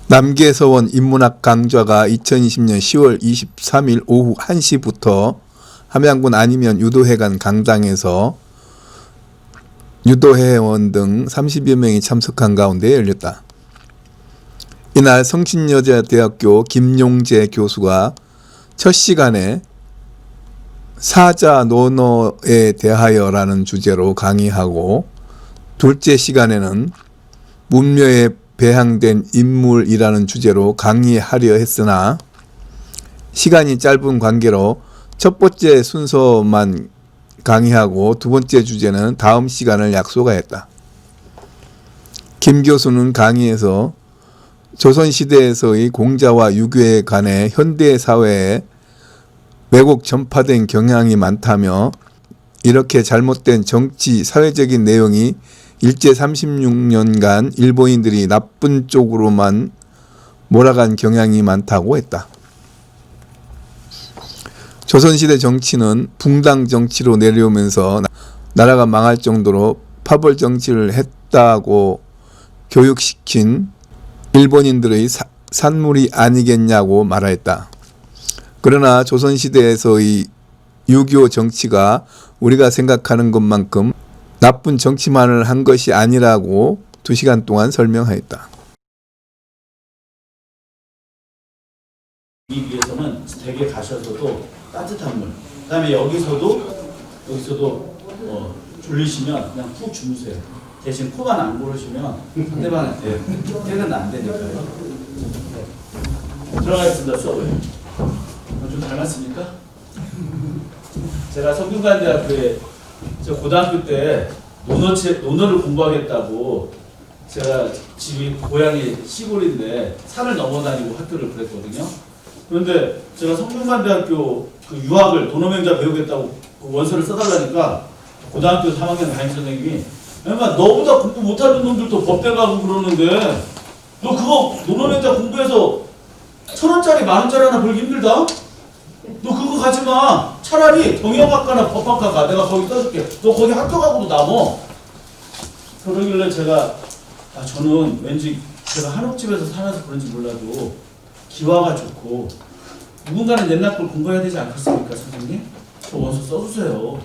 남계서원 인문학 강좌가 2020년 10월 23일 오후 1시부터 함양군 아니면 유도회관 강당에서 유도회원 등 30여 명이 참석한 가운데 열렸다. 이날 성신여자대학교 김용재 교수가 첫 시간에 사자 논어에 대하여라는 주제로 강의하고, 둘째 시간에는 문묘에 배향된 인물이라는 주제로 강의하려 했으나 시간이 짧은 관계로 첫 번째 순서만 강의하고 두 번째 주제는 다음 시간을 약속하였다. 김 교수는 강의에서 조선시대에서의 공자와 유교에 관해 현대 사회에 왜곡 전파된 경향이 많다며, 이렇게 잘못된 정치, 사회적인 내용이 일제 36년간 일본인들이 나쁜 쪽으로만 몰아간 경향이 많다고 했다. 조선시대 정치는 붕당 정치로 내려오면서 나라가 망할 정도로 파벌 정치를 했다고 교육시킨 일본인들의 산물이 아니겠냐고 말하였다. 그러나 조선시대에서의 유교 정치가 우리가 생각하는 것만큼 나쁜 정치만을 한 것이 아니라고 2시간 동안 설명하였다. 이 위해서는 댁에 가셔서도 따뜻한 물, 그 다음에 여기서도 졸리시면 그냥 푹 주무세요. 대신 코만 안 고르시면 상대방한테 때는 안 되니까요. 들어가겠습니다. 수업을. 좀 닮았습니까? 제가 성균관대학교에 고등학교 때 논어를 공부하겠다고, 제가 집이 고향이 시골인데 산을 넘어다니고 학교를 그랬거든요. 그런데 제가 성균관대학교 그 유학을 논어명자 배우겠다고 원서를 써달라니까 고등학교 3학년 담임선생님이, 그러니까 너보다 공부 못하는 놈들도 법대 가고 그러는데 너 그거 논어명자 공부해서 1,000원짜리 10,000원짜리 하나 벌기 힘들다? 너 그거 가지 마. 차라리 경영학과나 법학과 가. 내가 거기 써줄게. 너 거기 학교 가고도 남어. 그러길래 제가 저는 왠지 제가 한옥집에서 살아서 그런지 몰라도 기와가 좋고 누군가는 옛날 걸 공부해야 되지 않겠습니까, 선생님? 저 원서 써주세요.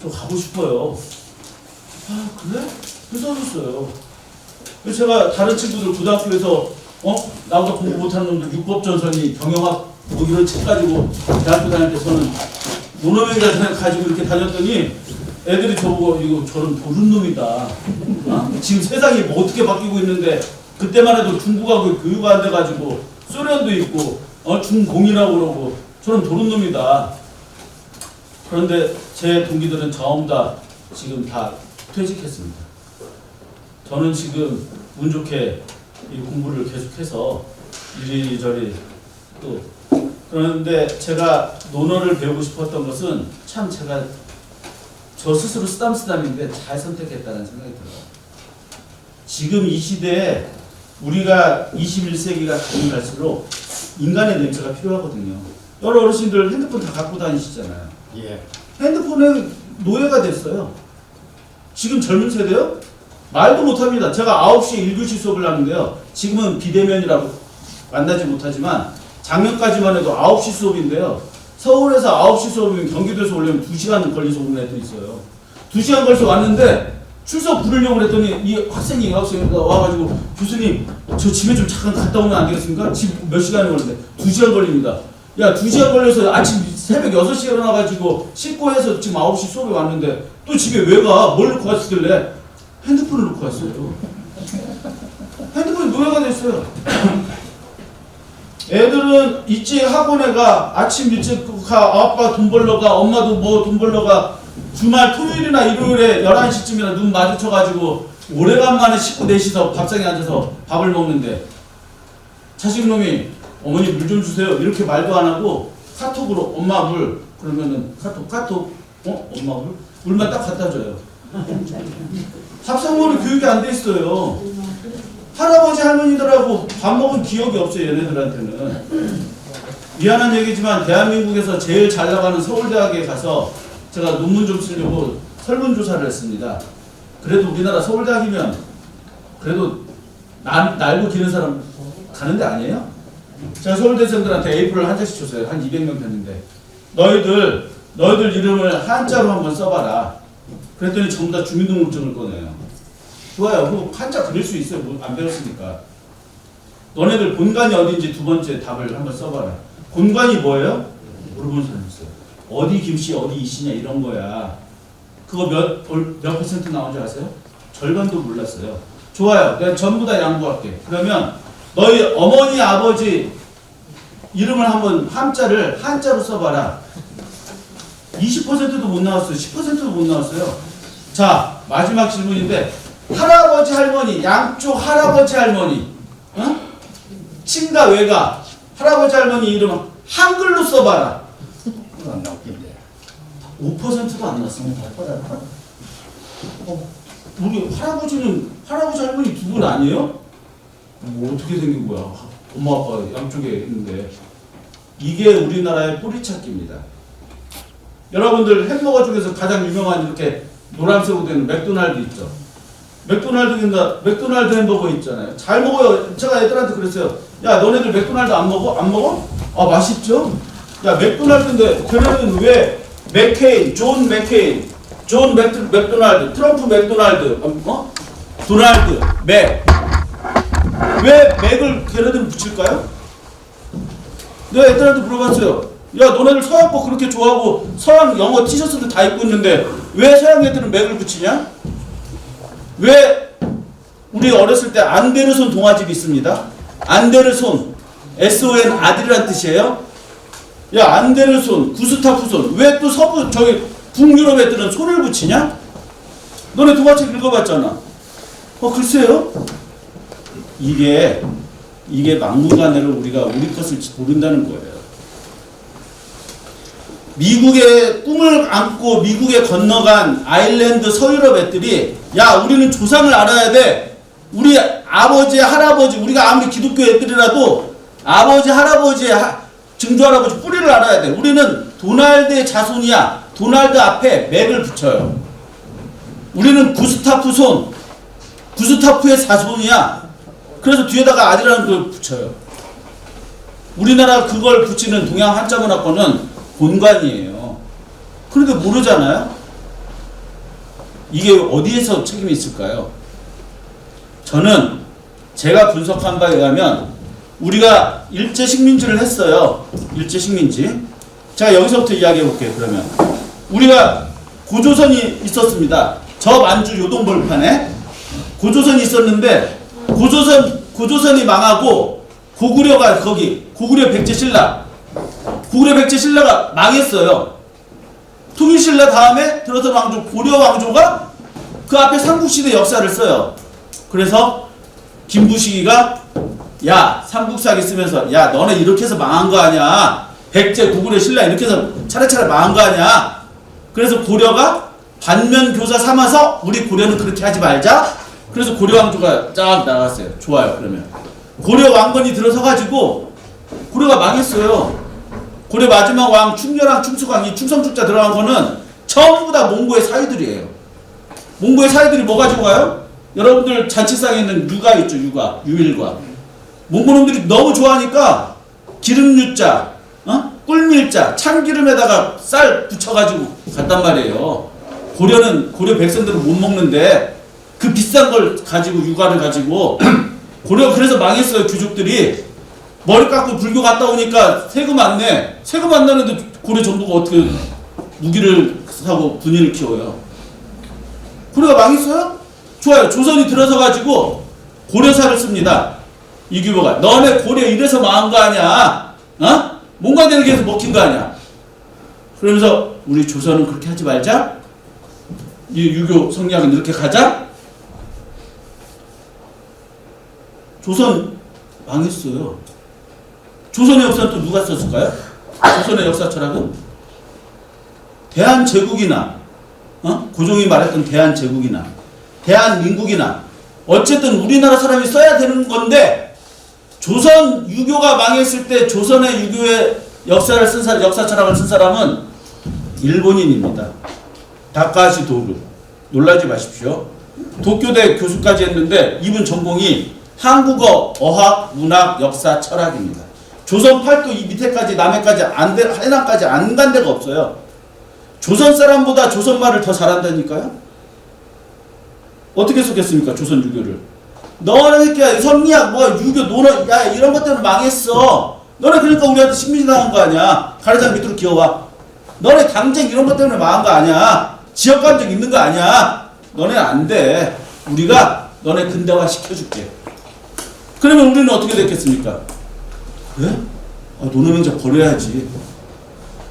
저 가고 싶어요. 그래? 그래서 써줬어요. 그래서 제가 다른 친구들 고등학교에서 나보다 공부 못하는 놈들 육법전선이 경영학 뭐 이런 책 가지고 대학교 다닐 때 저는 논어명자 가지고 이렇게 다녔더니 애들이 저보고 이거 저런 도른 놈이다. 지금 세상이 뭐 어떻게 바뀌고 있는데 그때만 해도 중국하고 교육가 안 돼가지고 소련도 있고 중공이라고 그러고 저런 도른 놈이다. 그런데 제 동기들은 전부 다 지금 다 퇴직했습니다. 저는 지금 운 좋게 이 공부를 계속해서 이리저리 또, 그런데 제가 논어를 배우고 싶었던 것은 참 제가 저 스스로 쓰담쓰담인데 잘 선택했다는 생각이 들어요. 지금 이 시대에 우리가 21세기가 가면 갈수록 인간의 냄새가 필요하거든요. 여러 어르신들 핸드폰 다 갖고 다니시잖아요. 예. 핸드폰에 노예가 됐어요. 지금 젊은 세대요? 말도 못합니다. 제가 9시에 1교시 수업을 하는데요. 지금은 비대면이라고 만나지 못하지만 작년까지만 해도 9시 수업인데요. 서울에서 9시 수업이면 경기도에서 오려면 2시간 걸려서 오는 애도 있어요. 2시간 걸려서 왔는데 출석 부르려고 그랬더니 이 학생이 와가지고 교수님 저 집에 좀 잠깐 갔다 오면 안 되겠습니까? 집 몇 시간이 걸리는데 2시간 걸립니다. 야 2시간 걸려서 아침 새벽 6시에 일어나가지고 씻고 해서 지금 9시 수업에 왔는데 또 집에 왜 가? 뭘 놓고 갔길래 핸드폰을 놓고 왔어요. 핸드폰이 노예가 됐어요. 애들은 있지 학원에 가, 아침 일찍 가, 아빠 돈 벌러 가, 엄마도 뭐 돈 벌러 가, 주말 토요일이나 일요일에 11시쯤이나 눈 마주쳐가지고 오래간만에 식구 넷이서 밥상에 앉아서 밥을 먹는데 자식놈이 어머니 물 좀 주세요 이렇게 말도 안 하고 카톡으로 엄마 물, 그러면은 카톡 엄마 물? 물만 딱 갖다 줘요. 밥상머리 교육이 안 돼 있어요. 할아버지 할머니들하고 밥 먹은 기억이 없어요. 얘네들한테는. 미안한 얘기지만 대한민국에서 제일 잘 나가는 서울대학에 가서 제가 논문 좀 쓰려고 설문조사를 했습니다. 그래도 우리나라 서울대학이면 그래도 날고 기는 사람 가는 데 아니에요? 제가 서울대생들한테 A4를 한 장씩 줬어요. 한 200명 됐는데 너희들 이름을 한자로 한번 써봐라. 그랬더니 전부 다 주민등록증을 꺼내요. 좋아요. 그거 한자 그릴 수 있어요. 안 배웠으니까. 너네들 본관이 어딘지 두 번째 답을 한번 써봐라. 본관이 뭐예요? 물어보는 사람 있어요. 어디 김씨 어디 이씨냐 이런 거야. 그거 몇 퍼센트 나온지 아세요? 절반도 몰랐어요. 좋아요. 내가 전부 다 양보할게. 그러면 너희 어머니 아버지 이름을 한번 한자를 한자로 써봐라. 20%도 못 나왔어요. 10%도 못 나왔어요. 자, 마지막 질문인데 할아버지 할머니 양쪽 할아버지 할머니 친가 외가 할아버지 할머니 이름 한글로 써봐라. 안 나왔겠네. 5%도 안 났습니다. 우리 할아버지 할머니 두 분 아니에요? 뭐 어떻게 생긴 거야? 엄마 아빠 양쪽에 있는데 이게 우리나라의 뿌리찾기입니다. 여러분들 햄버거 중에서 가장 유명한 이렇게 노란색으로 되는 맥도날드 있죠? 맥도날드 햄버거 있잖아요. 잘 먹어요. 제가 애들한테 그랬어요. 야, 너네들 맥도날드 안 먹어? 안 먹어? 아, 맛있죠? 야, 맥도날드인데 걔네는 왜 맥케인, 존 맥도날드, 트럼프 맥도날드, 도날드, 맥. 왜 맥을 걔네들은 붙일까요? 내가 애들한테 물어봤어요. 야, 너네들 서양 거 그렇게 좋아하고 서양 영어 티셔츠도 다 입고 있는데 왜 서양 애들은 맥을 붙이냐? 왜 우리 어렸을 때 안데르손 동화집이 있습니다. 안데르손, S-O-N 아들이란 뜻이에요. 야, 안데르손, 구스타프 손. 왜 또 북유럽 애들은 손을 붙이냐? 너네 동화책 읽어봤잖아. 글쎄요. 이게 막무가내로 우리가 우리 것을 모른다는 거예요. 미국의 꿈을 안고 미국에 건너간 아일랜드 서유럽 애들이 야, 우리는 조상을 알아야 돼. 우리 아버지, 할아버지, 우리가 아무리 기독교 애들이라도 아버지, 할아버지, 증조할아버지 뿌리를 알아야 돼. 우리는 도날드의 자손이야. 도날드 앞에 맥을 붙여요. 우리는 구스타프 손, 구스타프의 자손이야. 그래서 뒤에다가 아들이라는 걸 붙여요. 우리나라 그걸 붙이는 동양 한자 문화권은 본관이에요. 그런데 모르잖아요? 이게 어디에서 책임이 있을까요? 저는 제가 분석한 바에 의하면 우리가 일제식민지를 했어요. 일제식민지. 자, 여기서부터 이야기해 볼게요. 그러면 우리가 고조선이 있었습니다. 저 만주 요동벌판에 고조선이 있었는데 고조선이 망하고 고구려가 고구려 백제신라 백제신라가 망했어요. 통일신라 다음에 들어선 왕조 고려 왕조가 그 앞에 삼국시대 역사를 써요. 그래서 김부식이가 야, 삼국사기 쓰면서 야, 너네 이렇게 해서 망한 거 아니야. 백제 고구려 신라 이렇게 해서 차례차례 망한 거 아니야. 그래서 고려가 반면교사 삼아서 우리 고려는 그렇게 하지 말자. 그래서 고려 왕조가 쫙 나갔어요. 좋아요. 그러면 고려 왕건이 들어서가지고 고려가 망했어요. 고려 마지막 왕 충렬왕, 충수광 이 충성축자 들어간 거는 전부 다 몽고의 사위들이에요. 몽고의 사위들이 뭐 가지고 가요? 여러분들 잔치상에 있는 유가 있죠. 유일과. 몽고놈들이 너무 좋아하니까 기름유자, 꿀밀자, 참기름에다가 쌀 붙여가지고 갔단 말이에요. 고려 백성들은 못 먹는데 그 비싼 걸 가지고 유가를 가지고 고려 그래서 망했어요. 귀족들이 머리 깎고 불교 갔다 오니까 세금 안 내. 세금 안 내는데 고려 정부가 어떻게 무기를 사고 군인을 키워요? 고려가 망했어요? 좋아요. 조선이 들어서 가지고 고려사를 씁니다. 이규보가 너네 고려 이래서 망한 거 아니야? 뭔가 되는 게 해서 먹힌 거 아니야? 그러면서 우리 조선은 그렇게 하지 말자. 이 유교 성리학은 이렇게 가자. 조선 망했어요. 조선의 역사는 또 누가 썼을까요? 조선의 역사 철학은 대한제국이나 고종이 말했던 대한제국이나 대한민국이나 어쨌든 우리나라 사람이 써야 되는 건데 조선 유교가 망했을 때 조선의 유교의 역사 철학을 쓴 사람은 일본인입니다. 다카하시 도루. 놀라지 마십시오. 도쿄대 교수까지 했는데 이분 전공이 한국어, 어학, 문학, 역사, 철학입니다. 조선 팔도 이 밑에까지 남해까지 해남까지 안 간 데가 없어요. 조선 사람보다 조선 말을 더 잘한다니까요. 어떻게 속였습니까? 조선 유교를. 너네 새끼야 성리학 뭐 유교 논어 야 이런 것 때문에 망했어. 너네 그러니까 우리한테 식민지당한 거 아니야. 가래장 밑으로 기어와. 너네 당쟁 이런 것 때문에 망한 거 아니야. 지역감정 있는 거 아니야. 너네는 안 돼. 우리가 너네 근대화 시켜줄게. 그러면 우리는 어떻게 됐겠습니까? 그래? 노노 명작 버려야지.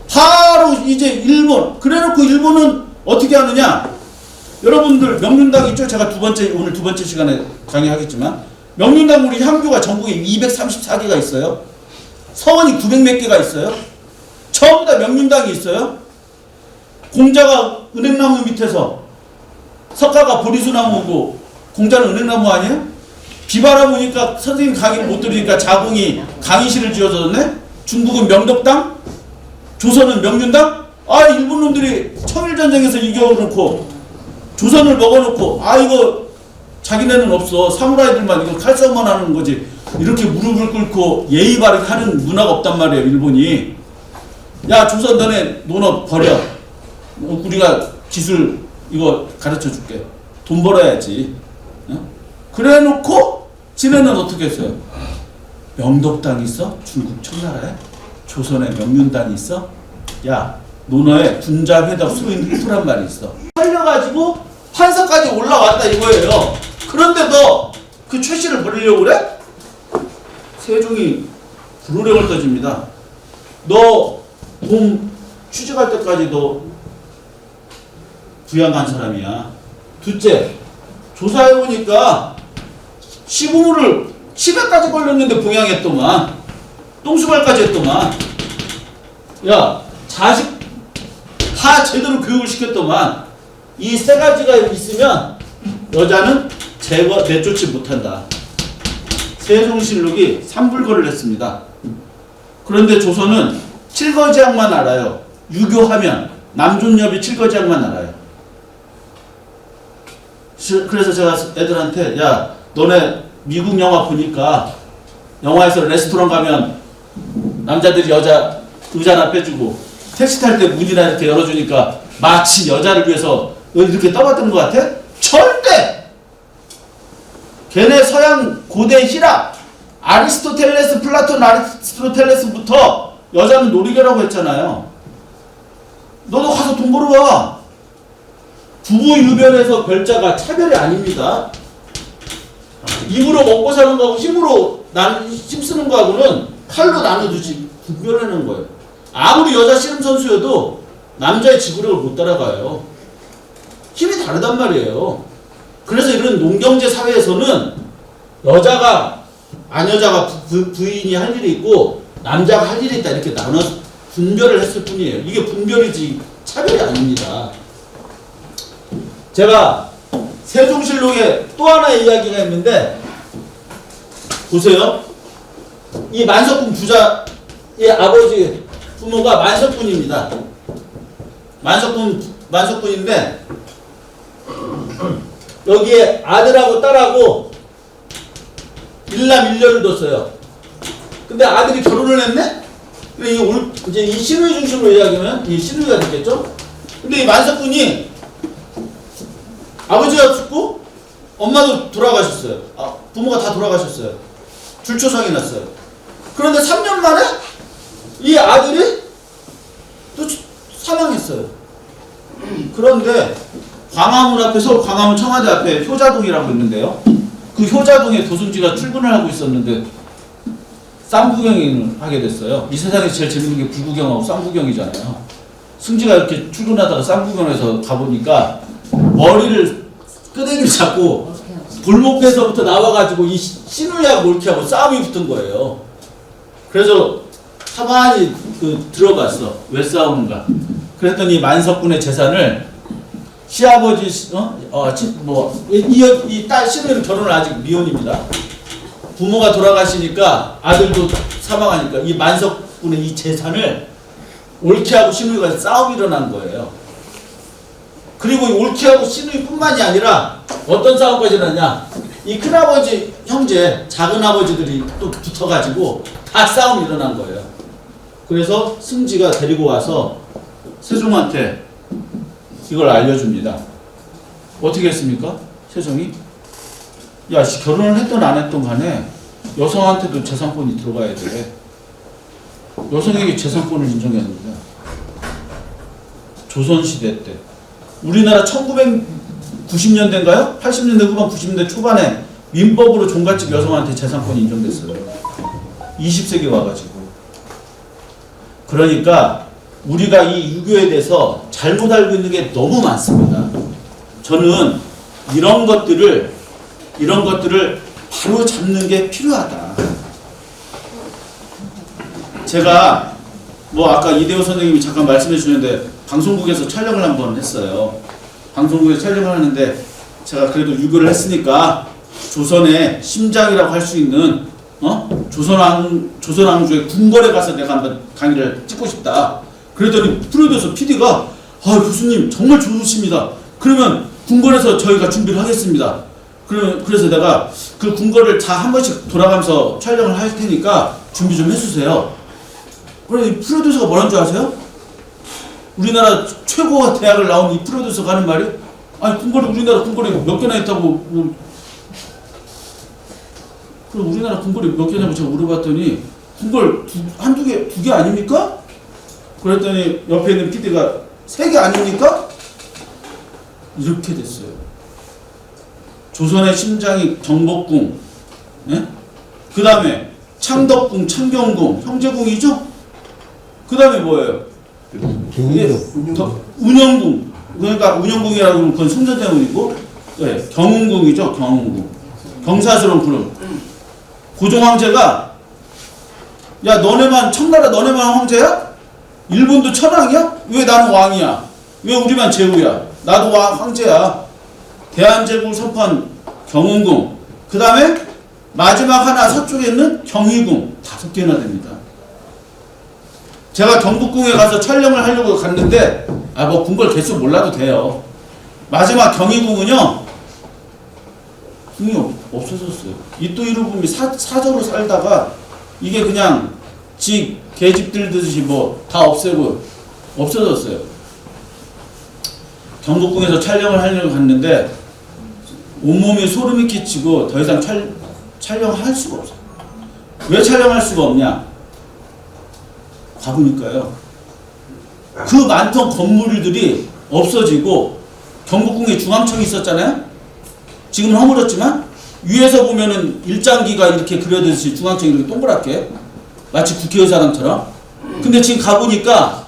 바로 이제 일본. 그래놓고 일본은 어떻게 하느냐? 여러분들 명륜당 있죠? 제가 오늘 두 번째 시간에 강의하겠지만 명륜당 우리 향교가 전국에 234개가 있어요. 서원이 900몇 개가 있어요. 전부 다 명륜당이 있어요. 공자가 은행나무 밑에서 석가가 보리수나무고 공자는 은행나무 아니에요? 비바람 오니까 선생님 강의를 못 들으니까 자궁이 강의실을 지어줬네? 중국은 명덕당? 조선은 명륜당? 아 일본 놈들이 청일전쟁에서 이겨놓고 조선을 먹어놓고 이거 자기네는 없어 사무라이들만 이거 칼싸움만 하는 거지 이렇게 무릎을 꿇고 예의 바르게 하는 문화가 없단 말이에요. 일본이. 야 조선 너네 논어 버려. 우리가 기술 이거 가르쳐 줄게. 돈 벌어야지. 그래 놓고 지네는 어떻게 했어요? 명덕당이 있어? 중국 청나라에? 조선에 명륜당이 있어? 야 논어에 분자회담 수인후란 말이 있어. 살려가지고 판사까지 올라왔다 이거예요. 그런데 너 그 최씨를 버리려고 그래? 세종이 불호령을 떠집니다. 너 봄 취직할 때까지 너 부양한 사람이야. 둘째, 조사해보니까 시부모를 10회까지 걸렸는데 부양했더만. 똥수발까지 했더만. 야, 자식 다 제대로 교육을 시켰더만. 이 세 가지가 있으면 여자는 내쫓지 못한다. 세종실록이 삼불거를 했습니다. 그런데 조선은 칠거지약만 알아요. 유교하면 남존여비 칠거지약만 알아요. 그래서 제가 애들한테 야 너네 미국 영화 보니까 영화에서 레스토랑 가면 남자들이 여자 의자 하나 빼주고 택시 탈 때 문이나 이렇게 열어주니까 마치 여자를 위해서 이렇게 떠받드는 것 같아? 절대! 걔네 서양 고대 히랍 아리스토텔레스 플라톤 아리스토텔레스부터 여자는 놀이개라고 했잖아요. 너도 가서 돈 벌어와. 부부 유별에서 별자가 차별이 아닙니다. 입으로 먹고 사는 거하고 힘쓰는 거하고는 칼로 나눠두지 구별하는 거예요. 아무리 여자 씨름 선수여도 남자의 지구력을 못 따라가요. 힘이 다르단 말이에요. 그래서 이런 농경제 사회에서는 여자가 아녀자가 부인이 할 일이 있고 남자가 할 일이 있다 이렇게 나눠 분별을 했을 뿐이에요. 이게 분별이지 차별이 아닙니다. 제가 세종실록에 또 하나의 이야기가 있는데 보세요. 이 만석군 부자의 아버지 부모가 만석군입니다. 만석군인데 여기에 아들하고 딸하고 일남 일녀를 뒀어요. 근데 아들이 결혼을 했네? 이제 이 신의 중심으로 이야기하면 이 신의가 됐겠죠? 근데 이 만석군이 아버지가 죽고 엄마도 돌아가셨어요. 부모가 다 돌아가셨어요. 줄초상이 났어요. 그런데 3년 만에 이 아들이 또 사망했어요. 그런데 광화문 앞에 서울 광화문 청와대 앞에 효자동이라고 있는데요. 그 효자동에 도순지가 출근을 하고 있었는데 쌍구경을 하게 됐어요. 이 세상에서 제일 재밌는 게 불구경하고 쌍구경이잖아요. 승지가 이렇게 출근하다가 쌍구경에서 가보니까 머리를 끄댕이를 잡고 골목에서부터 나와가지고 이 신우이하고 몰키하고 싸움이 붙은 거예요. 그래서 가만히 들어봤어. 왜 싸우는가. 그랬더니 만석군의 재산을 시아버지 이 딸 신우이는 결혼을 아직 미혼입니다. 부모가 돌아가시니까 아들도 사망하니까 이 만석군의 이 재산을 올케하고 신우이가 싸움이 일어난 거예요. 그리고 이 올케하고 신우이뿐만이 아니라 어떤 싸움까지 일어났냐. 이 큰아버지 형제, 작은 아버지들이 또 붙어가지고 다 싸움이 일어난 거예요. 그래서 승지가 데리고 와서 세종한테 이걸 알려줍니다. 어떻게 했습니까? 세종이? 야, 결혼을 했던 안 했던 간에 여성한테도 재산권이 들어가야 돼. 여성에게 재산권을 인정했습니다. 조선시대 때. 우리나라 1990년대인가요? 80년대 후반 90년대 초반에 민법으로 종갓집 여성한테 재산권이 인정됐어요. 20세기 와가지고. 그러니까 우리가 이 유교에 대해서 잘못 알고 있는 게 너무 많습니다. 저는 이런 것들을 바로 잡는 게 필요하다. 제가 뭐 아까 이대호 선생님이 잠깐 말씀해 주셨는데 방송국에서 촬영을 한번 했어요. 방송국에서 촬영을 하는데 제가 그래도 유교를 했으니까 조선의 심장이라고 할 수 있는 조선왕조의 궁궐에 가서 내가 한번 강의를 찍고 싶다. 그랬더니 프로듀서 PD가 교수님 정말 좋으십니다. 그러면 궁궐에서 저희가 준비를 하겠습니다. 그래서 내가 그 궁궐을 다 한 번씩 돌아가면서 촬영을 할 테니까 준비 좀 해주세요. 그래서 프로듀서가 뭐라는 줄 아세요? 우리나라 최고 대학을 나온 이 프로듀서가 하는 말이 우리나라 궁궐이 몇 개나 있다고. 그럼 우리나라 궁궐이 몇 개냐고 제가 물어봤더니 궁궐 한두 개, 두 개 아닙니까? 그랬더니 옆에 있는 PD가 3개 아닙니까? 이렇게 됐어요. 조선의 심장이 경복궁, 예? 그 다음에 창덕궁, 창경궁, 형제궁이죠? 그 다음에 뭐예요? 운영궁. 그러니까 운영궁이라고 하면 그건 숭전대원이고, 네, 경운궁이죠, 경운궁. 경사스러운 구름. 고종황제가 야 청나라 너네만 황제야? 일본도 천황이야? 왜 나는 왕이야? 왜 우리만 제후야? 나도 황제야. 대한제국을 선포한 경운궁. 그 다음에 마지막 하나 서쪽에 있는 경희궁. 5개나 됩니다. 제가 경복궁에 가서 촬영을 하려고 갔는데 뭐 궁궐 개수 몰라도 돼요. 마지막 경희궁은요 궁이 없어졌어요. 이또이루분이 사저로 살다가 이게 그냥 개집 들듯이 뭐 다 없애고 없어졌어요. 경복궁에서 촬영을 하려고 갔는데 온몸에 소름이 끼치고 더 이상 촬영할 수가 없어요. 왜 촬영할 수가 없냐? 가보니까요. 그 많던 건물들이 없어지고 경복궁에 중앙청이 있었잖아요. 지금은 허물었지만 위에서 보면은 일장기가 이렇게 그려듯이 중앙청이 이렇게 동그랗게 마치 국회의사당처럼. 근데 지금 가보니까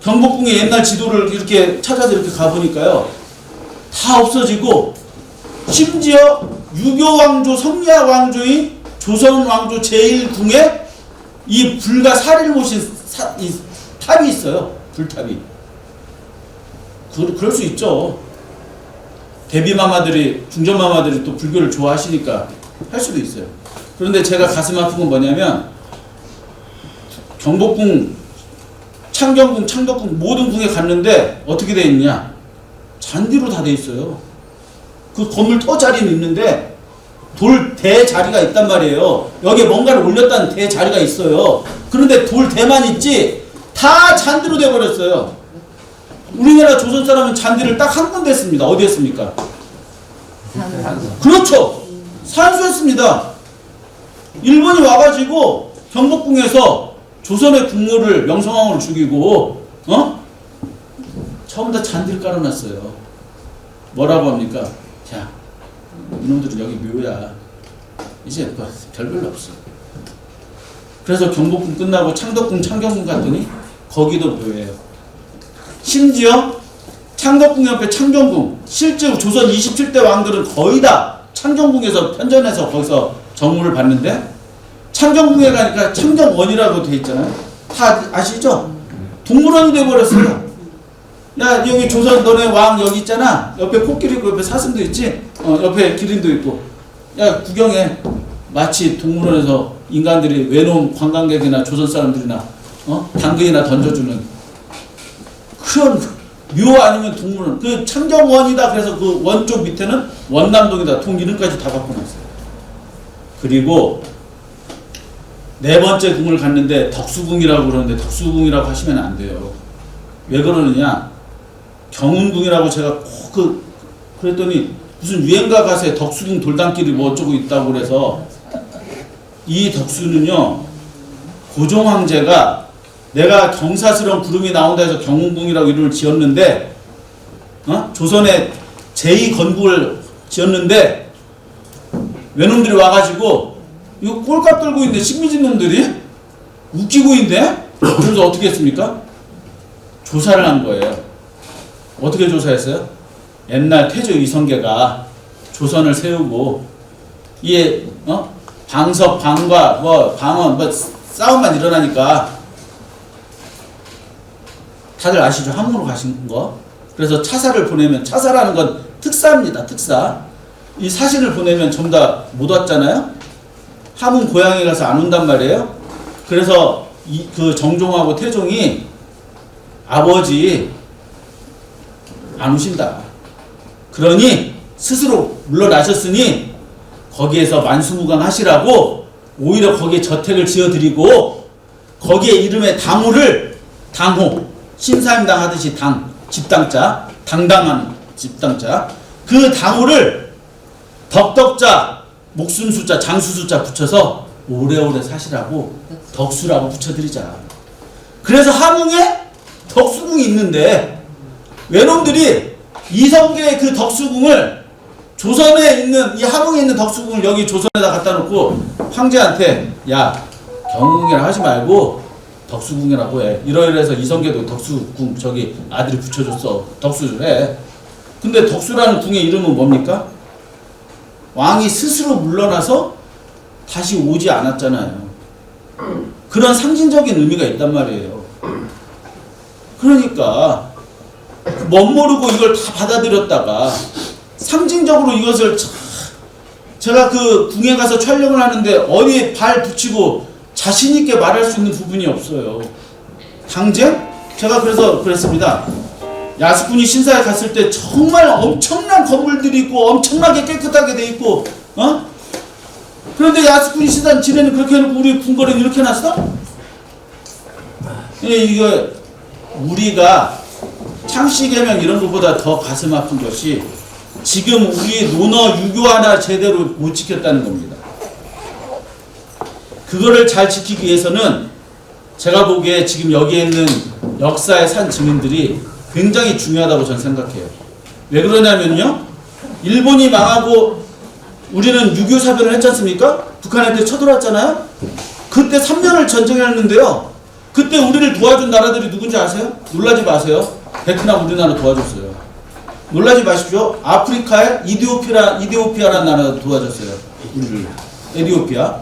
경복궁의 옛날 지도를 이렇게 찾아서 이렇게 가보니까요 다 없어지고 심지어 유교왕조 성리학왕조인 조선왕조 제1궁에 이 불과 사리를 모신 이 탑이 있어요. 불탑이. 그럴 수 있죠. 대비마마들이 중전마마들이 또 불교를 좋아하시니까 할 수도 있어요. 그런데 제가 가슴 아픈 건 뭐냐면 경복궁, 창경궁, 창덕궁 모든 궁에 갔는데 어떻게 돼 있냐? 잔디로 다 돼 있어요. 그 건물 터 자리는 있는데 돌 대 자리가 있단 말이에요. 여기에 뭔가를 올렸다는 대 자리가 있어요. 그런데 돌 대만 있지 다 잔디로 돼 버렸어요. 우리나라 조선 사람은 잔디를 딱 한 군데 했습니다. 어디 했습니까? 그렇죠. 산수했습니다. 일본이 와가지고 경복궁에서 조선의 국모를 명성황후를 죽이고 처음 다 잔디를 깔아놨어요. 뭐라고 합니까? 자, 이놈들은 여기 묘야. 이제 별별로 없어. 그래서 경복궁 끝나고 창덕궁, 창경궁 갔더니 거기도 묘예요. 심지어 창덕궁 옆에 창경궁, 실제 조선 27대 왕들은 거의 다 창경궁에서 편전해서 거기서 정무를 받는데 창경궁에 가니까 창경원이라고 돼 있잖아요. 다 아시죠? 동물원이 돼버렸어요. 야, 여기 조선 너네 왕 여기 있잖아. 옆에 코끼리 있고 옆에 사슴도 있지. 옆에 기린도 있고. 야, 구경해. 마치 동물원에서 인간들이 외로운 관광객이나 조선 사람들이나 당근이나 던져주는 그런 묘 아니면 동물원. 그 창경원이다. 그래서 그 원 쪽 밑에는 원남동이다. 동 이름까지 다 바꿔놨어요. 그리고 네 번째 궁을 갔는데 덕수궁이라고 그러는데 덕수궁이라고 하시면 안 돼요. 왜 그러느냐? 경운궁이라고 제가 꼭 그랬더니 무슨 유행가 가사에 덕수궁 돌담길이 뭐 어쩌고 있다고 그래서 이 덕수는요 고종 황제가 내가 경사스러운 구름이 나온다 해서 경운궁이라고 이름을 지었는데 조선에 제2건국을 지었는데 외놈들이 와가지고 이거 꼴값 들고 있는데 식미진 놈들이 웃기고 있는데 그래서 어떻게 했습니까? 조사를 한 거예요. 어떻게 조사했어요? 옛날 태조 이성계가 조선을 세우고 이에 방석 방과 뭐 방언 뭐 싸움만 일어나니까 다들 아시죠? 함흥으로 가신 거. 그래서 차사를 보내면 차사라는 건 특사입니다. 특사. 이 사신을 보내면 전부 다 못 왔잖아요. 함흥 고향에 가서 안 온단 말이에요. 그래서 그 정종하고 태종이 아버지 안 오신다. 그러니 스스로 물러나셨으니 거기에서 만수무강 하시라고 오히려 거기에 저택을 지어드리고 거기에 이름의 당호를 당호 신사임당 하듯이 당 집당자 당당한 집당자 그 당호를 덕덕자 목숨 숫자 장수 숫자 붙여서 오래오래 사시라고 덕수라고 붙여드리자. 그래서 함흥에 덕수궁이 있는데 외놈들이 이성계의 그 덕수궁을 조선에 있는 이 함흥에 있는 덕수궁을 여기 조선에다 갖다 놓고 황제한테 야 경궁이라 하지 말고 덕수궁이라고 해. 이러이러해서 이성계도 덕수궁 저기 아들이 붙여줬어. 덕수를 해. 근데 덕수라는 궁의 이름은 뭡니까? 왕이 스스로 물러나서 다시 오지 않았잖아요. 그런 상징적인 의미가 있단 말이에요. 그러니까 멋모르고 이걸 다 받아들였다가 상징적으로 이것을 제가 그 궁에 가서 촬영을 하는데 어디에 발 붙이고 자신 있게 말할 수 있는 부분이 없어요. 당장 제가 그래서 그랬습니다. 야수꾼이 신사에 갔을 때 정말 엄청난 건물들이 있고 엄청나게 깨끗하게 돼 있고 그런데 야수꾼이 신사 지내는 그렇게 해놓고 우리 궁궐에 이렇게 해놨어? 이거 우리가 창씨개명 이런 것보다 더 가슴 아픈 것이 지금 우리 논어 유교 하나 제대로 못 지켰다는 겁니다. 그거를 잘 지키기 위해서는 제가 보기에 지금 여기에 있는 역사의 산 증인들이 굉장히 중요하다고 저는 생각해요. 왜 그러냐면요. 일본이 망하고 우리는 유교 사변을 했지 않습니까? 북한한테 쳐들어왔잖아요. 그때 3년을 전쟁했는데요. 그때 우리를 도와준 나라들이 누군지 아세요? 놀라지 마세요. 베트남 우리나라 도와줬어요. 놀라지 마십시오. 아프리카에 이디오피아라는 나라가 도와줬어요. 우리를. 에디오피아.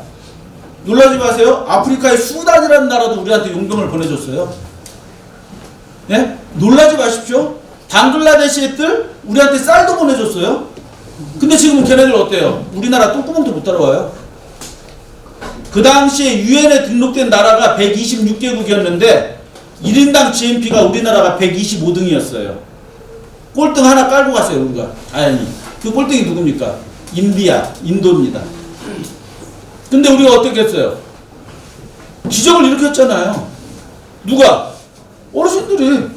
놀라지 마세요. 아프리카의 수단이라는 나라도 우리한테 용병을 보내줬어요. 네? 놀라지 마십시오. 방글라데시 애들 우리한테 쌀도 보내줬어요. 근데 지금은 걔네들 어때요? 우리나라 똥구멍도 못 따라와요. 그 당시에 유엔에 등록된 나라가 126개국이었는데 1인당 GNP가 우리나라가 125등이었어요. 꼴등 하나 깔고 갔어요. 우리가 다행히. 그 꼴등이 누굽니까? 인도입니다. 근데 우리가 어떻게 했어요? 기적을 일으켰잖아요. 누가? 어르신들이.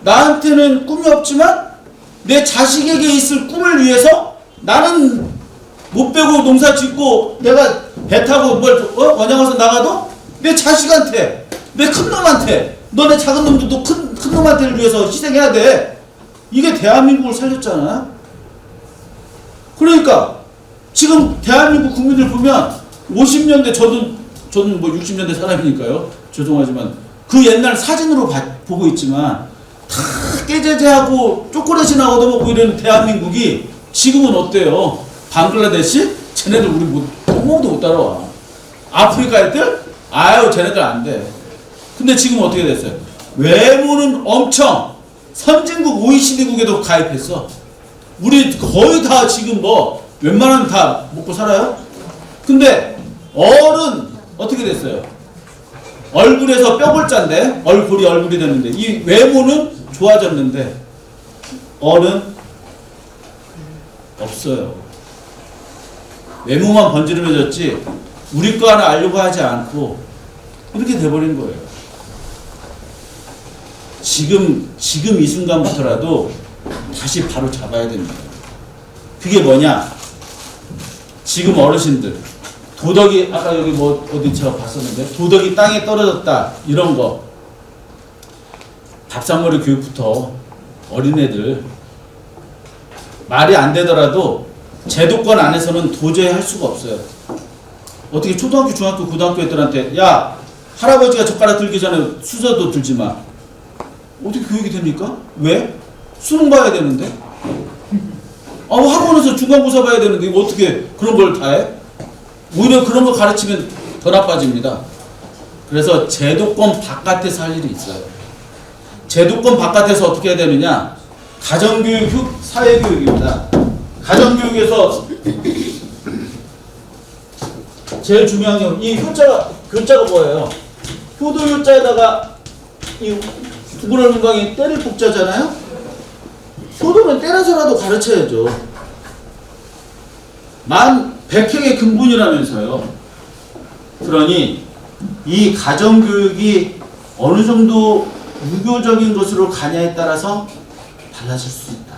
나한테는 꿈이 없지만 내 자식에게 있을 꿈을 위해서 나는 못 빼고 농사 짓고 내가 배 타고 원양어선 나가도 내 자식한테 내 큰놈한테 너네 작은 놈들도 큰 놈한테를 위해서 희생해야 돼. 이게 대한민국을 살렸잖아. 그러니까 지금 대한민국 국민들 보면 50년대 저는 뭐 60년대 사람이니까요. 죄송하지만 그 옛날 사진으로 보고 있지만 다 깨제제하고 초콜릿이나 얻어먹고 이러는 대한민국이 지금은 어때요? 방글라데시? 쟤네들 우리 똥멍도 못 따라와. 아프리카 애들? 아유 쟤네들 안 돼. 근데 지금 어떻게 됐어요? 외모는 엄청 선진국 OECD국에도 가입했어. 우리 거의 다 지금 뭐 웬만하면 다 먹고 살아요? 근데 어른 어떻게 됐어요? 얼굴에서 뼈골자인데 얼굴이 됐는데 이 외모는 좋아졌는데 어른 없어요. 외모만 번지르면졌지 우리 거 하나 알려고 하지 않고 이렇게 돼버린 거예요. 지금 이 순간부터라도 다시 바로 잡아야 됩니다. 그게 뭐냐? 지금 어르신들 도덕이 아까 여기 뭐 어디 제가 봤었는데 도덕이 땅에 떨어졌다 이런 거 밥상머리 교육부터 어린애들 말이 안 되더라도 제도권 안에서는 도저히 할 수가 없어요. 어떻게 초등학교, 중학교, 고등학교 애들한테 야 할아버지가 젓가락 들기 전에 수저도 들지 마. 어떻게 교육이 됩니까? 왜? 수능 봐야 되는데. 학원에서 중간고사 봐야 되는데 이거 어떻게 그런 걸 다 해? 오히려 그런 거 가르치면 더 나빠집니다. 그래서 제도권 바깥에서 할 일이 있어요. 제도권 바깥에서 어떻게 해야 되느냐? 가정교육, 사회교육입니다. 가정교육에서 제일 중요한 게 이 글자가 뭐예요? 효도효자에다가 이 구분을 문강이 때릴 복자잖아요? 효도는 때려서라도 가르쳐야죠. 만 100행의 근본이라면서요. 그러니 이 가정교육이 어느 정도 유교적인 것으로 가냐에 따라서 달라질 수 있다.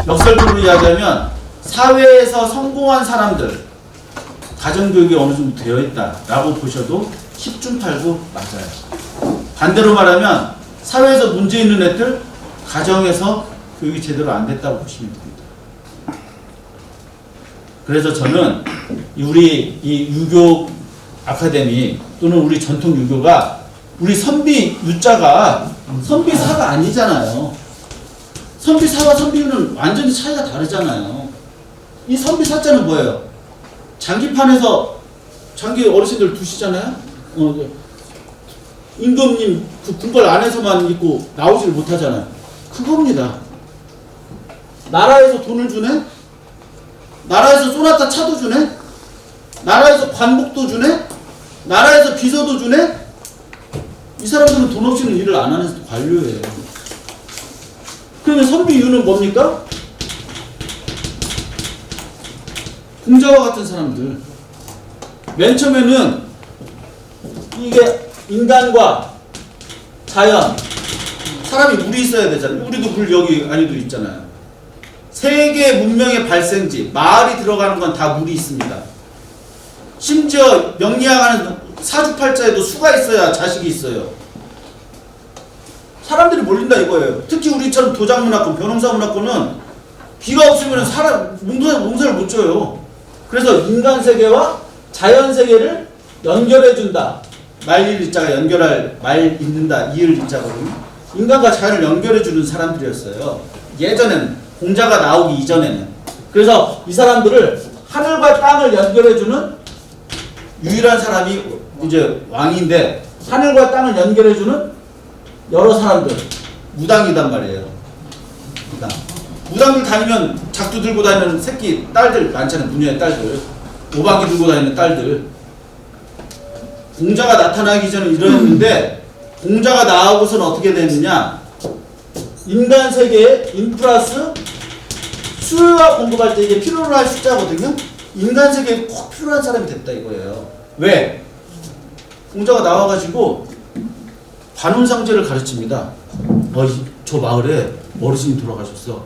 역설적으로 이야기하면 사회에서 성공한 사람들 가정교육이 어느 정도 되어 있다라고 보셔도 10중 8구 맞아요. 반대로 말하면 사회에서 문제 있는 애들 가정에서 교육이 제대로 안 됐다고 보시면 됩니다. 그래서 저는 우리 이 유교 아카데미 또는 우리 전통 유교가 우리 선비 유자가 선비사가 아니잖아요. 선비사와 선비유는 완전히 차이가 다르잖아요. 이 선비사자는 뭐예요? 장기판에서 장기 어르신들 두시잖아요. 임금님 그 궁궐 안에서만 있고 나오지를 못하잖아요. 그겁니다. 나라에서 돈을 주네? 나라에서 쏘나타 차도 주네? 나라에서 관복도 주네? 나라에서 비서도 주네? 이 사람들은 돈 없이는 일을 안 하는 관료예요. 그러면 선비유는 뭡니까? 공자와 같은 사람들. 맨 처음에는 이게 인간과 자연, 사람이 물이 있어야 되잖아요. 우리도 물 여기 안에도 있잖아요. 세계 문명의 발생지, 마을이 들어가는 건 다 물이 있습니다. 심지어 명리학하는 사주팔자에도 수가 있어야 자식이 있어요. 사람들이 몰린다 이거예요. 특히 우리처럼 도장문화권, 변홍사문화권은 비가 없으면 농사를 못 져요. 그래서 인간 세계와 자연 세계를 연결해준다. 말릴 일자가 연결할, 말 잇는다, 이을 일자거든요. 인간과 자연을 연결해주는 사람들이었어요. 예전에는, 공자가 나오기 이전에는. 그래서 이 사람들을 하늘과 땅을 연결해주는 유일한 사람이 이제 왕인데, 하늘과 땅을 연결해주는 여러 사람들, 무당이단 말이에요. 무당들 다니면 작두 들고 다니는 새끼 딸들 많잖아요. 부녀의 딸들, 오방기 들고 다니는 딸들. 공자가 나타나기 전에 이러는데 공자가 나오고서는 어떻게 됐느냐? 인간 세계에 인 플러스 수요와 공급할 때 이게 필요로 할 숫자거든요. 인간 세계에 꼭 필요한 사람이 됐다 이거예요. 왜? 공자가 나와가지고 관운상제를 가르칩니다. 저 마을에 어르신이 돌아가셨어.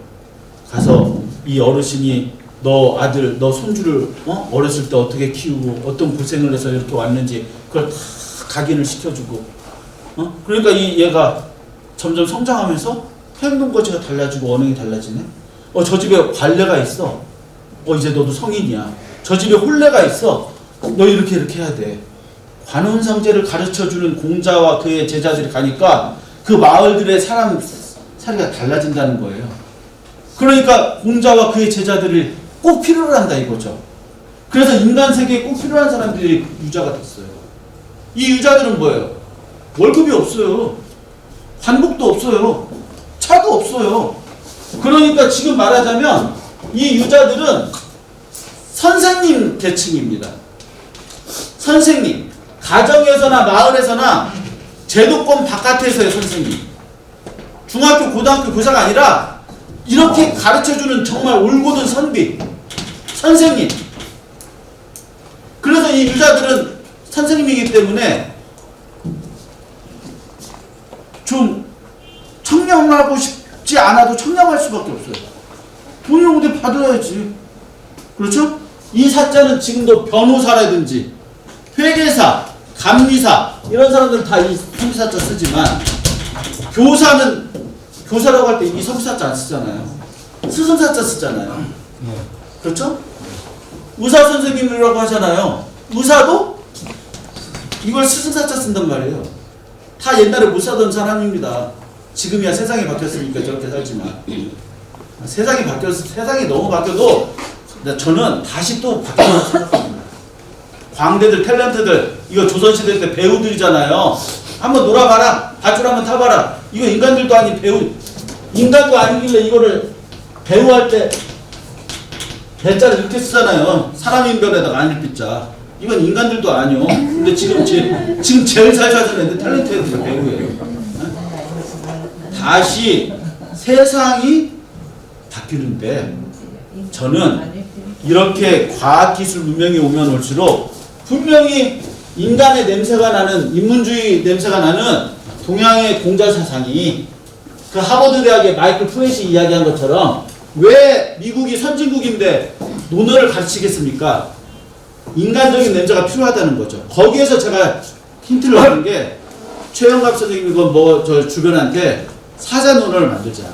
가서 이 어르신이 너 아들, 너 손주를 어렸을 때 어떻게 키우고 어떤 고생을 해서 이렇게 왔는지 그걸 다 각인을 시켜주고 그러니까 이 얘가 점점 성장하면서 행동거지가 달라지고 언행이 달라지네. 저 집에 관례가 있어. 이제 너도 성인이야. 저 집에 혼례가 있어. 너 이렇게 해야 돼. 관운상제를 가르쳐주는 공자와 그의 제자들이 가니까 그 마을들의 사람 살이가 달라진다는 거예요. 그러니까 공자와 그의 제자들이 꼭 필요로 한다 이거죠. 그래서 인간 세계에 꼭 필요한 사람들이 유자가 됐어요. 이 유자들은 뭐예요? 월급이 없어요. 관복도 없어요. 차도 없어요. 그러니까 지금 말하자면 이 유자들은 선생님 계층입니다. 선생님. 가정에서나 마을에서나 제도권 바깥에서의 선생님. 중학교, 고등학교 교사가 아니라 이렇게 가르쳐주는 정말 올곧은 선비. 선생님. 그래서 이 유자들은 선생님이기 때문에 좀 청렴하고 싶지 않아도 청렴할 수밖에 없어요. 돈을 어디 받아야지. 그렇죠? 이 사자는 지금도 변호사라든지 회계사, 감리사 이런 사람들 다 이 성사자 쓰지만 교사는 교사라고 할 때 이 성사자 안 쓰잖아요. 스승사자 쓰잖아요. 그렇죠? 의사 선생님이라고 하잖아요. 의사도 이걸 스승사자 쓴단 말이에요. 다 옛날에 못 사던 사람입니다. 지금이야 세상이 바뀌었으니까 저렇게 살지만 세상이 너무 바뀌어도 저는 다시 또 바뀌어서 생각합니다. 광대들, 탤런트들 이거 조선시대 때 배우들이잖아요. 한번 놀아봐라. 밧줄 한번 타봐라. 이거 인간들도 아닌 배우, 인간도 아니길래 이거를 배우할 때 배자를 이렇게 쓰잖아요. 사람인별에다가 안일빛자. 이건 인간들도 아니요. 근데 지금 제일 잘 사는 애들 탤런트 애들 배우예요. 다시 세상이 바뀌는데 저는 이렇게 과학기술 문명이 오면 올수록 분명히 인간의 냄새가 나는 인문주의 냄새가 나는 동양의 공자사상이 그 하버드 대학의 마이클 프렛이 이야기한 것처럼 왜 미국이 선진국인데 논어를 가르치겠습니까? 인간적인 냄새가 필요하다는 거죠. 거기에서 제가 힌트를 얻은 게 최영갑 선생님이 저 주변한테 사자 논어를 만들자.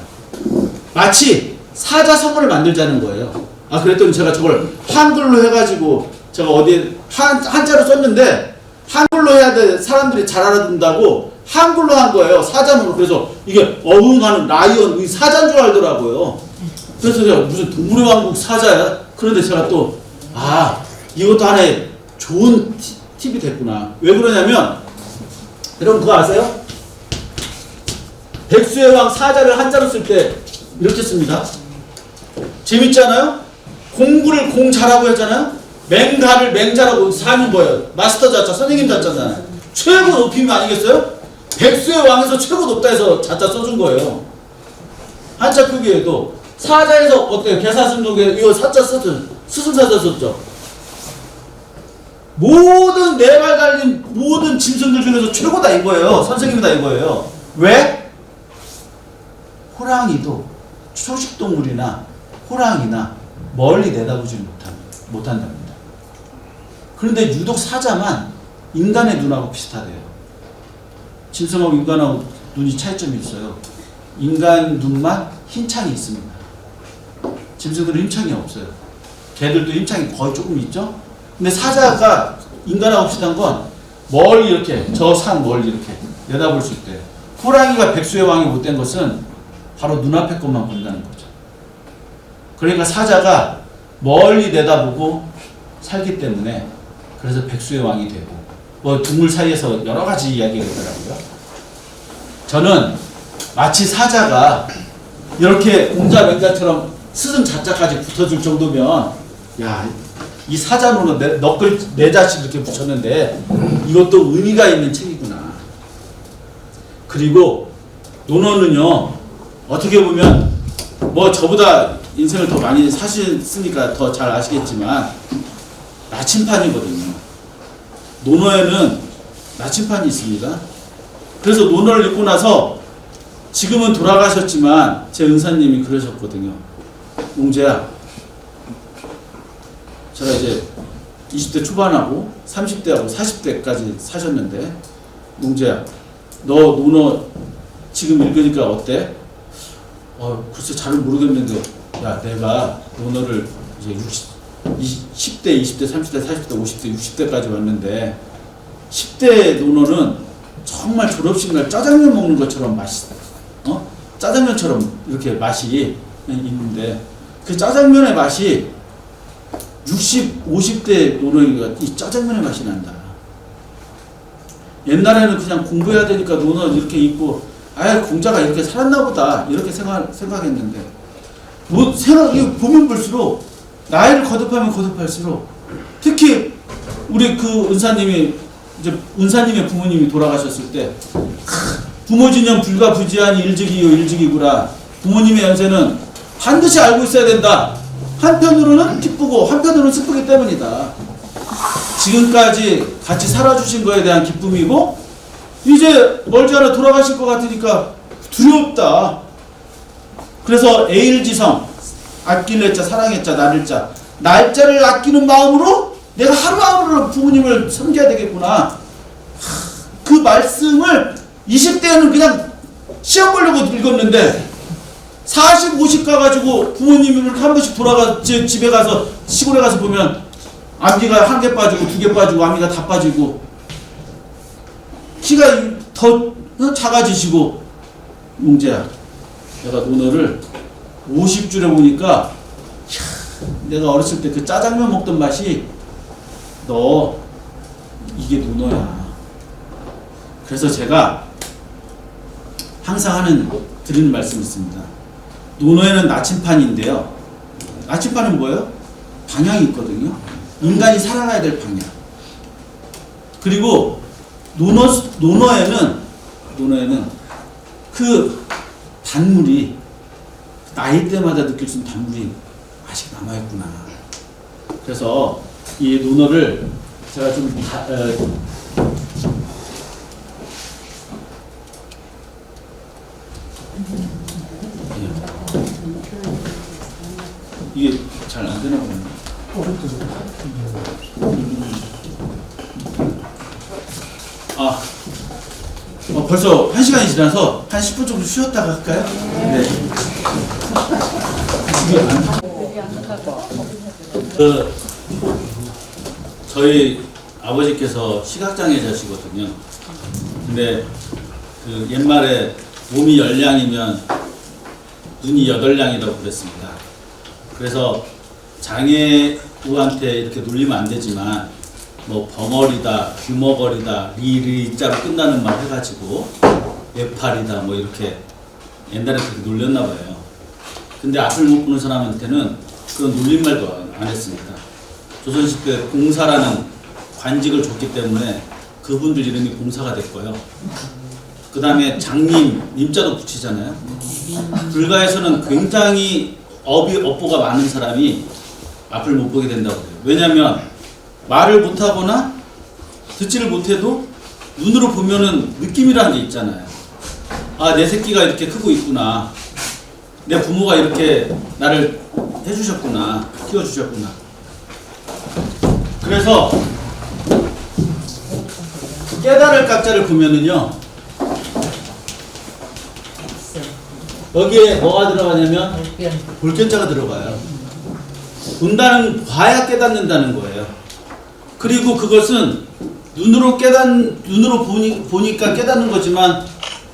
마치 사자 성어를 만들자는 거예요. 아 그랬더니 제가 저걸 한글로 해가지고 제가 어디에 한자로 썼는데 한글로 해야 돼 사람들이 잘 알아듣는다고 한글로 한 거예요. 사자문으로. 그래서 이게 어흥하는 라이언 사자인 줄 알더라고요. 그래서 제가 무슨 동물의 왕국 사자야? 그런데 제가 또 이것도 하나의 좋은 팁이 됐구나. 왜 그러냐면 여러분 그거 아세요? 백수의 왕 사자를 한자로 쓸 때 이렇게 씁니다. 재밌잖아요? 공부를 공자라고 했잖아요? 맹가를 맹자라고 사는 거예요. 마스터 자자, 선생님 자자잖아요. 최고 높임 아니겠어요? 백수의 왕에서 최고 높다 해서 자자 써준 거예요. 한자 표기에도 사자에서 어때요? 개사슴독에 이거 사자 썼죠? 스승사자 썼죠? 모든 네 발 달린 모든 짐승들 중에서 최고다 이거예요. 선생님이다 이거예요. 왜? 호랑이도 초식동물이나 호랑이나 멀리 내다보지 못한답니다. 그런데 유독 사자만 인간의 눈하고 비슷하대요. 짐승하고 인간하고 눈이 차이점이 있어요. 인간 눈만 흰창이 있습니다. 짐승들은 흰창이 없어요. 개들도 흰창이 거의 조금 있죠? 근데 사자가 인간하고 비슷한 건 멀리 이렇게 저 산 멀리 이렇게 내다볼 수 있대요. 호랑이가 백수의 왕이 못된 것은 바로 눈앞의 것만 본다는 거죠. 그러니까 사자가 멀리 내다보고 살기 때문에 그래서 백수의 왕이 되고 동물 사이에서 여러 가지 이야기가 있더라고요. 저는 마치 사자가 이렇게 공자 맹자처럼 스승 자자까지 붙어줄 정도면 이 사자노는 너클 내 자식 이렇게 붙였는데 이것도 의미가 있는 책이구나. 그리고 논어는요 어떻게 보면 저보다 인생을 더 많이 사셨으니까 더 잘 아시겠지만 나침판이거든요. 논어에는 나침판이 있습니다. 그래서 논어를 읽고 나서 지금은 돌아가셨지만 제 은사님이 그러셨거든요. 웅재야, 제가 이제 20대 초반하고 30대하고 40대까지 사셨는데 웅재야, 너 논어 지금 읽으니까 어때? 글쎄 잘은 모르겠는데 내가 논어를 이제 10대, 20대, 30대, 40대, 50대, 60대까지 왔는데 10대 논어는 정말 졸업식 날 짜장면 먹는 것처럼 짜장면처럼 이렇게 맛이 있는데 그 짜장면의 맛이 60, 50대 논어가 이 짜장면의 맛이 난다. 옛날에는 그냥 공부해야 되니까 논어 이렇게 읽고 공자가 이렇게 살았나 보다 이렇게 생각했는데 생각이 보면 볼수록 나이를 거듭하면 거듭할수록 특히 우리 그 은사님이 이제 은사님의 부모님이 돌아가셨을 때 부모진영 불가부지하니 일직이요 일직이구라. 부모님의 연세는 반드시 알고 있어야 된다. 한편으로는 기쁘고 한편으로는 슬프기 때문이다. 지금까지 같이 살아주신 거에 대한 기쁨이고 이제 멀지 않아 돌아가실 것 같으니까 두렵다. 그래서 에일지성, 아낄 자, 사랑의 자, 나를 자, 날짜를 아끼는 마음으로 내가 하루하루 부모님을 섬겨야 되겠구나. 그 말씀을 20대에는 그냥 시험 보려고 읽었는데 40, 50 가가지고 부모님을 한 번씩 돌아가 집에 가서 시골에 가서 보면 앞니가 1개 빠지고 2개 빠지고 앞니가 다 빠지고 키가 더 작아지시고 용재야, 내가 논어를 50줄에 보니까 내가 어렸을 때 그 짜장면 먹던 맛이 너 이게 논어야. 그래서 제가 항상 드리는 말씀이 있습니다. 논어에는 나침판인데요. 나침판은 뭐예요? 방향이 있거든요. 인간이 살아가야 될 방향. 그리고 논어에는 그 단물이 나이 때마다 느낄 수 있는 단물이 아직 남아있구나. 그래서 이 논어를 제가 좀 이게 잘 안 되나 보네. 벌써 1시간이 지나서 한 10분 정도 쉬었다가 할까요? 네. 저희 아버지께서 시각장애자시거든요. 근데 그 옛말에 몸이 10량이면 눈이 8량이라고 그랬습니다. 그래서 장애우한테 이렇게 놀리면 안 되지만 뭐 벙어리다, 귀머거리다, 리자로 끝나는 말 해가지고 외팔이다 뭐 이렇게 옛날에 그렇게 놀렸나 봐요. 근데 앞을 못 보는 사람한테는 그런 놀림말도 안 했습니다. 조선시대 공사라는 관직을 줬기 때문에 그분들 이름이 공사가 됐고요. 그 다음에 장님, 님자도 붙이잖아요. 불가에서는 굉장히 업보가 많은 사람이 앞을 못 보게 된다고 해요. 왜냐하면 말을 못하거나 듣지를 못해도 눈으로 보면은 느낌이라는 게 있잖아요. 아, 내 새끼가 이렇게 크고 있구나. 내 부모가 이렇게 나를 해주셨구나. 키워주셨구나. 그래서 깨달을 각자를 보면은요, 여기에 뭐가 들어가냐면 볼견자가 들어가요. 본다는 봐야 깨닫는다는 거예요. 그리고 그것은 눈으로 보니까 깨닫는 거지만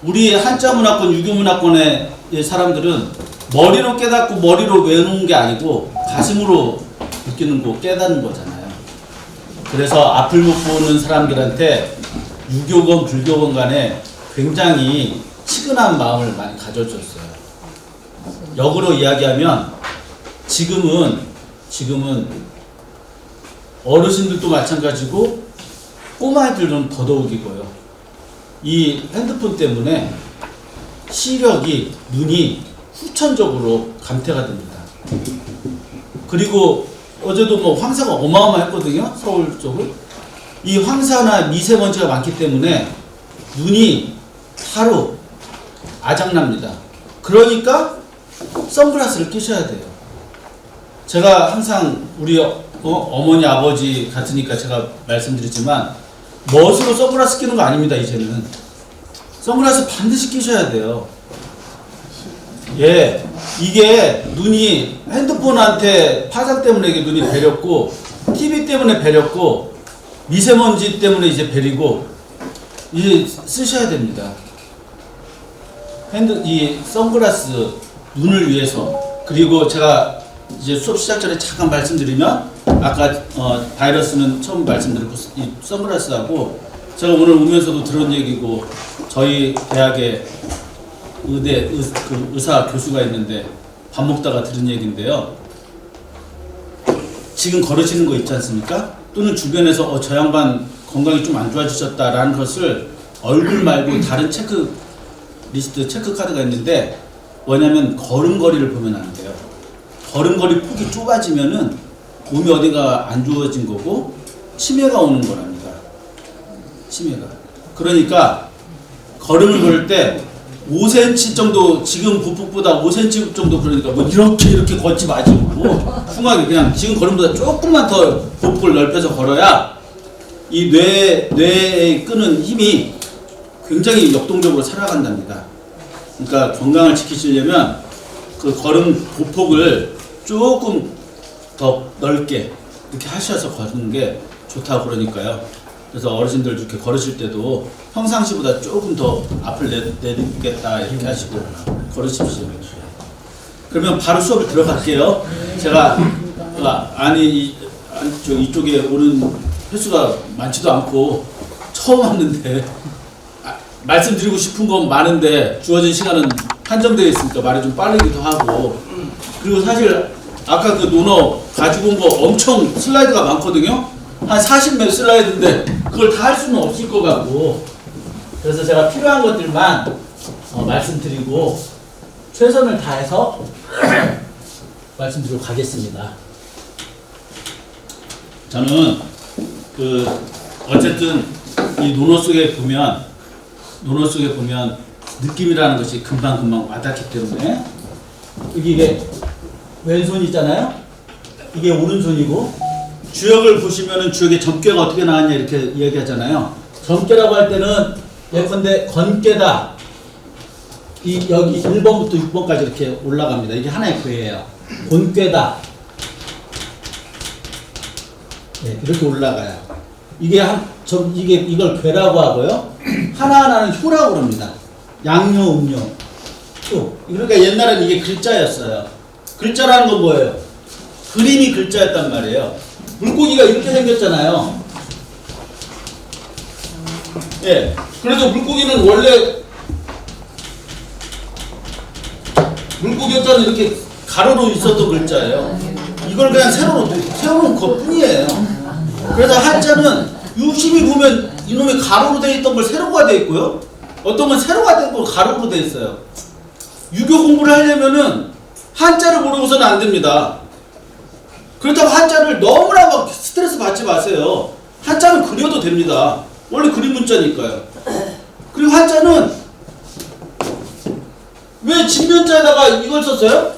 우리 한자 문화권, 유교 문화권의 사람들은 머리로 깨닫고 머리로 외우는 게 아니고 가슴으로 느끼는 거, 깨닫는 거잖아요. 그래서 앞을 못 보는 사람들한테 유교건 불교건 간에 굉장히 치근한 마음을 많이 가져줬어요. 역으로 이야기하면 지금은 어르신들도 마찬가지고 꼬마애들은 더더욱이고요. 이 핸드폰 때문에 시력이, 눈이 후천적으로 감퇴가 됩니다. 그리고 어제도 뭐 황사가 어마어마했거든요. 서울 쪽은. 이 황사나 미세먼지가 많기 때문에 눈이 하루 아작납니다. 그러니까 선글라스를 끼셔야 돼요. 제가 항상 우리 어머니 아버지 같으니까 제가 말씀드리지만 멋으로 선글라스 끼는 거 아닙니다. 이제는 선글라스 반드시 끼셔야 돼요. 예, 이게 눈이 핸드폰한테 파장 때문에 이게 눈이 베렸고 TV 때문에 베렸고 미세먼지 때문에 이제 베리고 이제 쓰셔야 됩니다. 이 선글라스 눈을 위해서. 그리고 제가 이제 수업 시작 전에 잠깐 말씀드리면 아까 바이러스는 처음 말씀드렸고 이 선글라스하고 제가 오늘 오면서도 들은 얘기고 저희 대학에 의사 교수가 있는데 밥 먹다가 들은 얘기인데요. 지금 걸으시는 거 있지 않습니까? 또는 주변에서 저 양반 건강이 좀 안 좋아지셨다라는 것을 얼굴 말고 다른 체크 카드가 있는데 뭐냐면 걸음걸이를 보면 안 돼요. 걸음걸이 폭이 좁아지면은 몸이 어디가 안 좋아진 거고 치매가 오는 거랍니다. 치매가. 그러니까 걸음을 걸을 때 5cm 정도, 지금 보폭보다 5cm 정도, 그러니까 뭐 이렇게 걷지 마시고 흉하게 그냥 지금 걸음보다 조금만 더 보폭을 넓혀서 걸어야 이 뇌에 끄는 힘이 굉장히 역동적으로 살아간답니다. 그러니까 건강을 지키시려면 그 걸음 보폭을 조금 더 넓게 이렇게 하셔서 걷는 게 좋다고 그러니까요. 그래서 어르신들 이렇게 걸으실 때도 평상시보다 조금 더 앞을 내딛겠다 이렇게 하시고 걸으십시오. 그러면 바로 수업을 들어갈게요. 제가 이쪽에 오는 횟수가 많지도 않고 처음 왔는데 말씀드리고 싶은 건 많은데 주어진 시간은 한정되어 있으니까 말이 좀 빠르기도 하고, 그리고 사실 아까 그 논어 가지고 온 거 엄청 슬라이드가 많거든요. 한 40몇 슬라이드인데 그걸 다 할 수는 없을 것 같고, 그래서 제가 필요한 것들만 말씀드리고 최선을 다해서 말씀드리고 가겠습니다. 저는 어쨌든 이 논어 속에 보면 느낌이라는 것이 금방금방 와닿기 때문에, 이게 왼손이잖아요. 이게 오른손이고, 주역을 보시면은 주역의 점괘가 어떻게 나왔냐 이렇게 이야기하잖아요. 점괘라고 할 때는 예컨대 건괘다. 여기 1번부터 6번까지 이렇게 올라갑니다. 이게 하나의 괴예요. 곤꾀다. 네, 이렇게 올라가요. 이걸 괴라고 하고요. 하나하나는 효라고 합니다. 양효, 음효, 효. 그러니까 옛날에는 이게 글자였어요. 글자라는 건 뭐예요? 그림이 글자였단 말이에요. 물고기가 이렇게 생겼잖아요. 예. 그래서 물고기는 원래 물고기였다는 이렇게 가로로 있었던 글자예요. 이걸 그냥 세워놓은 것 뿐이에요. 그래서 한자는 유심히 보면 이놈의 가로로 되어 있던 걸 세로가 되어 있고요. 어떤 건 세로가 된 걸 가로로 되어 있어요. 유교 공부를 하려면은 한자를 모르고서는 안 됩니다. 그렇다고 한자를 너무나 막 스트레스 받지 마세요. 한자는 그려도 됩니다. 원래 그림 문자니까요. 그리고 한자는 왜 진면자에다가 이걸 썼어요?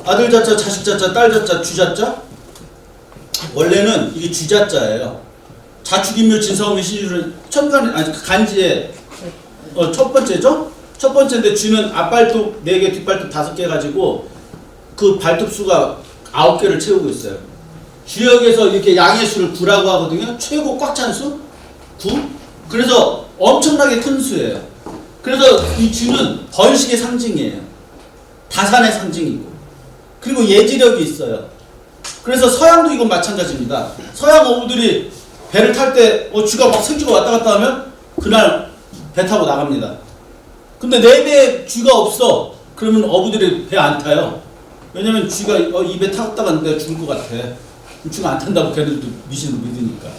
아들 자자, 자식 자자, 딸 자자, 쥐 자자? 원래는 이게 쥐 자자예요. 자축인묘 진사오미 신유를 간지에 첫 번째죠? 첫 번째인데 쥐는 앞발톱 4개, 뒷발톱 5개 가지고 그 발톱 수가 9개를 채우고 있어요. 주역에서 이렇게 양의 수를 9라고 하거든요. 최고 꽉 찬 수? 9? 그래서 엄청나게 큰 수예요. 그래서 이 쥐는 번식의 상징이에요. 다산의 상징이고. 그리고 예지력이 있어요. 그래서 서양도 이건 마찬가지입니다. 서양 어부들이 배를 탈 때 쥐가 막 생쥐가 왔다 갔다 하면 그날 배 타고 나갑니다. 근데 내 배에 쥐가 없어. 그러면 어부들이 배 안 타요. 왜냐면 쥐가 이 배 탔다가 내가 죽을 것 같아. 쥐가 안 탄다고 걔들도 미신을 믿으니까.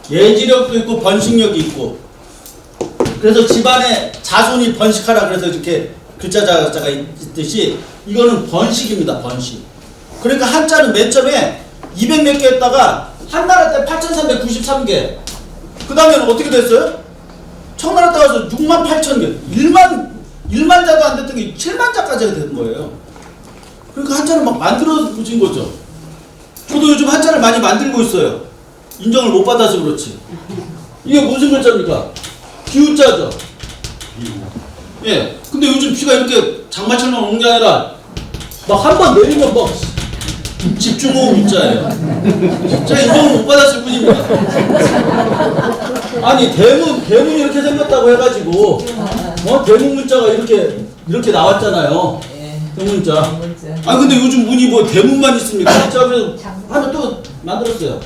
예지력도 있고 번식력이 있고. 그래서 집안에 자손이 번식하라 그래서 이렇게 글자자가 있듯이 이거는 번식입니다. 번식. 그러니까 한자는 맨 처음에 200몇 개 했다가 한나라 때 8393개. 그 다음에는 어떻게 됐어요? 청나라 때 와서 68,000개. 1만 자도 안 됐던 게 7만 자까지 된 거예요. 그러니까 한자를 막 만들어진 거죠. 저도 요즘 한자를 많이 만들고 있어요. 인정을 못 받아서 그렇지. 이게 무슨 글자입니까? 비우자죠. 예. 근데 요즘 비가 이렇게 장마처럼 오는 게 아니라 막 한 번 내리면 막 집중호흡 문자예요. 제가 인정을 못 받았을 뿐입니다. 아니 대문이 이렇게 생겼다고 해가지고 대문 문자가 이렇게 나왔잖아요. 대문자. 아 근데 요즘 문이 뭐 대문만 있습니까? 자 그래서 하나 또 만들었어요.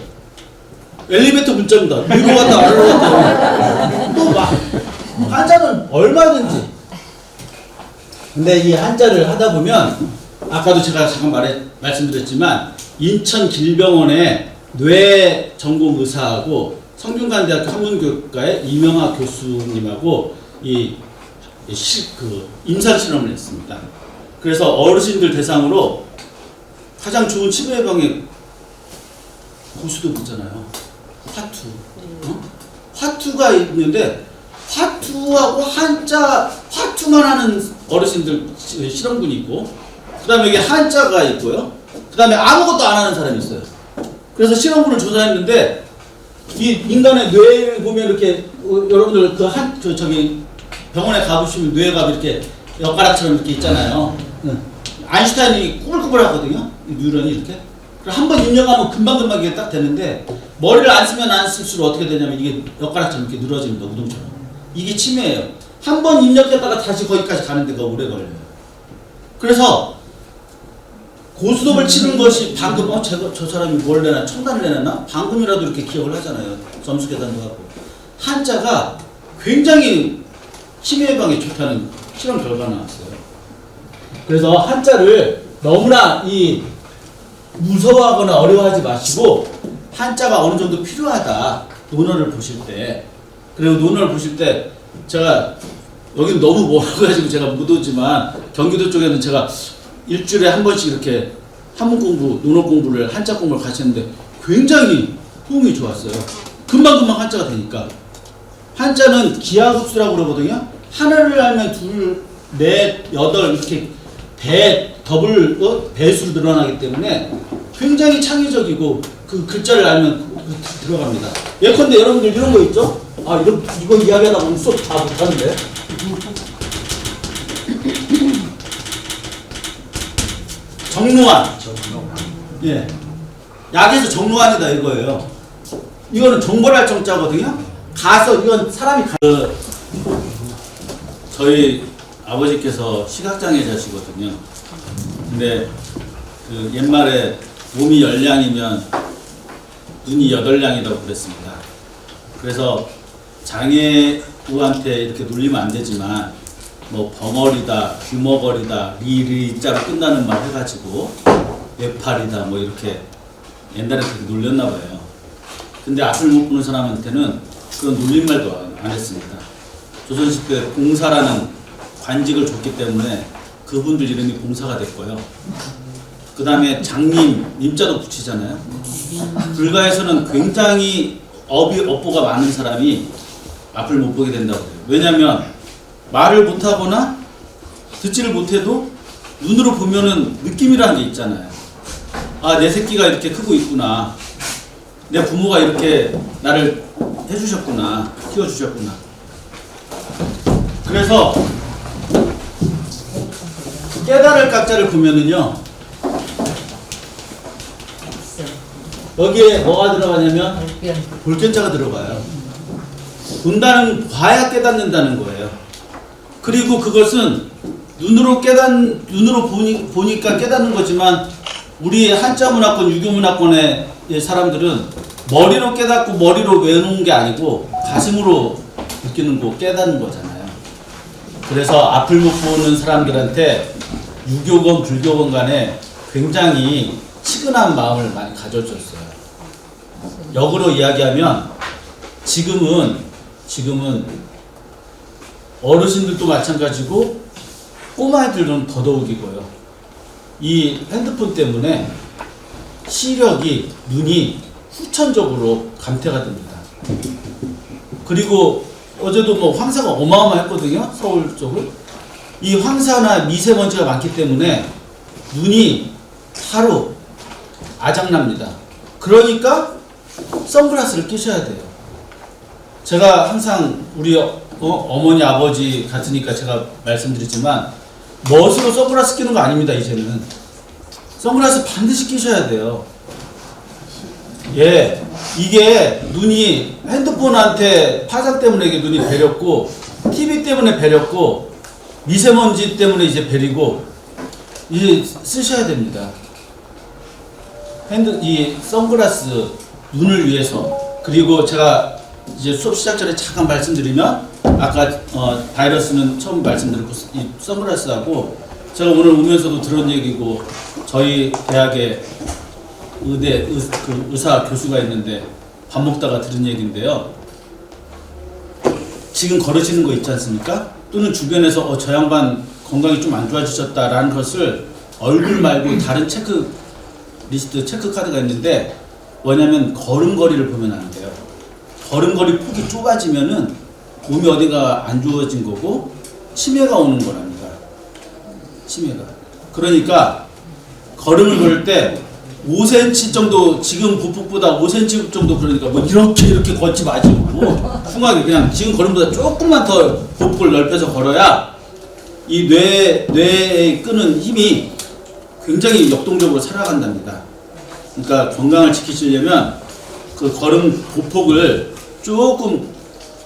엘리베이터 문자입니다. 위로 갔다 아래로 갔다. 또 막 한자는 얼마든지. 근데 이 한자를 하다 보면 아까도 제가 잠깐 말씀드렸지만 인천 길병원의 뇌 전공 의사하고 성균관대학교 한문교육과의 이명하 교수님하고 임상 실험을 했습니다. 그래서 어르신들 대상으로 가장 좋은 치매 예방에 고수도 있잖아요. 화투. 어? 화투가 있는데 화투하고 화투만 하는 어르신들 실험군이 있고, 그 다음에 여기 한자가 있고요. 그 다음에 아무것도 안 하는 사람이 있어요. 그래서 실험군을 조사했는데, 이 인간의 뇌를 보면 이렇게, 여러분들 저기 병원에 가보시면 뇌가 이렇게 엿가락처럼 이렇게 있잖아요. 아인슈타인이 꾸불꾸불하거든요. 이 뉴런이 이렇게. 한번 입력하면 금방금방 이게 딱 되는데, 머리를 안 쓰면 안 쓸수록 어떻게 되냐면 이게 엿가락처럼 이렇게 늘어집니다. 우동처럼. 이게 치매예요. 한 번 입력했다가 다시 거기까지 가는 데가 오래 걸려요. 그래서 고스톱을 치는 것이 방금 저 사람이 뭘 내나 청단을 내놨나? 방금이라도 이렇게 기억을 하잖아요. 점수 계산도 하고. 한자가 굉장히 치매 예방에 좋다는 실험 결과가 나왔어요. 그래서 한자를 너무나 무서워하거나 어려워하지 마시고, 한자가 어느 정도 필요하다. 논어를 보실 때. 그리고 논어를 보실 때 제가 여기는 너무 멀어가지고 제가 못 오지만 경기도 쪽에는 제가 일주일에 한 번씩 이렇게 한문 공부, 논어 공부를, 한자 공부를 같이 했는데 굉장히 호응이 좋았어요. 금방금방 한자가 되니까. 한자는 기하급수라고 그러거든요. 하나를 알면 둘, 넷, 여덟 이렇게 배수로 늘어나기 때문에 굉장히 창의적이고, 그 글자를 알면 들어갑니다. 예컨대 여러분들 이런 거 있죠? 이거 이야기하다 보면 수업 다 못하는데. 정로환. 예. 약에서 정로환이다 이거예요. 이거는 정벌할 정자거든요. 가서 이건 사람이 저희 아버지께서 시각장애자시거든요. 근데 그 옛말에 몸이 10량이면 눈이 8량이라고 그랬습니다. 그래서 장애우한테 이렇게 놀리면 안 되지만, 뭐 벙어리다, 귀머거리다, 리자로 끝나는 말 해가지고 외팔이다 뭐 이렇게 옛날에 그렇게 놀렸나 봐요. 근데 앞을 못 보는 사람한테는 그런 놀림말도 안 했습니다. 조선시대 공사라는 관직을 줬기 때문에 그분들 이름이 공사가 됐고요. 그 다음에 장님, 님자도 붙이잖아요. 불가에서는 굉장히 업보가 많은 사람이 앞을 못 보게 된다고 해요. 왜냐하면 말을 못하거나 듣지를 못해도 눈으로 보면은 느낌이라는 게 있잖아요. 내 새끼가 이렇게 크고 있구나. 내 부모가 이렇게 나를 해주셨구나. 키워주셨구나. 그래서 깨달을 각자를 보면은요, 여기에 뭐가 들어가냐면 볼견자가 들어가요. 본다는 봐야 깨닫는다는 거예요. 그리고 그것은 눈으로 보니까 깨닫는 거지만, 우리 한자 문화권, 유교 문화권의 사람들은 머리로 깨닫고 머리로 외우는 게 아니고 가슴으로 느끼는 거, 깨닫는 거잖아요. 그래서 앞을 못 보는 사람들한테 유교건 불교건 간에 굉장히 치근한 마음을 많이 가져줬어요. 역으로 이야기하면 지금은 어르신들도 마찬가지고 꼬마애들은 더더욱이고요. 이 핸드폰 때문에 시력이, 눈이 후천적으로 감퇴가 됩니다. 그리고 어제도 뭐 황사가 어마어마했거든요. 서울 쪽은. 이 황사나 미세먼지가 많기 때문에 눈이 하루 아작납니다. 그러니까 선글라스를 끼셔야 돼요. 제가 항상 우리 어머니 아버지 같으니까 제가 말씀드리지만, 멋으로 선글라스 끼는 거 아닙니다. 이제는 선글라스 반드시 끼셔야 돼요. 예, 이게 눈이 핸드폰한테 파장 때문에 이게 눈이 베렸고, TV 때문에 베렸고, 미세먼지 때문에 이제 베리고, 이제 쓰셔야 됩니다. 이 선글라스 눈을 위해서. 그리고 제가 이제 수업 시작 전에 잠깐 말씀드리면, 아까 바이러스는 처음 말씀드렸고, 이 선글라스하고 제가 오늘 오면서도 들은 얘기고, 저희 대학에 의사 교수가 있는데 밥 먹다가 들은 얘기인데요. 지금 걸으시는 거 있지 않습니까? 또는 주변에서 저 양반 건강이 좀 안 좋아지셨다라는 것을 얼굴 말고 다른 체크 리스트 체크 카드가 있는데 뭐냐면 걸음걸이를 보면 안 돼요. 걸음걸이 폭이 좁아지면은 몸이 어디가 안 좋아진 거고 치매가 오는 거랍니다. 치매가. 그러니까 걸음을 걸을 때 5cm 정도, 지금 보폭보다 5cm 정도, 그러니까 뭐 이렇게 걷지 마시고 흉하게 그냥 지금 걸음보다 조금만 더 보폭을 넓혀서 걸어야 이 뇌에 끄는 힘이 굉장히 역동적으로 살아간답니다. 그러니까 건강을 지키시려면 그 걸음 보폭을 조금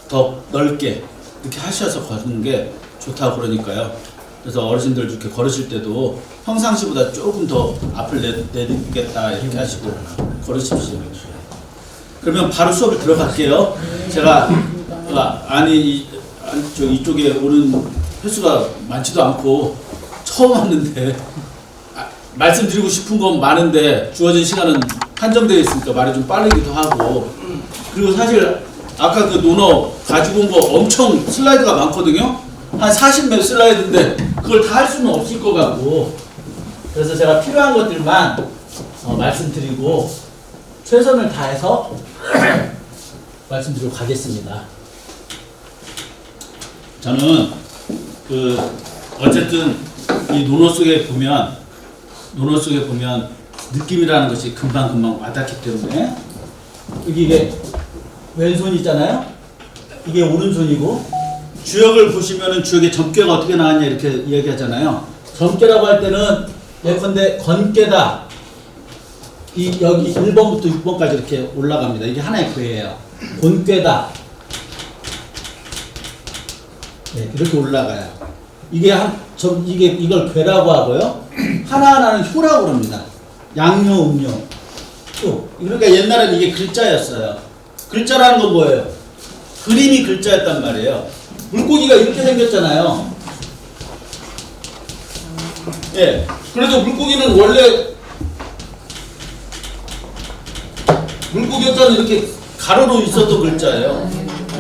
더 넓게 이렇게 하셔서 걷는 게 좋다고 그러니까요. 그래서 어르신들 이렇게 걸으실 때도 평상시보다 조금 더 앞을 내딛겠다 이렇게 하시고 걸으십시오. 그러면 바로 수업을 들어갈게요. 제가 이쪽에 오는 횟수가 많지도 않고 처음 왔는데 말씀드리고 싶은 건 많은데 주어진 시간은 한정되어 있으니까 말이 좀 빠르기도 하고, 그리고 사실 아까 그 논어 가지고 온 거 엄청 슬라이드가 많거든요. 한 40몇 슬라이드인데 그걸 다 할 수는 없을 것 같고, 그래서 제가 필요한 것들만 말씀드리고 최선을 다해서 말씀드리고 가겠습니다. 저는 어쨌든 이 논어 속에 보면 느낌이라는 것이 금방금방 와닿기 때문에, 여기 이게 왼손 있잖아요. 이게 오른손이고, 주역을 보시면은 주역의 점괘가 어떻게 나왔냐 이렇게 이야기하잖아요. 점괘라고 할 때는 예컨대 건괘다. 여기 1번부터 6번까지 이렇게 올라갑니다. 이게 하나의 괴예요. 곤꾀다. 네, 이렇게 올라가요. 이걸 괴라고 하고요. 하나하나는 효라고 합니다. 양효, 음효, 효. 그러니까 옛날에는 이게 글자였어요. 글자라는 건 뭐예요? 그림이 글자였단 말이에요. 물고기가 이렇게 생겼잖아요. 예. 그래서 물고기는 원래 물고기였다는 이렇게 가로로 있었던 글자예요.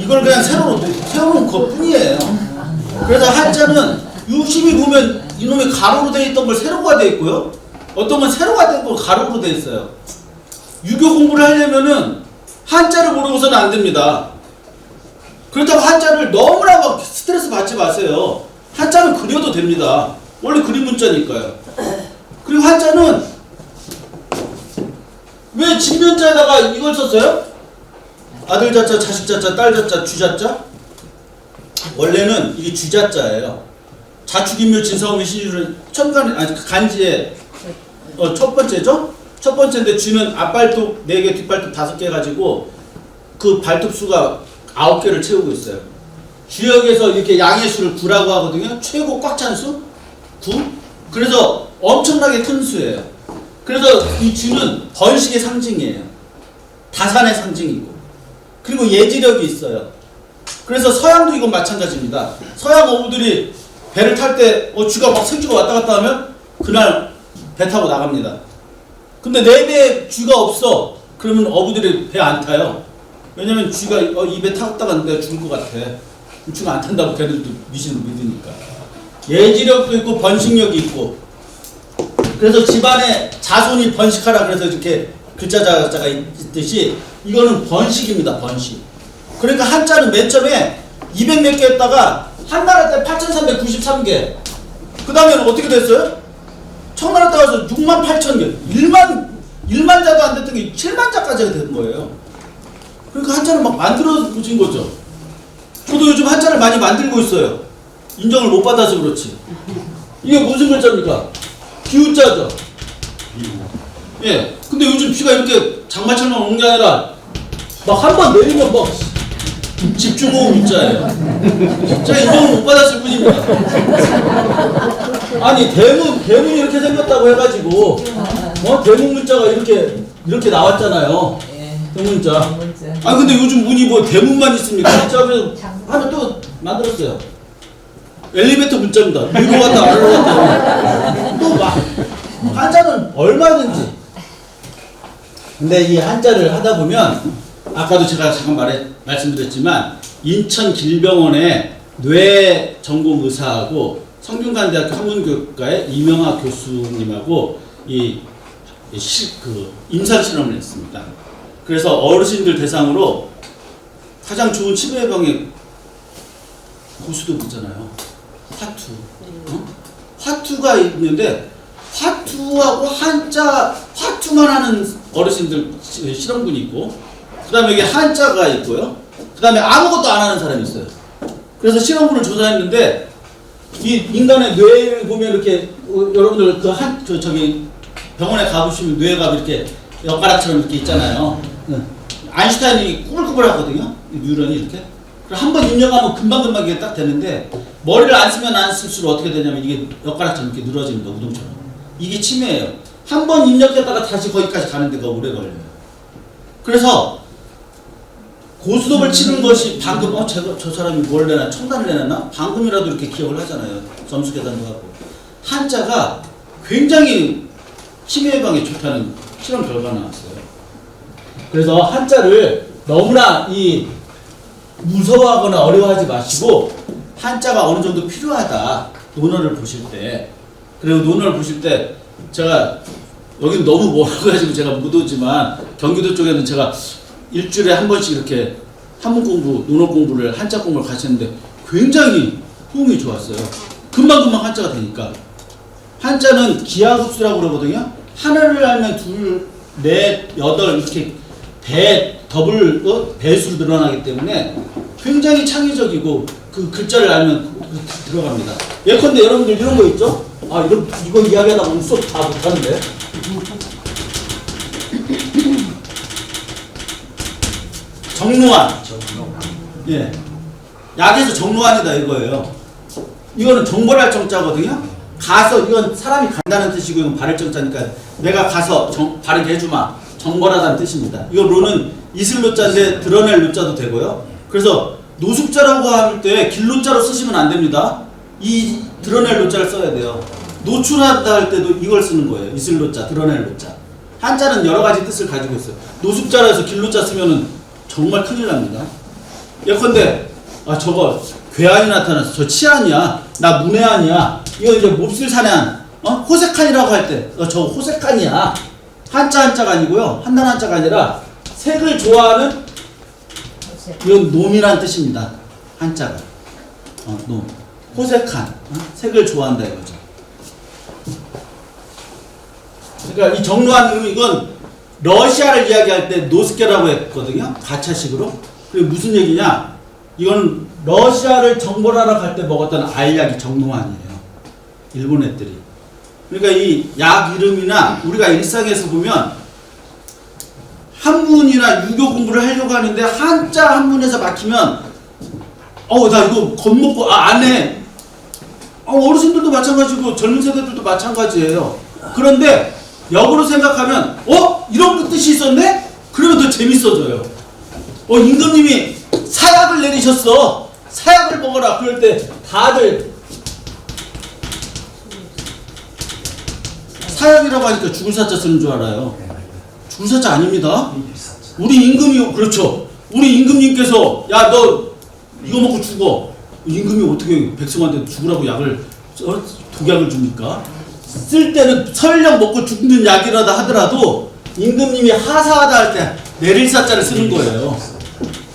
이걸 그냥 세워놓은 것 뿐이에요. 그래서 한자는 유심히 보면 이놈의 가로로 되어 있던 걸 세로가 되어 있고요. 어떤 건 세로가 된 걸 가로로 되어 있어요. 유교 공부를 하려면은 한자를 모르고서는 안 됩니다. 그렇다고 한자를 너무나 막 스트레스 받지 마세요. 한자는 그려도 됩니다. 원래 그림 문자니까요. 그리고 한자는 왜 진면자에다가 이걸 썼어요? 아들 자자, 자식 자자, 딸 자자, 주자자? 원래는 이게 주자자예요. 자축인묘 진사오미 신유를 간지의 첫 번째죠? 첫 번째인데 주는 앞발톱 4개, 뒷발톱 5개 가지고 그 발톱 수가 9개를 채우고 있어요. 주역에서 이렇게 양의 수를 9라고 하거든요. 최고 꽉 찬 수? 9? 그래서 엄청나게 큰 수예요. 그래서 이 주는 번식의 상징이에요. 다산의 상징이고. 그리고 예지력이 있어요. 그래서 서양도 이건 마찬가지입니다. 서양 어부들이 배를 탈 때 쥐가 막 생쥐가 왔다 갔다 하면 그날 배 타고 나갑니다. 근데 내 배에 쥐가 없어. 그러면 어부들이 배 안 타요. 왜냐면 쥐가 이 배 탔다가 내가 죽을 것 같아. 쥐가 안 탄다고 걔들도 미신을 믿으니까. 예지력도 있고 번식력이 있고. 그래서 집안에 자손이 번식하라 그래서 이렇게 글자자가 있듯이 이거는 번식입니다. 번식. 그러니까 한자는 맨 처음에 200몇 개 했다가 한나라 때 8,393개. 그 다음에는 어떻게 됐어요? 청나라 때 와서 68,000개. 1만 자도 안 됐던 게 7만 자까지 된 거예요. 그러니까 한자를 막 만들어진 거죠. 저도 요즘 한자를 많이 만들고 있어요. 인정을 못 받아서 그렇지. 이게 무슨 글자입니까? 기우자죠. 예. 근데 요즘 비가 이렇게 장마철만 오는 게 아니라 막 한 번 내리면 막 집중호우 문자예요. 제가 인정을 못 받았을 뿐입니다. 아니 대문이 이렇게 생겼다고 해가지고 대문 문자가 이렇게 나왔잖아요. 대문자. 아 근데 요즘 문이 뭐 대문만 있습니까? 자 그래서 하나 또 만들었어요. 엘리베이터 문자입니다. 위로 갔다 아래로 갔다. 또 막 한자는 얼마든지. 근데 이 한자를 하다 보면 아까도 제가 잠깐 말씀드렸지만 인천 길병원의 뇌 전공 의사하고 성균관대학교 한문교육과의 이명하 교수님하고 이 임상 실험을 했습니다. 그래서 어르신들 대상으로 가장 좋은 치매 예방의 고수도 있잖아요. 화투. 화투가 있는데 화투하고 화투만 하는 어르신들 실험군이 있고, 그 다음에 여기 한자가 있고요. 그 다음에 아무것도 안 하는 사람이 있어요. 그래서 실험군을 조사했는데, 이 인간의 뇌를 보면 이렇게, 여러분들 저기 병원에 가보시면 뇌가 이렇게 엿가락처럼 이렇게 있잖아요. 아인슈타인이 꾸불꾸불하거든요. 뉴런이 이렇게. 한 번 입력하면 금방금방 이게 딱 되는데, 머리를 안 쓰면 안 쓸수록 어떻게 되냐면 이게 엿가락처럼 이렇게 늘어집니다. 우동처럼. 이게 치매예요. 한 번 입력했다가 다시 거기까지 가는 데가 오래 걸려요. 그래서 고스톱을 치는 것이 방금 저 사람이 뭘 내나 청단을 내놨나? 방금이라도 이렇게 기억을 하잖아요. 점수 계산도 하고. 한자가 굉장히 치매 예방에 좋다는 실험 결과가 나왔어요. 그래서 한자를 너무나 무서워하거나 어려워하지 마시고, 한자가 어느 정도 필요하다. 논어를 보실 때. 그리고 논어를 보실 때 제가 여기는 너무 멀어가지고 제가 못 오지만 경기도 쪽에는 제가 일주일에 한 번씩 이렇게 한문 공부, 논어 공부를 한자 공부를 같이 했는데 굉장히 호응이 좋았어요. 금방금방 한자가 되니까. 한자는 기하급수라고 그러거든요. 하나를 알면 둘, 넷, 여덟 이렇게 배수로 늘어나기 때문에 굉장히 창의적이고 그 글자를 알면 들어갑니다. 예컨대 여러분들 이런 거 있죠? 이거 이야기하다 보면 수업 다 못하는데. 정로환. 예. 약에서 정로환이다 이거예요. 이거는 정벌할 정자거든요. 가서, 이건 사람이 간다는 뜻이고, 이건 바를 정자니까 내가 가서 바르게 해주마. 정벌하다는 뜻입니다. 이거 로는 이슬 로자인데 드러낼 로자도 되고요. 그래서 노숙자라고 할 때 길로자로 쓰시면 안 됩니다. 이 드러낼 로자를 써야 돼요. 노출하다 할 때도 이걸 쓰는 거예요. 이슬 로자, 드러낼 로자. 한자는 여러 가지 뜻을 가지고 있어요. 노숙자라 해서 길로자 쓰면은 정말 큰일 납니다. 예컨대 저거 괴한이 나타났어. 저 치안이야. 나 문외한이야. 이거 이제 몹쓸 사냥, 호색한이라고 할 때 저 호색한이야. 한자가 아니고요. 한단 한자가 아니라 색을 좋아하는, 이건 놈이란 뜻입니다. 한자가. 놈. 호색한. 색을 좋아한다 이거죠. 그러니까 이 정로한, 이건 러시아를 이야기할 때 노스케라고 했거든요. 가차식으로. 그게 무슨 얘기냐? 이건 러시아를 정벌하러 갈 때 먹었던 알약이 정로환이에요. 일본 애들이. 그러니까 이 약 이름이나 우리가 일상에서 보면 한문이나 유교 공부를 하려고 하는데 한자 한문에서 막히면 나 이거 겁먹고 안 해. 어르신들도 마찬가지고 젊은 세대들도 마찬가지예요. 그런데 역으로 생각하면 이런 뜻이 있었네? 그러면 더 재밌어져요. 임금님이 사약을 내리셨어. 사약을 먹어라. 그럴 때 다들 사약이라고 하니까 죽을 사자 쓰는 줄 알아요. 죽을 사자 아닙니다. 우리 임금이, 그렇죠. 우리 임금님께서 야 너 이거 먹고 죽어. 임금이 어떻게 백성한테 죽으라고 약을 독약을 줍니까? 쓸 때는 설령 먹고 죽는 약이라다 하더라도 임금님이 하사하다 할 때 내릴 사자를 쓰는 거예요.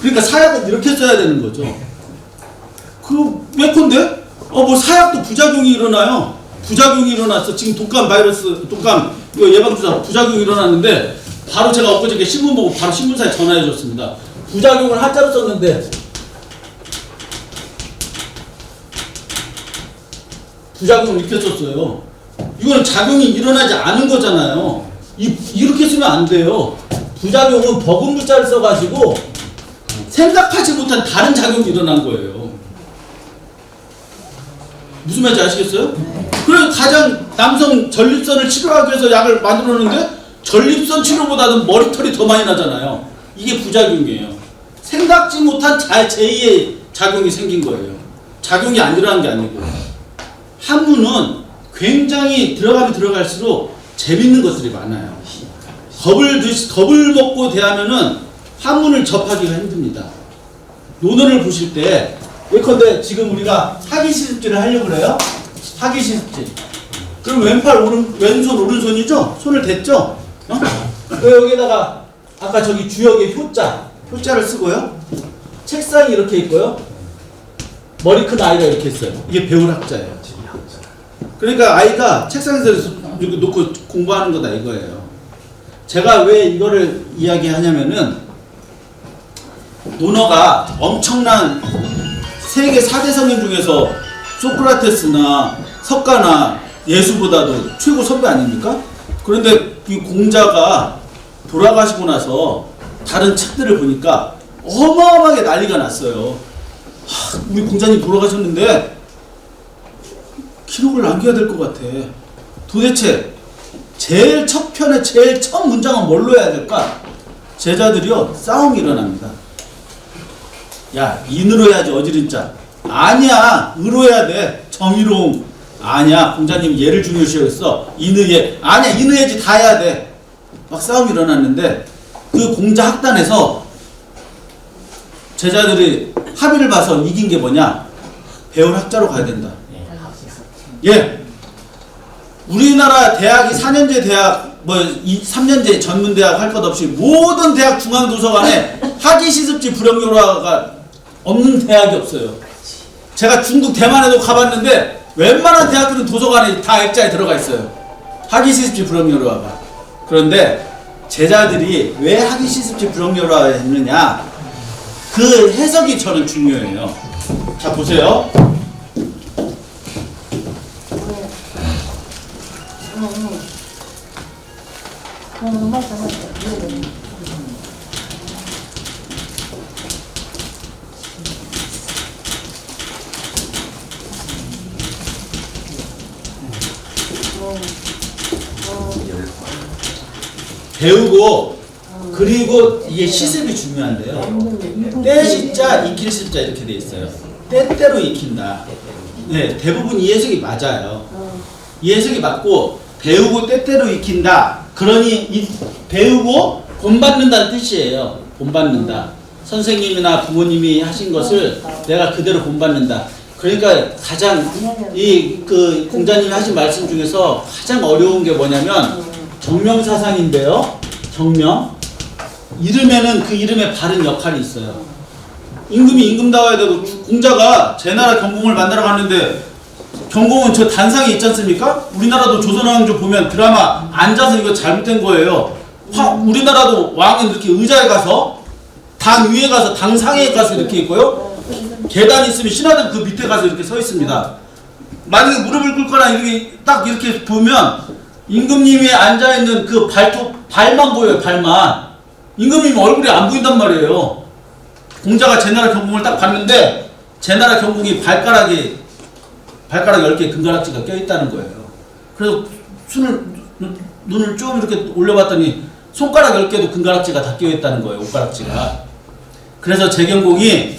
그러니까 사약은 이렇게 써야 되는 거죠. 예컨대 사약도 부작용이 일어나요. 부작용이 일어났어. 지금 독감 이거 예방주사 부작용이 일어났는데 바로 제가 엊그저께 신문 보고 바로 신문사에 전화해 줬습니다. 부작용을 한자로 썼는데 부작용을 이렇게 썼어요. 이거는 작용이 일어나지 않은 거잖아요. 이렇게 쓰면 안 돼요. 부작용은 버금부자를 써가지고 생각하지 못한 다른 작용이 일어난 거예요. 무슨 말인지 아시겠어요? 그래서 가장 남성 전립선을 치료하기 위해서 약을 만들었는데 전립선 치료보다는 머리털이 더 많이 나잖아요. 이게 부작용이에요. 생각지 못한 제2의 작용이 생긴 거예요. 작용이 안 일어난 게 아니고. 한문은 굉장히 들어가면 들어갈수록 재밌는 것들이 많아요. 겁을 먹고 대하면은 한문을 접하기가 힘듭니다. 논어를 보실 때 예컨대 지금 우리가 학위시습지를 하려고 그래요. 학위시습지. 그럼 왼손 오른손이죠? 손을 댔죠? 여기다가 아까 저기 주역의 효자를 쓰고요. 책상이 이렇게 있고요. 머리 큰 아이가 이렇게 있어요. 이게 배울 학자예요. 그러니까 아이가 책상에서 이렇게 놓고 공부하는 거다 이거예요. 제가 왜 이거를 이야기하냐면은 논어가 엄청난 세계 4대 성인 중에서 소크라테스나 석가나 예수보다도 최고 선배 아닙니까? 그런데 이 공자가 돌아가시고 나서 다른 책들을 보니까 어마어마하게 난리가 났어요. 우리 공자님 돌아가셨는데 기록을 남겨야 될 것 같아. 도대체 제일 첫 편에 제일 첫 문장은 뭘로 해야 될까? 제자들이요 싸움이 일어납니다. 야, 인으로 해야지 어지린자. 아니야, 의로 해야 돼. 정의로움. 아니야, 공자님 예를 중요시했어. 인의예. 아니야, 인의예지 다 해야 돼. 막 싸움이 일어났는데 그 공자 학단에서 제자들이 합의를 봐서 이긴 게 뭐냐? 배울 학자로 가야 된다. 예. 우리나라 대학이 4년제 대학, 3년제 전문대학 할 것 없이 모든 대학 중앙도서관에 학위시습지 불형료가 없는 대학이 없어요. 제가 중국 대만에도 가봤는데 웬만한 대학들은 도서관에 다 액자에 들어가 있어요. 학위시습지 불형료가. 그런데 제자들이 왜 학위시습지 불형료라 했느냐? 그 해석이 저는 중요해요. 자, 보세요. 배우고 그리고 이게 시습이 중요한데요. 때시자 익힐 시자 이렇게 돼 있어요. 때때로 익힌다. 네, 대부분 이 해석이 맞아요. 이 해석이 맞고 배우고 때때로 익힌다. 그러니 배우고 본받는다는 뜻이에요. 본받는다. 선생님이나 부모님이 하신 것을 내가 그대로 본받는다. 그러니까 가장 그 공자님이 하신 말씀 중에서 가장 어려운 게 뭐냐면 정명사상인데요. 정명. 이름에는 그 이름에 바른 역할이 있어요. 임금이 임금다워야 되고 공자가 제나라 경공을 만나러 갔는데 경공은 저 단상이 있지 않습니까? 우리나라도 조선왕조 보면 드라마 앉아서 이거 잘못된 거예요. 우리나라도 왕은 이렇게 의자에 가서 당 위에 가서 당 상에 가서 이렇게 있고요. 계단이 있으면 신하들 그 밑에 가서 이렇게 서 있습니다. 만약에 무릎을 꿇거나 이렇게 딱 이렇게 보면 임금님이 앉아있는 그 발만 보여요. 발만. 임금님 얼굴이 안 보인단 말이에요. 공자가 제나라 경공을 딱 봤는데 제나라 경공이 발가락 10개 금가락지가 껴있다는 거예요. 그래서 눈을 좀 이렇게 올려봤더니 손가락 10개도 금가락지가 다 껴있다는 거예요. 옷가락지가. 그래서 재경공이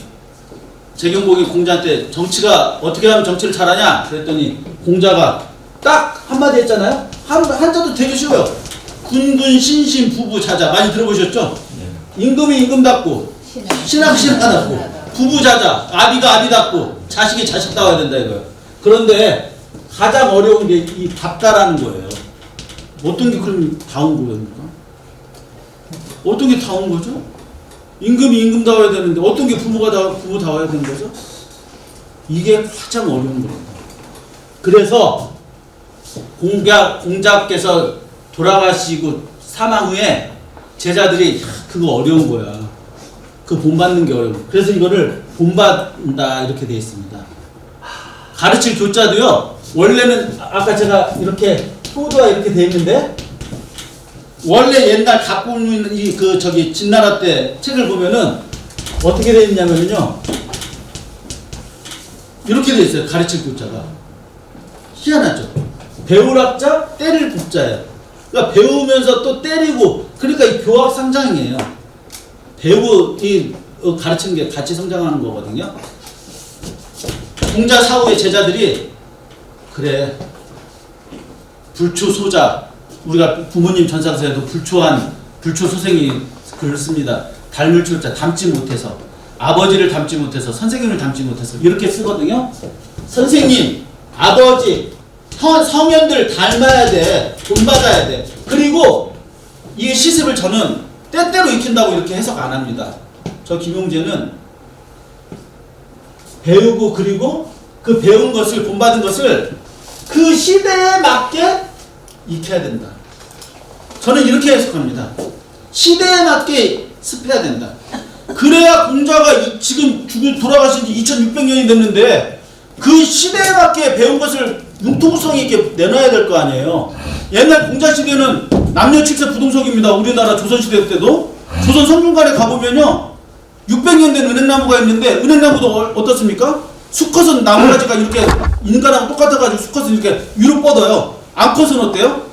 공자한테 정치가 어떻게 하면 정치를 잘하냐? 그랬더니 공자가 딱 한마디 했잖아요. 한자도 되게 쉬워요. 군군 신신 부부 자자. 많이 들어보셨죠? 임금이 임금답고 신하답고 부부자자. 아비가 아비답고 자식이 자식다워야 된다 이거예요. 그런데 가장 어려운 게 이 답다라는 거예요. 어떤 게 그럼 다운 거입니까? 어떤 게 다운 거죠? 임금이 임금다워야 되는데 어떤 게 부부다워야 되는 거죠? 이게 가장 어려운 겁니다. 그래서 공자께서 돌아가시고 사망 후에 제자들이 그거 어려운 거야. 그 본받는 게 어려워. 그래서 이거를 본받는다 이렇게 되어 있습니다. 가르칠 교자도요. 원래는 아까 제가 이렇게 효도가 이렇게 되어 있는데 원래 옛날 갖고 있는 진나라 때 책을 보면은 어떻게 되어 있냐면요. 이렇게 되어 있어요. 가르칠 교자가. 희한하죠. 배울 학자, 때릴 국자예요. 그러니까 배우면서 또 때리고, 그러니까 이 교학 상장이에요. 배우고 가르치는 게 같이 성장하는 거거든요. 공자 사후의 제자들이 그래 불초소자, 우리가 부모님 전상서에도 불초 소생이 글을 씁니다. 닮을 초자, 닮지 못해서, 아버지를 닮지 못해서, 선생님을 닮지 못해서 이렇게 쓰거든요. 선생님, 아버지, 성현들 닮아야 돼. 본받아야 돼. 그리고 이 시습을 저는 때때로 익힌다고 이렇게 해석 안 합니다. 저 김용재는 배우고 그리고 그 배운 것을 본받은 것을 그 시대에 맞게 익혀야 된다. 저는 이렇게 해석합니다. 시대에 맞게 습해야 된다. 그래야 공자가 지금 돌아가신 지 2600년이 됐는데 그 시대에 맞게 배운 것을 융통성 있게 내놔야 될 거 아니에요. 옛날 공자 시대는 남녀 칠세 부동석입니다. 우리나라 조선시대 때도 조선 성균관에 가보면요 600년 된 은행나무가 있는데 은행나무도 어떻습니까? 수컷은 나무가지가 이렇게 인간하고 똑같아가지고 수컷은 이렇게 위로 뻗어요. 암컷은 어때요?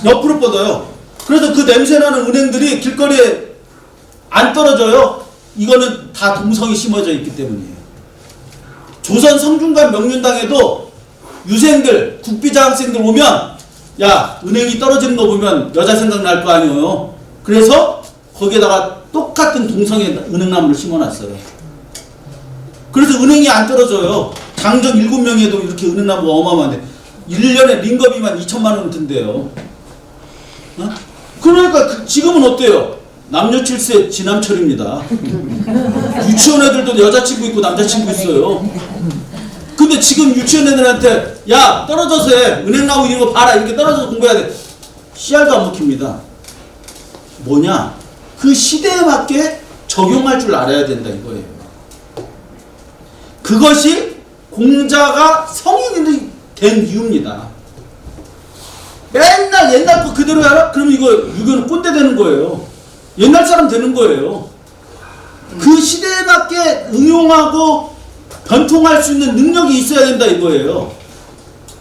옆으로 뻗어요. 그래서 그 냄새나는 은행들이 길거리에 안 떨어져요. 이거는 다 동성이 심어져 있기 때문이에요. 조선 성균관 명륜당에도 유생들, 국비자 학생들 오면 야 은행이 떨어지는 거 보면 여자 생각날 거 아니에요. 그래서 거기에다가 똑같은 동성의 은행나무를 심어놨어요. 그래서 은행이 안 떨어져요. 장정 7명에도 이렇게 은행나무가 어마어마한데 1년에 링거비만 2천만 원 든대요. 어? 그러니까 지금은 어때요? 남녀 칠세 지남철입니다. 유치원 애들도 여자친구 있고 남자친구 있어요. 근데 지금 유치원 애들한테 야 떨어져서 해 은행나무 이거 봐라 이렇게 떨어져서 공부해야 돼 씨알도 안 먹힙니다. 뭐냐 그 시대에 맞게 적용할 줄 알아야 된다 이거예요. 그것이 공자가 성인이 된 이유입니다. 맨날 옛날 거 그대로 해라? 그럼 이거 유교는 꼰대 되는 거예요. 옛날 사람 되는 거예요. 그 시대에 맞게 응용하고 변통할 수 있는 능력이 있어야 된다 이거예요.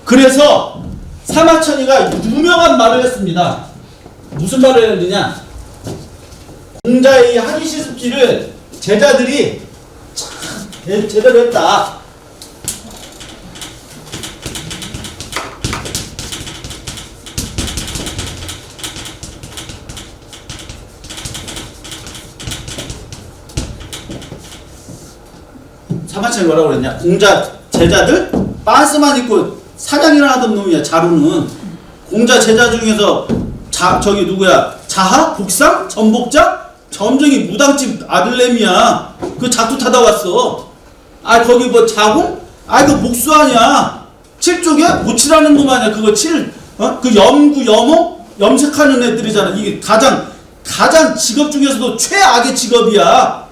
그래서 사마천이가 유명한 말을 했습니다. 무슨 말을 했느냐? 공자의 학위시습지를 제자들이 참 제대로 했다. 사마천이 뭐라고 그랬냐? 공자 제자들 빤스만 입고 사냥이나 하던 놈이야. 자루는 공자 제자 중에서 저기 누구야? 자하? 복상? 전복자? 점쟁이 무당집 아들내미야. 그 작두 타다 왔어. 아 거기 뭐 자궁? 아 이거 복수 아니야. 칠쪽에 모치라는 놈 아니야. 그거 그 염구 염호? 염색하는 애들이잖아. 이게 가장 직업 중에서도 최악의 직업이야.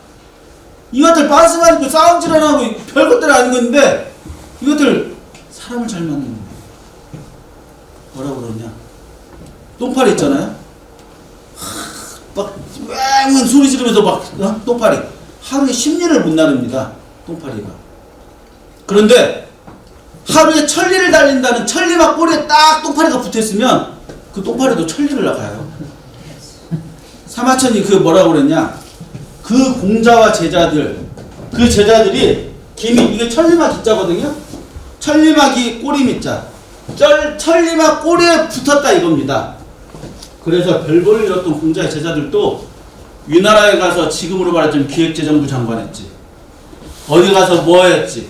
이것들 빤스만 입고 싸움질 안 하고 별것들 아닌 건데 이것들 사람을 잘 만드는 거예요. 뭐라고 그러냐? 똥파리 있잖아요. 막 왱 소리 지르면서 막 똥파리 하루에 10리를 못 나릅니다. 똥파리가. 그런데 하루에 1000리를 달린다는 천리막 꼬리에 딱 똥파리가 붙어있으면 그 똥파리도 1000리를 나가요. 사마천이 그 뭐라고 그랬냐? 그 공자와 제자들, 그 제자들이 김이 이게 천리막 기자거든요. 천리막이 꼬리 밑자. 천리막 꼬리에 붙었다 이겁니다. 그래서 별 볼일 없던 공자의 제자들도 위나라에 가서 지금으로 말하자면 기획재정부 장관 했지. 어디 가서 뭐 했지.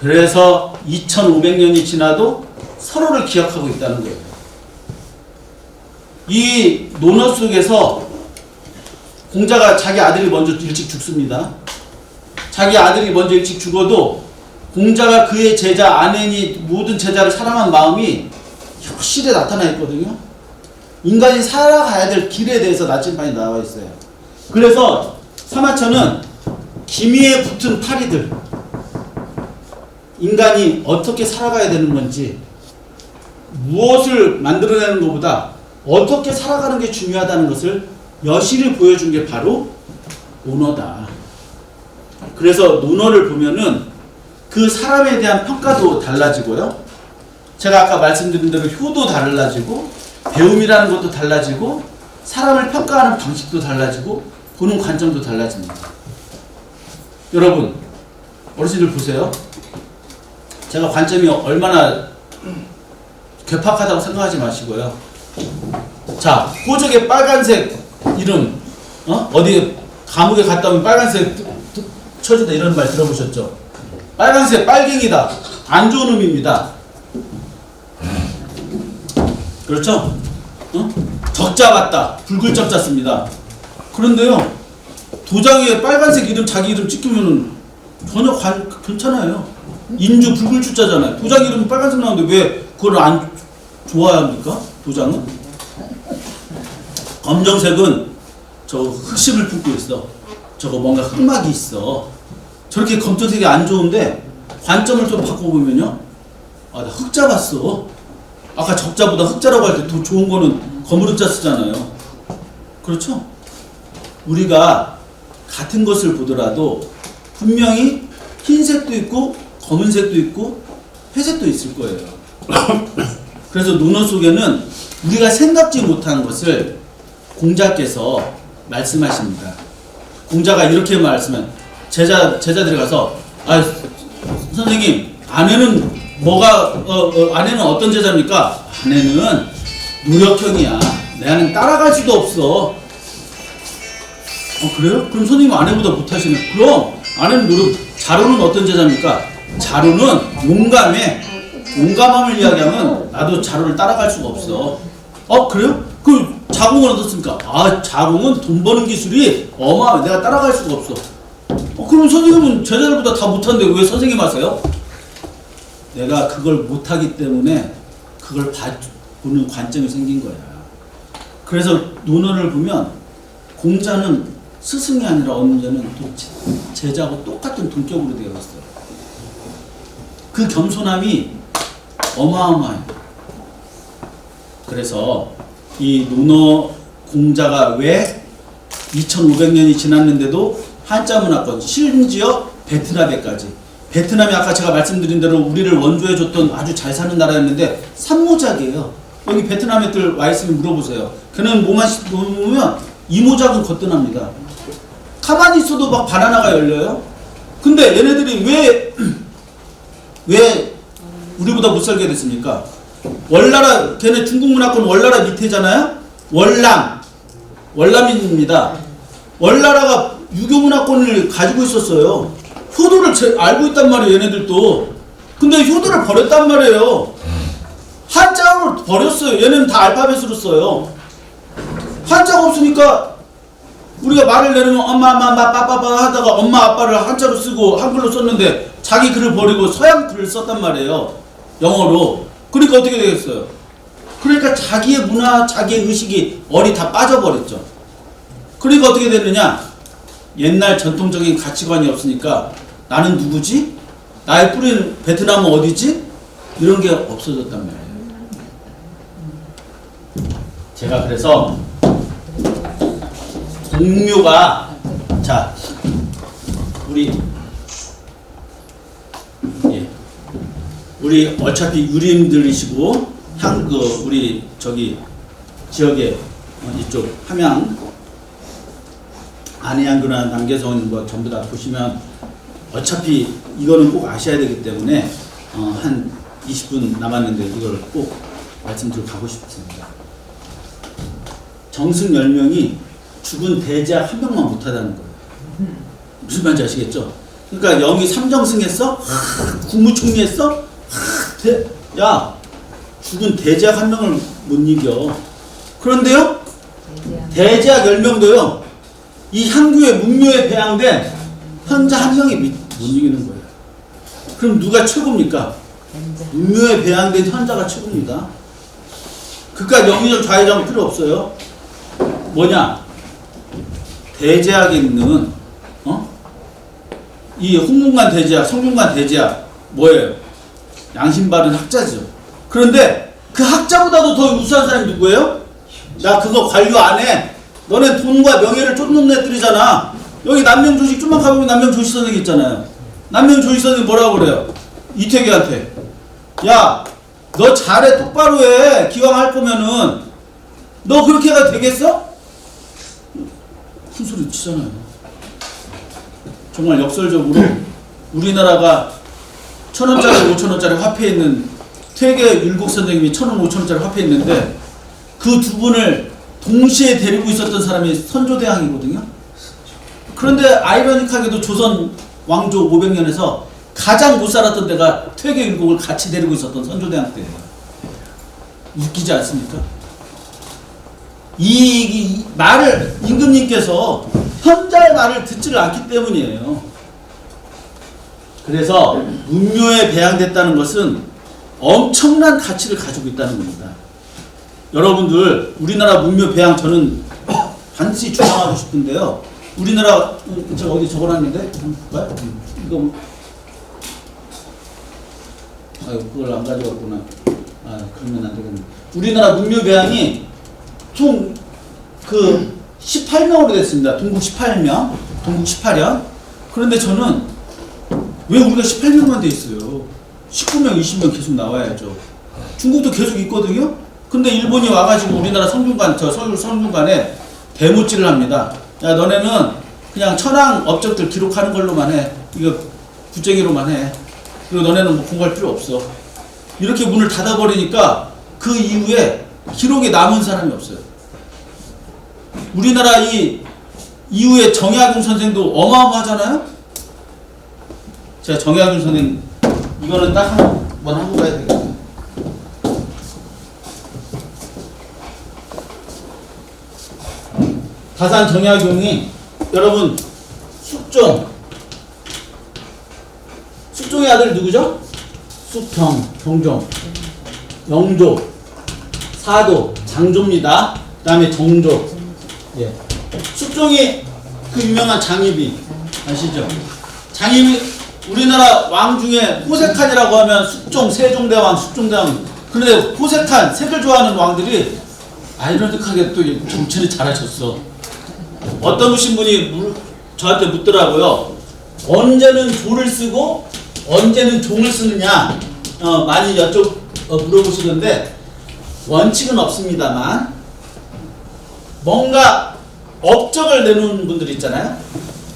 그래서 2500년이 지나도 서로를 기억하고 있다는 거예요. 이 논어 속에서 공자가 자기 아들이 먼저 일찍 죽습니다. 자기 아들이 먼저 일찍 죽어도 공자가 그의 제자 아내니 모든 제자를 사랑한 마음이 효실에 나타나 있거든요. 인간이 살아가야 될 길에 대해서 나침반이 나와 있어요. 그래서 사마천은 기미에 붙은 파리들, 인간이 어떻게 살아가야 되는 건지, 무엇을 만들어내는 것보다 어떻게 살아가는 게 중요하다는 것을 여실히 보여준 게 바로 논어다. 그래서 논어를 보면은 그 사람에 대한 평가도 달라지고요. 제가 아까 말씀드린 대로 효도 달라지고 배움이라는 것도 달라지고 사람을 평가하는 방식도 달라지고 보는 관점도 달라집니다. 여러분 어르신들 보세요. 제가 관점이 얼마나 괴팍하다고 생각하지 마시고요. 자, 호적의 빨간색 이름, 어디 감옥에 갔다 오면 빨간색 쳐진다 이런 말 들어보셨죠? 빨간색 빨갱이다. 안 좋은 의미입니다. 그렇죠? 적자 맞다. 붉을 적자 씁니다. 그런데요, 도장에 빨간색 이름, 자기 이름 찍히면은 전혀 괜찮아요. 인주 붉을 주자잖아요. 도장 이름 빨간색 나오는데 왜 그걸 안 좋아야 합니까? 도장은? 검정색은 저 흑심을 품고 있어. 저거 뭔가 흑막이 있어. 저렇게 검정색이 안 좋은데 관점을 좀 바꿔보면요. 아, 나 흑자 봤어. 아까 적자보다 흑자라고 할 때 더 좋은 거는 검은흑자 쓰잖아요. 그렇죠? 우리가 같은 것을 보더라도 분명히 흰색도 있고 검은색도 있고 회색도 있을 거예요. 그래서 논어 속에는 우리가 생각지 못한 것을 공자께서 말씀하십니다. 공자가 이렇게 말씀한 제자들이 가서 아 선생님 아내는 뭐가 아내는 어떤 제자입니까? 아내는 노력형이야. 내 아내는 따라갈 수도 없어. 그래요? 그럼 선생님 아내보다 못하시네. 그럼 아내는 노력. 자로는 어떤 제자입니까? 자로는 용감해. 용감함을 이야기하면 나도 자로를 따라갈 수가 없어. 그래요? 그 자공은 어떻습니까? 자공은 돈 버는 기술이 어마어마해. 내가 따라갈 수가 없어. 그럼 선생님은 제자들보다 다 못한데 왜 선생님 하세요? 내가 그걸 못하기 때문에 그걸 보는 관점이 생긴 거야. 그래서 논어를 보면 공자는 스승이 아니라 언제는 또 제자하고 똑같은 동격으로 되어 있어요. 그 겸손함이 어마어마해요. 그래서 이 논어 공자가 왜 2500년이 지났는데도 한자 문화권, 심지어 베트남에까지. 베트남이 아까 제가 말씀드린 대로 우리를 원조해줬던 아주 잘 사는 나라였는데 산모작이에요. 여기 베트남 애들 와 있으면 물어보세요. 걔는 뭐만 보면 이모작은 거뜬합니다. 가만히 있어도 막 바나나가 열려요. 근데 얘네들이 왜 우리보다 못 살게 됐습니까? 월나라, 걔네 중국 문화권 월나라 밑에잖아요? 월남입니다. 월나라가 유교 문화권을 가지고 있었어요. 효도를 알고 있단 말이에요, 얘네들도. 근데 효도를 버렸단 말이에요. 한자를 버렸어요. 얘네는 다 알파벳으로 써요. 한자가 없으니까 우리가 말을 내려면 엄마, 빠빠빠 하다가 엄마, 아빠를 한자로 쓰고 한글로 썼는데 자기 글을 버리고 서양 글을 썼단 말이에요. 영어로. 그러니까 어떻게 되겠어요? 그러니까 자기의 문화, 자기의 의식이 얼이 다 빠져버렸죠. 그러니까 어떻게 됐느냐? 옛날 전통적인 가치관이 없으니까 나는 누구지? 나의 뿌리는 베트남은 어디지? 이런 게 없어졌단 말이에요. 제가 그래서 공묘가 자 우리 어차피 유림들이시고 우리 저기 지역에 이쪽 함양 안해안교나 남계선 뭐 전부 다 보시면 어차피 이거는 꼭 아셔야 되기 때문에 한 20분 남았는데 이걸 꼭 말씀드리고 가고 싶습니다. 정승 10명이 죽은 대제학 한 명만 못하다는 거예요. 무슨 말인지 아시겠죠? 그러니까 영이 3정승 했어? 국무총리 했어? 야 죽은 대제학 한 명을 못 이겨. 그런데요 대제학 10명도요 이 향교의 문묘에 배양된 현자 한 명이 못 이기는 거예요. 그럼 누가 최고입니까? 문묘에 배양된 현자가 최고입니다. 그깟 영의정 좌의정 필요 없어요. 뭐냐? 대제학에 있는 이 홍문관 대제학, 성균관 대제학 뭐예요? 양심 바른 학자죠. 그런데 그 학자보다도 더 우수한 사람이 누구예요? 야 그거 관료 안 해. 너네 돈과 명예를 쫓는 애들이잖아. 여기 남명조식 좀만 가보면 남명조식 선생 있잖아요. 남명조식 선생 뭐라고 그래요? 이태기한테 야 너 잘해 똑바로 해. 기왕 할 거면은 너 그렇게 해가 되겠어? 큰 소리 치잖아요. 정말 역설적으로 우리나라가 1,000원짜리 5,000원짜리 화폐 있는 퇴계 율곡 선생님이 1,000원 5,000원짜리 화폐 있는데 그 두 분을 동시에 데리고 있었던 사람이 선조대왕이거든요. 그런데 아이러니하게도 조선 왕조 500년에서 가장 못 살았던 데가 퇴계 율곡을 같이 데리고 있었던 선조대왕 때예요. 웃기지 않습니까? 이 말을 임금님께서 현자의 말을 듣지를 않기 때문이에요. 그래서 문묘에 배양됐다는 것은 엄청난 가치를 가지고 있다는 겁니다. 여러분들 우리나라 문묘 배양 저는 반드시 주장하고 싶은데요. 우리나라 제가 어디 적어놨는데 이거 그걸 안 가져갔구나. 그러면 안 되겠네. 우리나라 문묘 배양이 총 그 18명으로 됐습니다. 동국 18명, 동국 18년. 그런데 저는 왜 우리가 18명만 돼 있어요? 19명, 20명 계속 나와야죠. 중국도 계속 있거든요. 근데 일본이 와가지고 우리나라 성균관, 서울 성균관에 대못질을 합니다. 야, 너네는 그냥 천황 업적들 기록하는 걸로만 해. 이거 붓쟁이로만 해. 그리고 너네는 뭐 공부할 필요 없어. 이렇게 문을 닫아버리니까 그 이후에 기록에 남은 사람이 없어요. 우리나라 이 이후에 정약용 선생도 어마어마하잖아요? 제가 정약용 선생 이거는 딱 한번 하고 가야 되겠다. 다산 정약용이 여러분 숙종의 아들 누구죠? 숙경, 경종, 영조, 사도, 장조입니다. 그 다음에 정조. 예. 숙종이 그 유명한 장희비 아시죠? 장희비 우리나라 왕 중에 호색한이라고 하면 숙종, 세종대왕, 숙종대왕. 그런데 호색한, 색을 좋아하는 왕들이 아이러니하게 또 정치를 잘하셨어. 어떤 분이 저한테 묻더라고요. 언제는 조를 쓰고 언제는 종을 쓰느냐 많이 물어보시던데 원칙은 없습니다만 뭔가 업적을 내놓는 분들 있잖아요.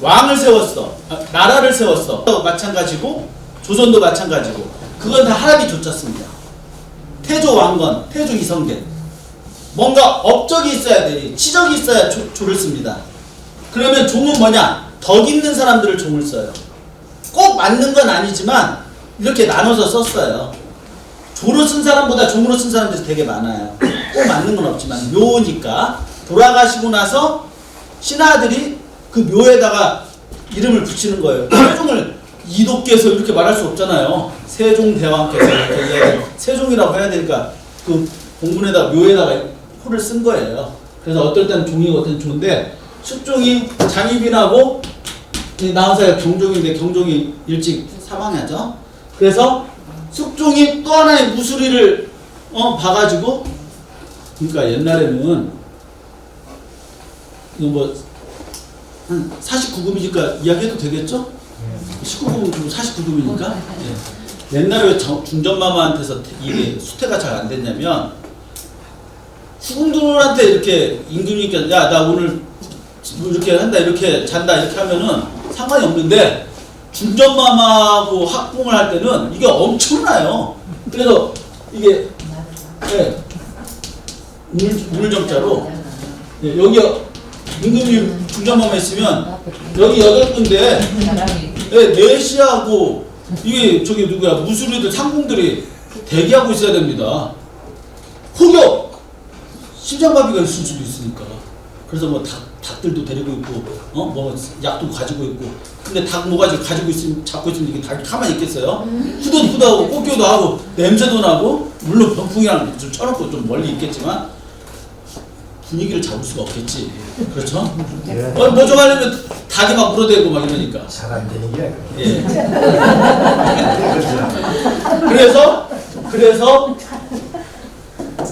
왕을 세웠어. 나라를 세웠어. 마찬가지고 조선도 마찬가지고 그건 다 하나님이 줬잖습니다. 태조 왕건, 태조 이성계 뭔가 업적이 있어야 돼. 치적이 있어야 조를 씁니다. 그러면 종은 뭐냐? 덕 있는 사람들을 종을 써요. 꼭 맞는 건 아니지만 이렇게 나눠서 썼어요. 조로 쓴 사람보다 종으로 쓴 사람들이 되게 많아요. 꼭 맞는 건 없지만 묘니까 돌아가시고 나서 신하들이 그 묘에다가 이름을 붙이는 거예요. 세종을 이독께서 이렇게 말할 수 없잖아요. 세종대왕께서 이렇게 세종이라고 해야 되니까 그 공문에다가 묘에다가 호를 쓴 거예요. 그래서 어떨 때는 종이고 어떨 때는 조인데 숙종이 장희빈하고 나온 사이가 경종인데 경종이 일찍 사망하죠. 그래서 숙종이 또 하나의 무수리를 봐가지고 그러니까 옛날에는 이거 뭐 한 49금이니까 이야기해도 되겠죠? 19금 49금이니까 예. 옛날에 왜 중전마마한테서 이게 수태가 잘 안 됐냐면 후궁들한테 이렇게 임금님께서 야 나 오늘 이렇게 한다 이렇게 잔다 이렇게 하면은 상관이 없는데 중전마마하고 학궁을 할 때는 이게 엄청나요. 그래서 이게 예, 우물정자로 예, 여기 임금님 중전마마 있으면 여기 8군데 예, 내시하고 이게 저기 누구야 무술이들 상궁들이 대기하고 있어야 됩니다. 혹여 심장마비가 있을 수도 있으니까. 그래서 뭐 닭들도 데리고 있고 뭐 약도 가지고 있고. 근데 닭 뭐가지고 가지고 있으면 잡고 있으면 이게 닭이 가만히 있겠어요? 후덜후덜하고 꽃교도 하고 냄새도 나고 물론 병풍이랑 좀 쳐놓고 좀 멀리 있겠지만 분위기를 잡을 수가 없겠지. 그렇죠? 뭐 좀 하려면 닭이 막 물어대고 막 이러니까. 잘 안 되는 게 예. 그래서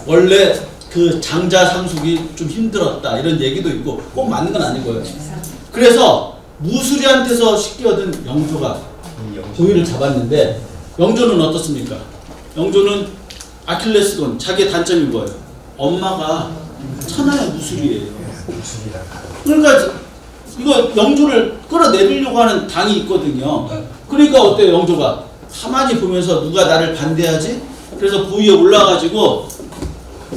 원래 그 장자 상속이 좀 힘들었다 이런 얘기도 있고 꼭 맞는 건 아니고요. 그래서 무수리한테서 쉽게 얻은 영조가 고위를 잡았는데 영조는 어떻습니까? 영조는 아킬레스건 자기의 단점이 뭐예요? 엄마가 천하의 무술이에요. 그러니까 이거 영조를 끌어내리려고 하는 당이 있거든요. 그러니까 어때요? 영조가 가만히 보면서 누가 나를 반대하지? 그래서 고위에 올라가지고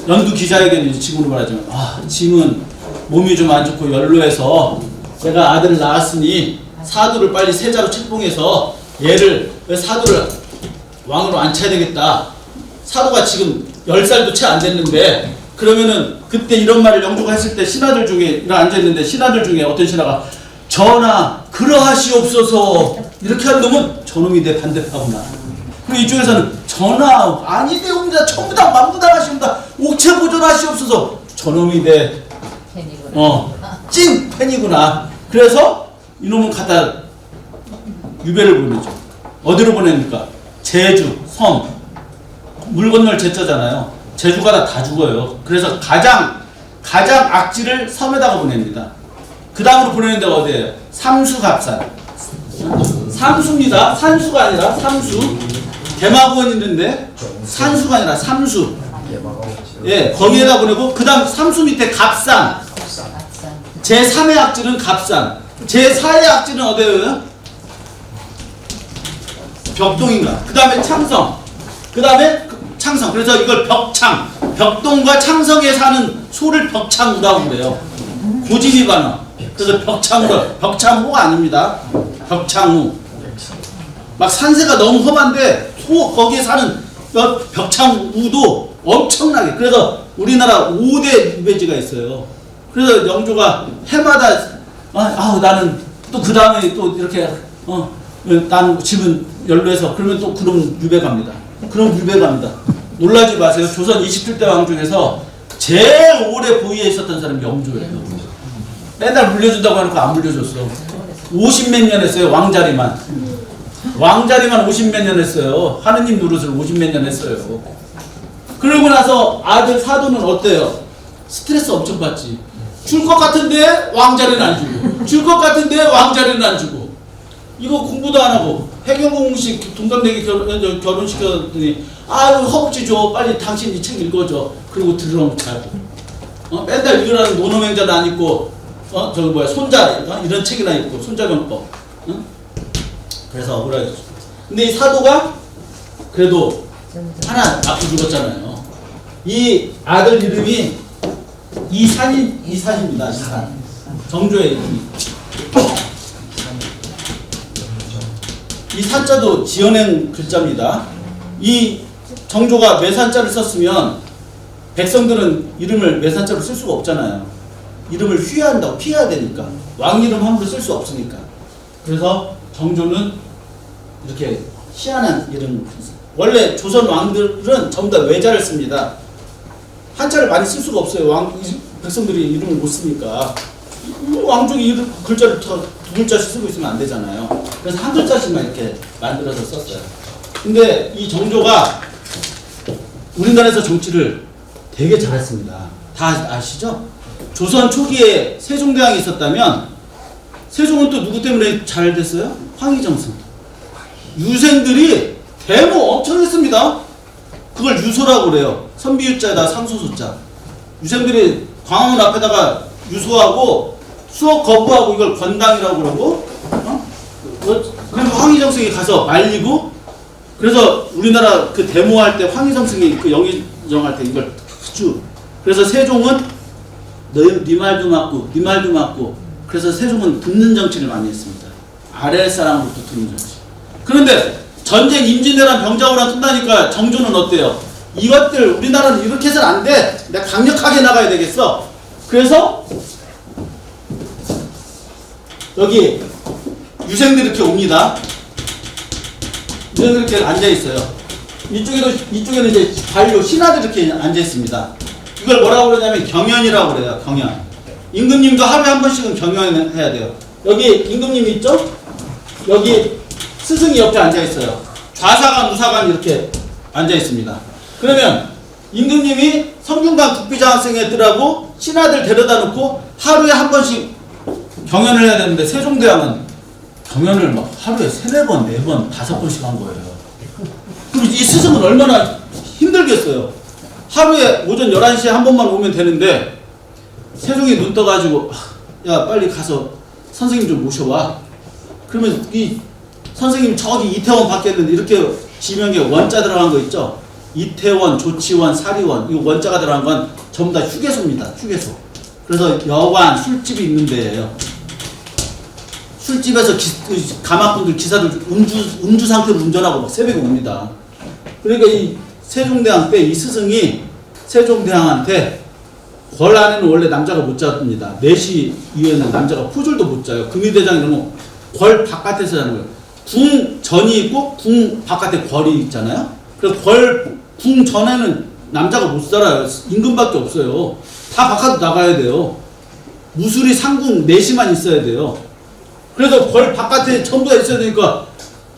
연두 기자에게는 지금으로 말하자면 지금은 몸이 좀 안 좋고 연로해서 내가 아들을 낳았으니 사도를 빨리 세자로 책봉해서 얘를 사도를 왕으로 앉혀야 되겠다. 사도가 지금 10살도 채 안 됐는데 그러면은 그때 이런 말을 영조가 했을 때 신하들 중에 앉아있는데 신하들 중에 어떤 신하가 전하 그러하시옵소서 이렇게 하는 놈은 저놈이 내 반대파구나. 그리고 이쪽에서는 전하 아니되옵니다. 전부 다 만부당하십니다. 옥체 보존하시옵소서 저놈이 내 찐 팬이구나. 그래서 이놈은 갖다 유배를 보내죠. 어디로 보냅니까? 제주, 섬. 물 건널 제자잖아요. 제주가 다 죽어요. 그래서 가장 악지를 섬에다가 보냅니다. 그 다음으로 보내는 데가 어디예요? 삼수갑산. 삼수입니다. 산수가 아니라 삼수. 대마고원 있는데 산수가 아니라 삼수. 예, 거기에다 보내고 그 다음 삼수 밑에 갑산. 제3의 악지는 갑산. 제4의 악지는 어디예요? 벽동인가. 그 다음에 창성. 그 다음에 창성. 그래서 이걸 벽창. 벽동과 창성에 사는 소를 벽창우라고 그래요. 고집이 반어. 그래서 벽창우. 벽창우가 아닙니다. 벽창우. 막 산세가 너무 험한데 소 거기에 사는 벽창우도 엄청나게. 그래서 우리나라 5대 유배지가 있어요. 그래서 영조가 해마다 나는 또 그 다음에 또 이렇게 난 집은 연루해서 그러면 또 그럼 유배 갑니다. 그럼 유배 갑니다. 놀라지 마세요. 조선 27대 왕 중에서 제일 오래 보위에 있었던 사람이 영조예요. 맨날 물려준다고 하니까 안 물려줬어. 50몇 년 했어요. 왕자리만 50몇 년 했어요. 하느님 노릇을 50몇 년 했어요. 그러고 나서 아들 사도는 어때요? 스트레스 엄청 받지. 줄 것 같은데 왕자리는 안 주고, 줄 것 같은데 왕자리는 안 주고. 이거 공부도 안 하고 해경공식 동갑내기 결혼시켰더니 허벅지 줘. 빨리 당신 이 책 읽어줘. 그리고 들으면 자고. 맨날 읽으라는 노노맹자는 안 읽고 손자 이런 책이나 읽고 손자병법. 그래서 억울하죠. 근데 이 사도가 그래도 하나 낳고 죽었잖아요. 이 아들 이름이 이산입니다. 이산. 정조의 이름이. 이 산자도 지어낸 글자입니다. 이 정조가 매산자를 썼으면 백성들은 이름을 매산자로 쓸 수가 없잖아요. 이름을 휘한다고 피해야 되니까. 왕 이름 함부로 쓸 수 없으니까. 그래서 정조는 이렇게 희한한 이름. 원래 조선 왕들은 전부 다 외자를 씁니다. 한자를 많이 쓸 수가 없어요. 백성들이 이름을 못 쓰니까. 왕족이 이름, 글자를 두 글자씩 쓰고 있으면 안 되잖아요. 그래서 한 글자씩만 이렇게 만들어서 썼어요. 근데 이 정조가 우리나라에서 정치를 되게 잘했습니다. 다 아시죠? 조선 초기에 세종대왕이 있었다면 세종은 또 누구 때문에 잘 됐어요? 황희정승. 유생들이 데모 엄청 했습니다. 그걸 유소라고 그래요. 선비유자에다 상소소자. 유생들이 광화문 앞에다가 유소하고 수억 거부하고 이걸 권당이라고 그러고 그리고 황희정승이 가서 말리고. 그래서 우리나라 그 데모할 때 황희정승이 그 영의정할 때 이걸 쭉. 그래서 세종은 네 말도 맞고 네 말도 맞고. 그래서 세종은 듣는 정치를 많이 했습니다. 아랫사람으로부터 듣는 정치. 그런데 전쟁 임진왜란 병자호란 뜬다니까 정조는 어때요? 이것들 우리나라는 이렇게 해서는 안 돼. 내가 강력하게 나가야 되겠어. 그래서 여기 유생들이 이렇게 옵니다. 유생들이 이렇게 앉아 있어요. 이쪽에는 이제 관료 신하들이 이렇게 앉아 있습니다. 이걸 뭐라고 그러냐면 경연이라고 그래요. 경연. 임금님도 하루에 한 번씩은 경연을 해야 돼요. 여기 임금님 있죠? 여기 스승이 옆에 앉아 있어요. 좌사관, 우사관 이렇게 앉아 있습니다. 그러면 임금님이 성균관 국비장학생회들하고 신하들 데려다 놓고 하루에 한 번씩 경연을 해야 되는데 세종대왕은 경연을 막 하루에 3, 4번, 4번, 5번씩 한 거예요. 그리고 이 스승은 얼마나 힘들겠어요. 하루에 오전 11시에 한 번만 오면 되는데 세종이 눈 떠가지고 야 빨리 가서 선생님 좀 모셔와. 그러면 이 선생님 저기 이태원 밖에 있는데 이렇게 지명에 원자 들어간 거 있죠? 이태원, 조치원, 사리원. 이 원자가 들어간 건 전부 다 휴게소입니다. 휴게소. 그래서 여관, 술집이 있는 데예요. 술집에서 가마꾼들, 기사들 음주 상태로 운전하고 막 새벽에 옵니다. 그러니까 이 세종대왕 때 이 스승이 세종대왕한테 궐 안에는 원래 남자가 못 잡니다. 4시 이후에는 남자가 포졸도 못 자요. 금유대장 이러면 궐 바깥에서 자는 거예요. 궁 전이 있고 궁 바깥에 궐이 있잖아요. 그래서 궁 전에는 남자가 못 살아요. 임금밖에 없어요. 다 바깥으로 나가야 돼요. 무술이 상궁 4시만 있어야 돼요. 그래서 궐 바깥에 전부 다 있어야 되니까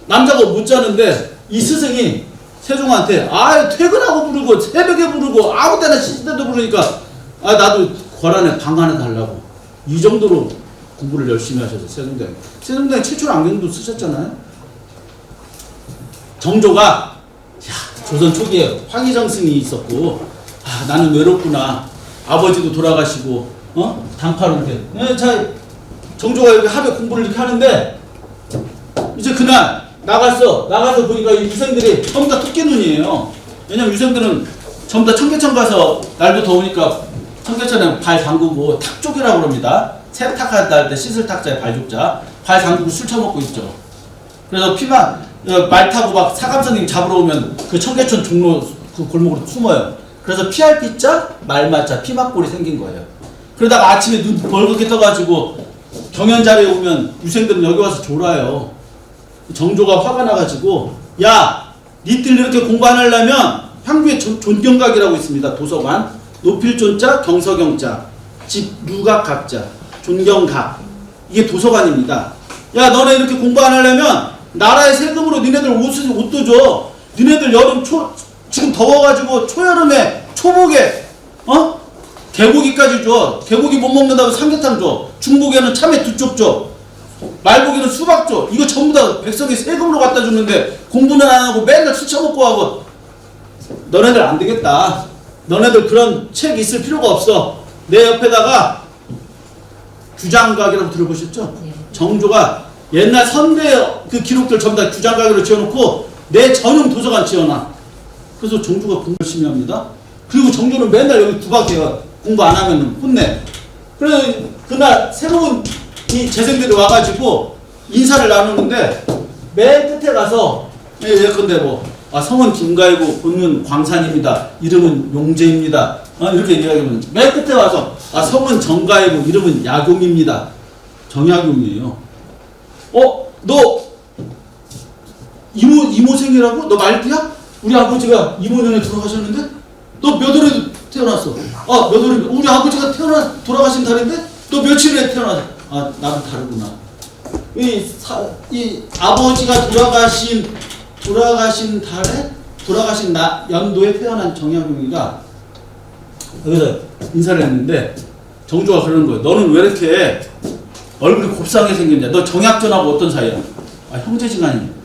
남자가 못 자는데 이 스승이 세종한테 퇴근하고 부르고 새벽에 부르고 아무 때나 시때도 부르니까 나도 궐 안에 방 하나 달라고. 이 정도로 공부를 열심히 하셔서 세종대왕 최초로 안경도 쓰셨잖아요. 정조가 조선 초기에 황희정승이 있었고 나는 외롭구나. 아버지도 돌아가시고 단파로 이렇게 정조가 이렇게 하루에 공부를 이렇게 하는데 이제 그날 나가서 보니까 이 유생들이 전부 다 토끼눈이에요. 왜냐면 유생들은 전부 다 청계천 가서 날도 더우니까 청계천에 발 담그고 탁족이라고 그럽니다. 세탁할 때 씻을 탁자에 발족자 발 담그고 술 처먹고 있죠. 그래서 말 타고 막 사감선님 잡으러 오면 그 청계천 종로 그 골목으로 숨어요. 그래서 피할 피자 말마자 피막골이 생긴 거예요. 그러다가 아침에 눈 벌겋게 떠가지고 경연자리에 오면 유생들은 여기 와서 졸아요. 정조가 화가 나가지고 니들 이렇게 공부 안 하려면 향부에 존경각이라고 있습니다. 도서관 노필존자 경서경자 집 유각각자 존경각 이게 도서관입니다. 너네 이렇게 공부 안 하려면 나라의 세금으로 니네들 옷도 줘. 니네들 여름 지금 더워가지고 초여름에 초복에 개고기까지 줘. 개고기 못 먹는다고 삼계탕 줘. 중복에는 참외 2쪽 줘. 말고기는 수박 줘. 이거 전부 다 백성이 세금으로 갖다 주는데 공부는 안 하고 맨날 술 처먹고 하고 너네들 안 되겠다. 너네들 그런 책 있을 필요가 없어. 내 옆에다가 규장각이라고 들어보셨죠? 정조가 옛날 선대 그 기록들 전부 다 규장각으로 지어놓고 내 전용 도서관 지어놔. 그래서 정조가 공부 열심히 합니다. 그리고 정조는 맨날 여기 구박해요. 공부 안 하면 혼내. 그래서 그날 새로운 이 재생들이 와가지고 인사를 나누는데 맨 끝에 가서 예컨대 성은 김가이고 본은 광산입니다. 이름은 용재입니다. 이렇게 얘기하면 맨 끝에 와서 성은 정가이고 이름은 야경입니다. 정야경이에요. 너 이모생이라고? 너 말띠야? 우리 아버지가 이모년에 돌아가셨는데? 너 몇 월에 태어났어? 몇 월에 우리 아버지가 돌아가신 달인데? 너 며칠에 태어났어? 나도 다르구나. 이 아버지가 돌아가신 달에 돌아가신 연도에 태어난 정약용이가 여기서 인사를 했는데 정조가 그러는 거예요. 너는 왜 이렇게 얼굴이 곱상하게 생겼냐? 너 정약전하고 어떤 사이야? 형제지간이야.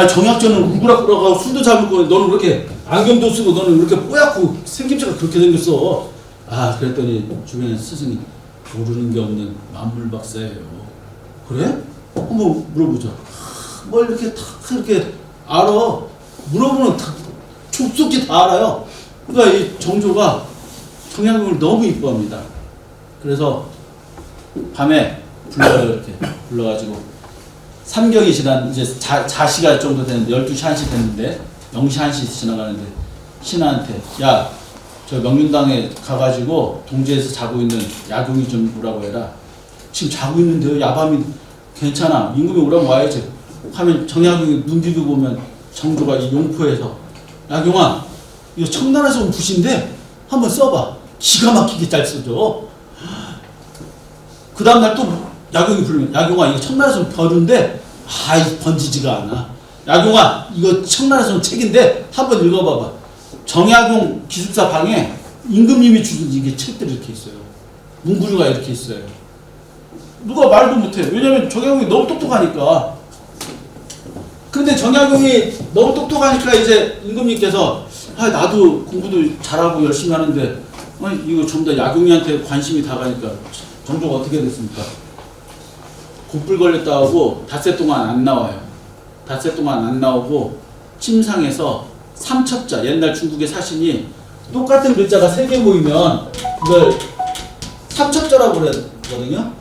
정약전은 울그락불락하고 술도 잘 먹고 너는 왜 이렇게 안경도 쓰고 너는 왜 이렇게 뽀얗고 생김새가 그렇게 생겼어? 그랬더니 주변에 스승이 모르는 게 없는 만물박사예요. 그래? 한번 물어보자. 뭘 이렇게 이렇게 알아? 물어보면 좁속히 다 알아요. 그러니까 이 정조가 정약용을 너무 이뻐합니다. 그래서 밤에 이렇게 불러가지고 삼경이 지난 이제 자시가 정도 되는데 12시 1시 됐는데 0시 1시 지나가는데 신하한테 저 명륜당에 가가지고 동지에서 자고 있는 야경이 좀 오라고 해라. 지금 자고 있는데요. 야밤이 괜찮아. 임금이 오라면 와야지. 하면 정약용이 눈 비비고 보면 정조가 이 용포에서 야경아 이거 청나라에서 온 붓인데 한번 써봐. 기가 막히게 잘 써줘. 그 다음날 또 야경이 부르면 야경아 이거 청나라에서 온 벼른데 번지지가 않아. 야경아 이거 청나라에서 온 책인데 한번 읽어봐봐. 정약용 기숙사 방에 임금님이 주신 이게 책들이 이렇게 있어요. 문구류가 이렇게 있어요. 누가 말도 못해. 왜냐면 정약용이 너무 똑똑하니까. 근데 정약용이 너무 똑똑하니까 이제 임금님께서 나도 공부도 잘하고 열심히 하는데 이거 전부 다 야경이한테 관심이 다 가니까 정조가 어떻게 됐습니까? 곧불 걸렸다 하고 닷새 동안 안 나와요. 닷새 동안 안 나오고 침상에서 삼첩자, 옛날 중국의 사신이 똑같은 글자가 3개 모이면 이걸 삼첩자라고 그러거든요.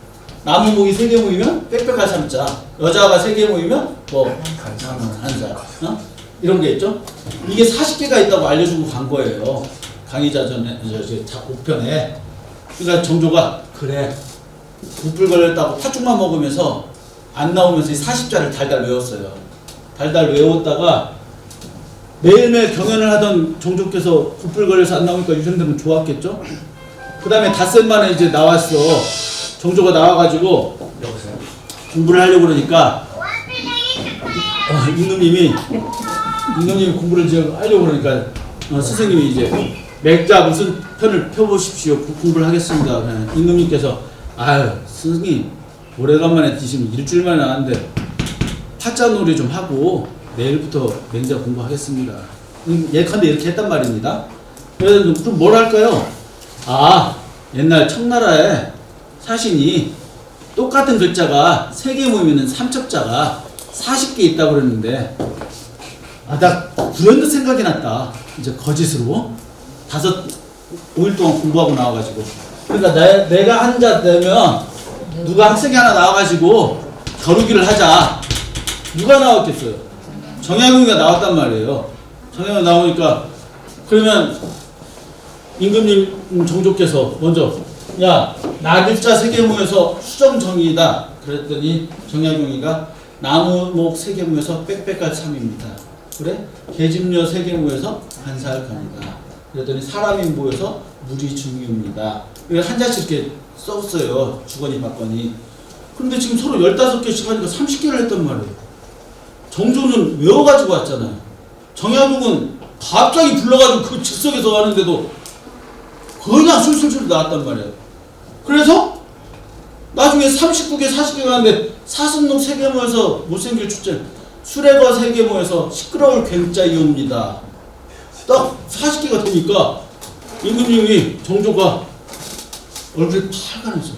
나무목이 3개 모이면 빽빽할 삼자, 여자가 3개 모이면 한자, 이런 게 있죠. 이게 40개가 있다고 알려주고 간 거예요. 강의자전에, 5편에. 그러니까 정조가 그래 부풀 걸렸다고 팥죽만 먹으면서 안 나오면서 이 40자를 달달 외웠어요. 달달 외웠다가 매일매일 경연을 하던 정조께서 부풀 걸려서 안 나오니까 유생들은 좋았겠죠? 그 다음에 닷새 만에 이제 나왔어. 정조가 나와가지고 여보세요? 공부를 하려고 그러니까 임금님이 공부를 이제 하려고 그러니까 스승님이 이제 맥자 무슨 편을 펴보십시오. 공부를 하겠습니다. 그냥 임금님께서 아유 스승님 오래간만에 드시면 일주일 만에 나왔는데 타짜놀이 좀 하고 내일부터 맹자 공부하겠습니다. 예컨대 이렇게 했단 말입니다. 그래서 그럼 뭘 할까요? 아 옛날 청나라에 사신이 똑같은 글자가 3개 모이면 삼척자가 40개 있다고 그랬는데 나 불현듯 생각이 났다. 이제 거짓으로 5일 동안 공부하고 나와가지고 그러니까 내가 한자 되면 누가 학생이 하나 나와가지고 겨루기를 하자. 누가 나왔겠어요? 정약용이가 나왔단 말이에요. 정약용 나오니까 그러면 임금님 정조께서 먼저 야 나글자 3개 모여서 수정정의이다. 그랬더니 정약용이가 나무목 3개 모여서 빽빽할 3입니다. 그래? 계집녀 3개 모여서 한사할간이다. 그랬더니 사람이 모여서 물이 중요입니다. 한자씩 이렇게 썼어요. 주거니 받거니. 그런데 지금 서로 15개씩 하니까 30개를 했단 말이에요. 정조는 외워가지고 왔잖아요. 정약용은 갑자기 불러가지고 그 즉석에서 하는데도 그냥 술술술 나왔단 말이에요. 그래서 나중에 39개, 40개가 하는데 사슴록 3개 모여서 못생길 축제, 수레거 3개 모여서 시끄러울 굉자이옵니다. 딱 40개가 되니까 임금님이 정조가 얼굴이 팔가면서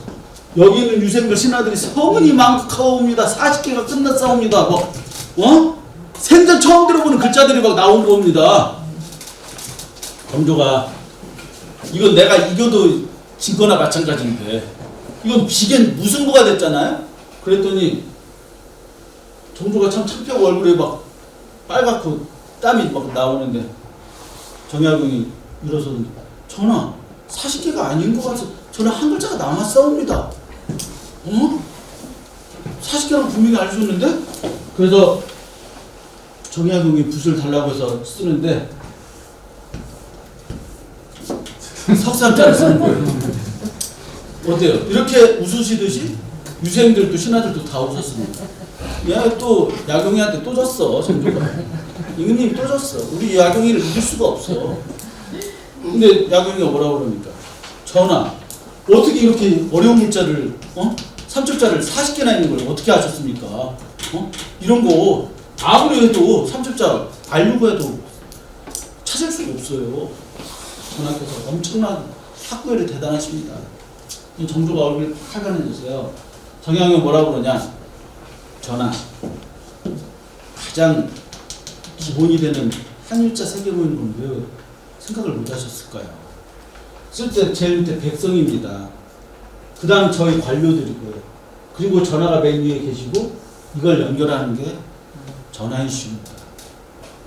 여기 있는 유생들 신하들이 서문이 망극하옵니다. 40개가 끝났사옵니다. 생전 처음 들어보는 글자들이 막 나온 겁니다. 정조가 이건 내가 이겨도 진 거나 마찬가지인데 이건 비견 무승부가 됐잖아요. 그랬더니 정조가 참 창피하고 얼굴에 막 빨갛고 땀이 막 나오는데 정약용이 일어서 전하 40개가 아닌 것 같아서 저는 한 글자가 남았사옵니다. 40개라고 분명히 알려줬는데 그래서 정약용이 붓을 달라고 해서 쓰는데 석삼자를 쓰는 거예요. 어때요? 이렇게 웃으시듯이 유생들도 신하들도 다 웃었습니다. 야, 또 야경이한테 또 졌어. 정조가. 임금님이 또 졌어. 우리 야경이를 이길 수가 없어. 근데 야경이가 뭐라고 그러니까 전하 어떻게 이렇게 어려운 글자를 삼척자를 40개나 있는 걸 어떻게 아셨습니까? 이런 거 아무리 해도 삼척자 알려고 해도 찾을 수가 없어요. 전하께서 엄청난 학구열이 대단하십니다. 정조가 얼굴이 칼간해졌어요. 정약용이 뭐라고 그러냐? 전하 가장 기본이 되는 한유자 3개 모이는 건 왜 생각을 못 하셨을까요? 쓸 때 제일 밑에 백성입니다. 그 다음 저희 관료들이고요. 그리고 전하가 맨 위에 계시고 이걸 연결하는 게 전하이십니다.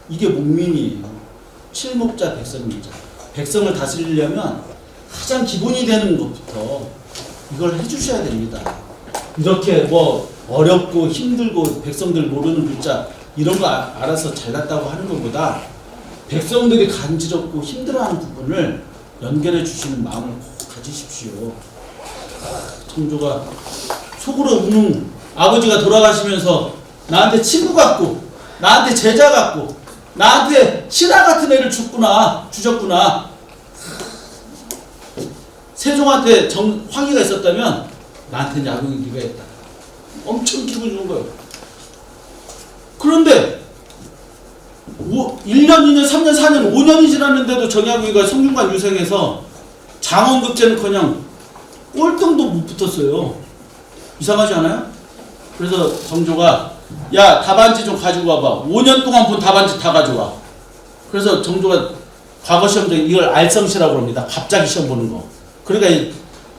이게 목민이에요. 칠목자 백성입니다. 백성을 다스리려면 가장 기본이 되는 것부터 이걸 해주셔야 됩니다. 이렇게 뭐 어렵고 힘들고 백성들 모르는 글자 이런 거 알아서 잘났다고 하는 것보다 백성들이 간지럽고 힘들어하는 부분을 연결해 주시는 마음을 꼭 가지십시오. 정조가 속으로 우는 아버지가 돌아가시면서 나한테 친구 같고 나한테 제자 같고 나한테 신하 같은 애를 주셨구나. 세종한테 황희가 있었다면 나한테는 야경이 네가 했다. 엄청 기분 좋은 거예요. 그런데 1년, 2년, 3년, 4년, 5년이 지났는데도 정약용이가 성균관 유생에서 장원급제는커녕 꼴등도 못 붙었어요. 이상하지 않아요? 그래서 정조가 야 답안지 좀 가지고 와봐. 5년 동안 본 답안지 다 가져와. 그래서 정조가 과거 시험장 이걸 알성시라고 합니다. 갑자기 시험 보는 거. 그러니까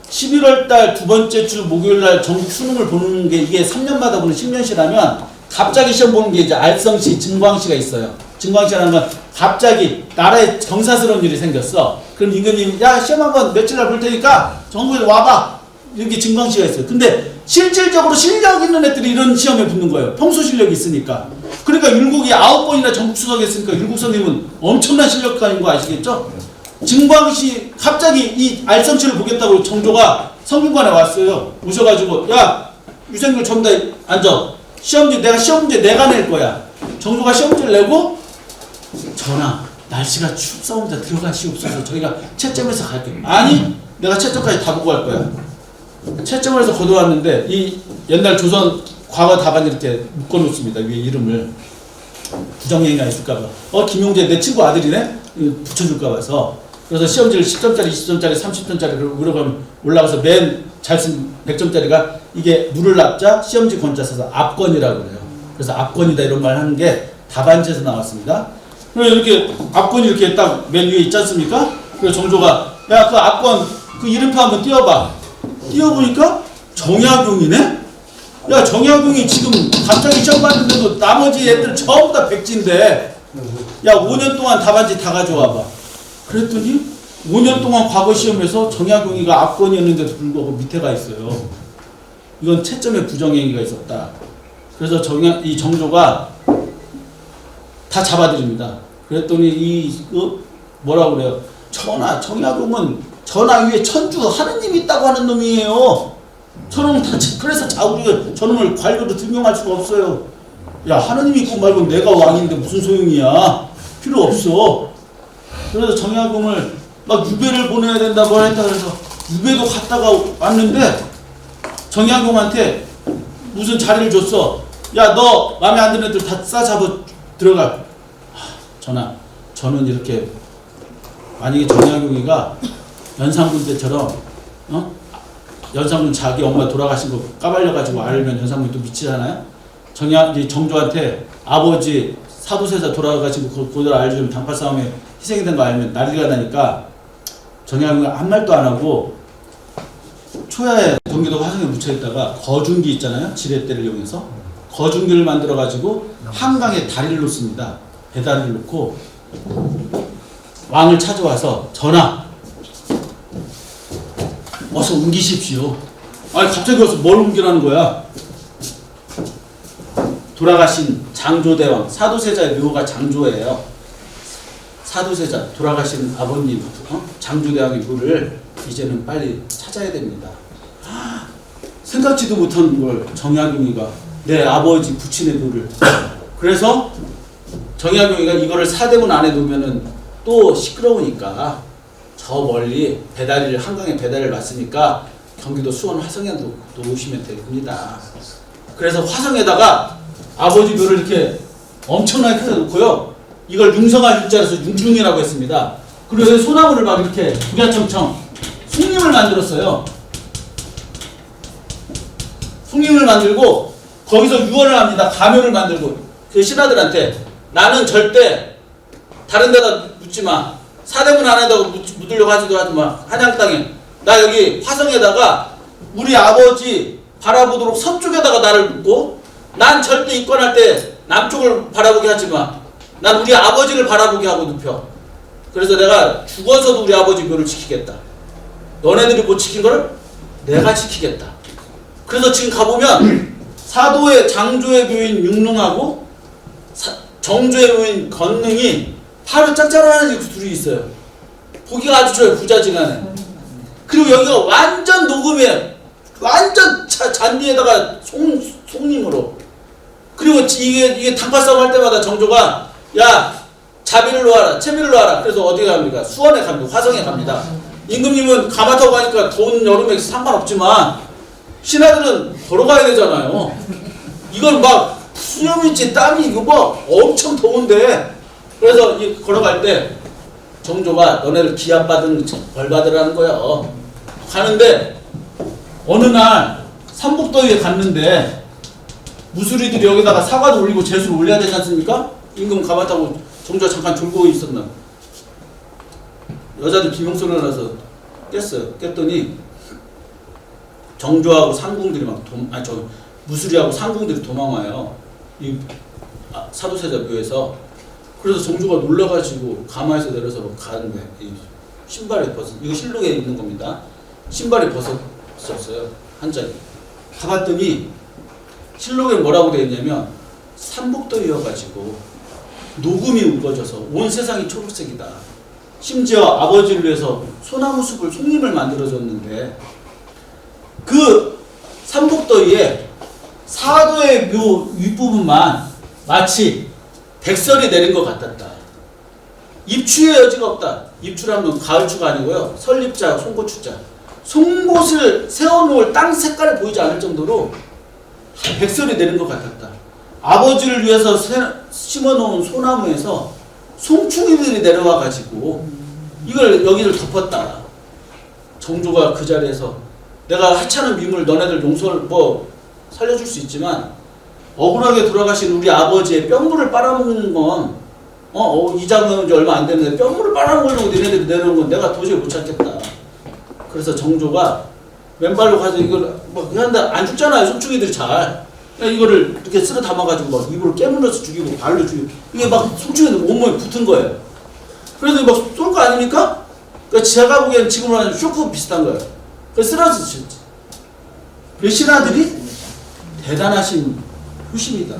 11월달 두 번째 주 목요일날 전국 수능을 보는 게 이게 3년마다 보는 10년시라면 갑자기 시험 보는 게 이제 알성시, 증광시가 있어요. 증광시라는 건 갑자기 나라에 경사스러운 일이 생겼어. 그럼 임금님이 야 시험 한번 며칠 날 볼 테니까 전국에 와봐. 이렇게 증광시가 있어요. 근데 실질적으로 실력 있는 애들이 이런 시험에 붙는 거예요. 평소 실력이 있으니까. 그러니까 율곡이 9번이나 전국 수석했으니까 율곡 선생님은 엄청난 실력가인 거 아시겠죠? 증광시 갑자기 이 알성치를 보겠다고 정조가 성균관에 왔어요. 오셔가지고 야 유생들 전부 다 앉아. 시험문제 내가 낼 거야. 정조가 시험문제를 내고 전하 날씨가 춥사옵니다. 들어가시옵소서. 저희가 채점해서 갈게요. 아니 내가 채점까지 다 보고 갈 거야. 채점을 해서 거둬왔는데 이 옛날 조선 과거 답안 이렇게 묶어놓습니다. 위에 이름을 부정행위가 있을까봐. 김용재 내 친구 아들이네? 붙여줄까 봐서. 그래서 시험지를 10점짜리, 20점짜리, 30점짜리 그러고 올라가서 맨 잘 쓴 100점짜리가 이게 물을 납자 시험지 권자 써서 압권이라고 그래요. 그래서 압권이다 이런 말 하는 게 답안지에서 나왔습니다. 그래서 이렇게 압권이 이렇게 딱 맨 위에 있지 않습니까? 그래서 정조가 야 그 압권 그 이름표 한번 띄워봐. 띄워보니까 정약용이네? 야 정약용이 지금 갑자기 시험 봤는데도 나머지 애들 전부 다 백지인데 야 5년 동안 답안지 다 가져와봐. 그랬더니 5년 동안 과거 시험에서 정약용이가 압권이었는데도 불구하고 밑에가 있어요. 이건 채점에 부정행위가 있었다. 그래서 이 정조가 다 잡아들입니다. 그랬더니 뭐라고 그래요? 전하 정약용은 전하 위에 천주 하느님이 있다고 하는 놈이에요. 저놈은 다 그래서 우리가 저놈을 관료로 등용할 수가 없어요. 야 하느님이 있고 말고 내가 왕인데 무슨 소용이야. 필요 없어. 그래서 정약용을 막 유배를 보내야 된다 뭘 했다 그래서 유배도 갔다가 왔는데 정약용한테 무슨 자리를 줬어. 야 너 마음에 안 드는 애들 다 싸잡아 들어가. 전하 저는 이렇게 만약에 정약용이가 연산군 때처럼 연산군 자기 엄마 돌아가신 거 까발려가지고 알면 연산군이 또 미치잖아요. 정조한테 아버지 사도세자 돌아가신 거 그걸 알려주면 단팥 싸움에 희생이 된 거 알면 난리가 나니까 정약용이 한 말도 안 하고 초야에 경기도 화성에 묻혀있다가 거중기 있잖아요. 지렛대를 이용해서 거중기를 만들어가지고 한강에 다리를 놓습니다. 배다리를 놓고 왕을 찾아와서 전하 어서 옮기십시오. 아니 갑자기 와서 뭘 옮기라는 거야. 돌아가신 장조대왕 사도세자의 묘가 장조예요. 사도세자 돌아가신 아버님 장조대왕의 묘를 이제는 빨리 찾아야 됩니다. 생각지도 못한 걸 정약용이가 내 아버지 부친의 묘를 그래서 정약용이가 이거를 사대문 안에 놓으면은 또 시끄러우니까 저 멀리 배다리를 한강에 배다리를 놨으니까 경기도 수원 화성에 놓으시면 됩니다. 그래서 화성에다가 아버지 묘를 이렇게 엄청나게 크게 놓고요. 이걸 융성할 융자라서 융중이라고 했습니다. 그리고 소나무를 막 이렇게 두야청청 숭림을 만들었어요. 숭림을 만들고 거기서 유언을 합니다. 가묘를 만들고 그 신하들한테 나는 절대 다른 데다 묻지 마. 사대문 안에다가 묻으려고 하지도 하지 마. 한양 땅에 나 여기 화성에다가 우리 아버지 바라보도록 서쪽에다가 나를 묻고 난 절대 입건할 때 남쪽을 바라보게 하지 마. 난 우리 아버지를 바라보게 하고 눕혀. 그래서 내가 죽어서도 우리 아버지 묘를 지키겠다. 너네들이 못 지킨 걸 내가 지키겠다. 그래서 지금 가보면 사도의 장조의 묘인 융릉하고 정조의 묘인 건능이 바로 짝짝하는 둘이 있어요. 보기가 아주 좋아요. 부자지간에. 그리고 여기가 완전 녹음이에요. 완전 잔디에다가 송림으로. 그리고 이게 단팥싸움 할 때마다 정조가 야 자비를 놓아라 채비를 놓아라. 그래서 어디 갑니까? 수원에 갑니다. 화성에 갑니다. 임금님은 가마 타고 가니까 더운 여름에 상관없지만 신하들은 걸어가야 되잖아요. 이건 막 수염이지 땀이 이거 뭐 엄청 더운데 그래서 이 걸어갈 때 정조가 너네들 기합 받은 벌 받으라는 거야. 가는데 어느 날 삼복더위에 갔는데 무술이들이 여기다가 사과도 올리고 제수를 올려야 되지 않습니까? 임금 가마 타고 정조가 잠깐 졸고 있었나. 여자들 비명소리가 나서 깼어요. 깼더니 정조하고 상궁들이 무술이하고 상궁들이 도망와요. 이 사도세자 묘에서. 그래서 정조가 놀라가지고 가마에서 내려서 가는데 이 신발이 벗어 이거 실록에 있는 겁니다. 신발이 벗어졌어요. 한 장이. 가봤더니 실록에 뭐라고 되어 있냐면 삼복도이어가지고 녹음이 우거져서 온 세상이 초록색이다. 심지어 아버지를 위해서 소나무 숲을 송림을 만들어줬는데 그 삼복도위에 사도의 묘 윗부분만 마치 백설이 내린 것 같았다. 입추의 여지가 없다. 입추라면 가을추가 아니고요. 설립자, 송고추자. 송곳을 세워놓을 땅 색깔이 보이지 않을 정도로 백설이 내린 것 같았다. 아버지를 위해서 심어놓은 소나무에서 송충이들이 내려와가지고 이걸 여기를 덮었다. 정조가 그 자리에서 내가 하찮은 미움을 너네들 용서를 뭐 살려줄 수 있지만 억울하게 돌아가신 우리 아버지의 뼈물을 빨아먹는 건 이장은 지 얼마 안 됐는데 뼈물을 빨아먹으려고 니네들이 내려온 건 내가 도저히 못 참겠다. 그래서 정조가 맨발로 가서 이걸 막 하는데 안 죽잖아요. 송충이들이 잘. 이거를 이렇게 쓸어 담아가지고 막 입으로 깨물어서 죽이고 발로 죽이고 이게 막 송충이들 온몸에 붙은 거예요. 그래서 막 쏠 거 아닙니까? 그러니까 제가 보기엔 지금으로 하면 쇼크 비슷한 거예요. 그래서 쓰러지셨지. 그 신하들이 대단하신 효심이다.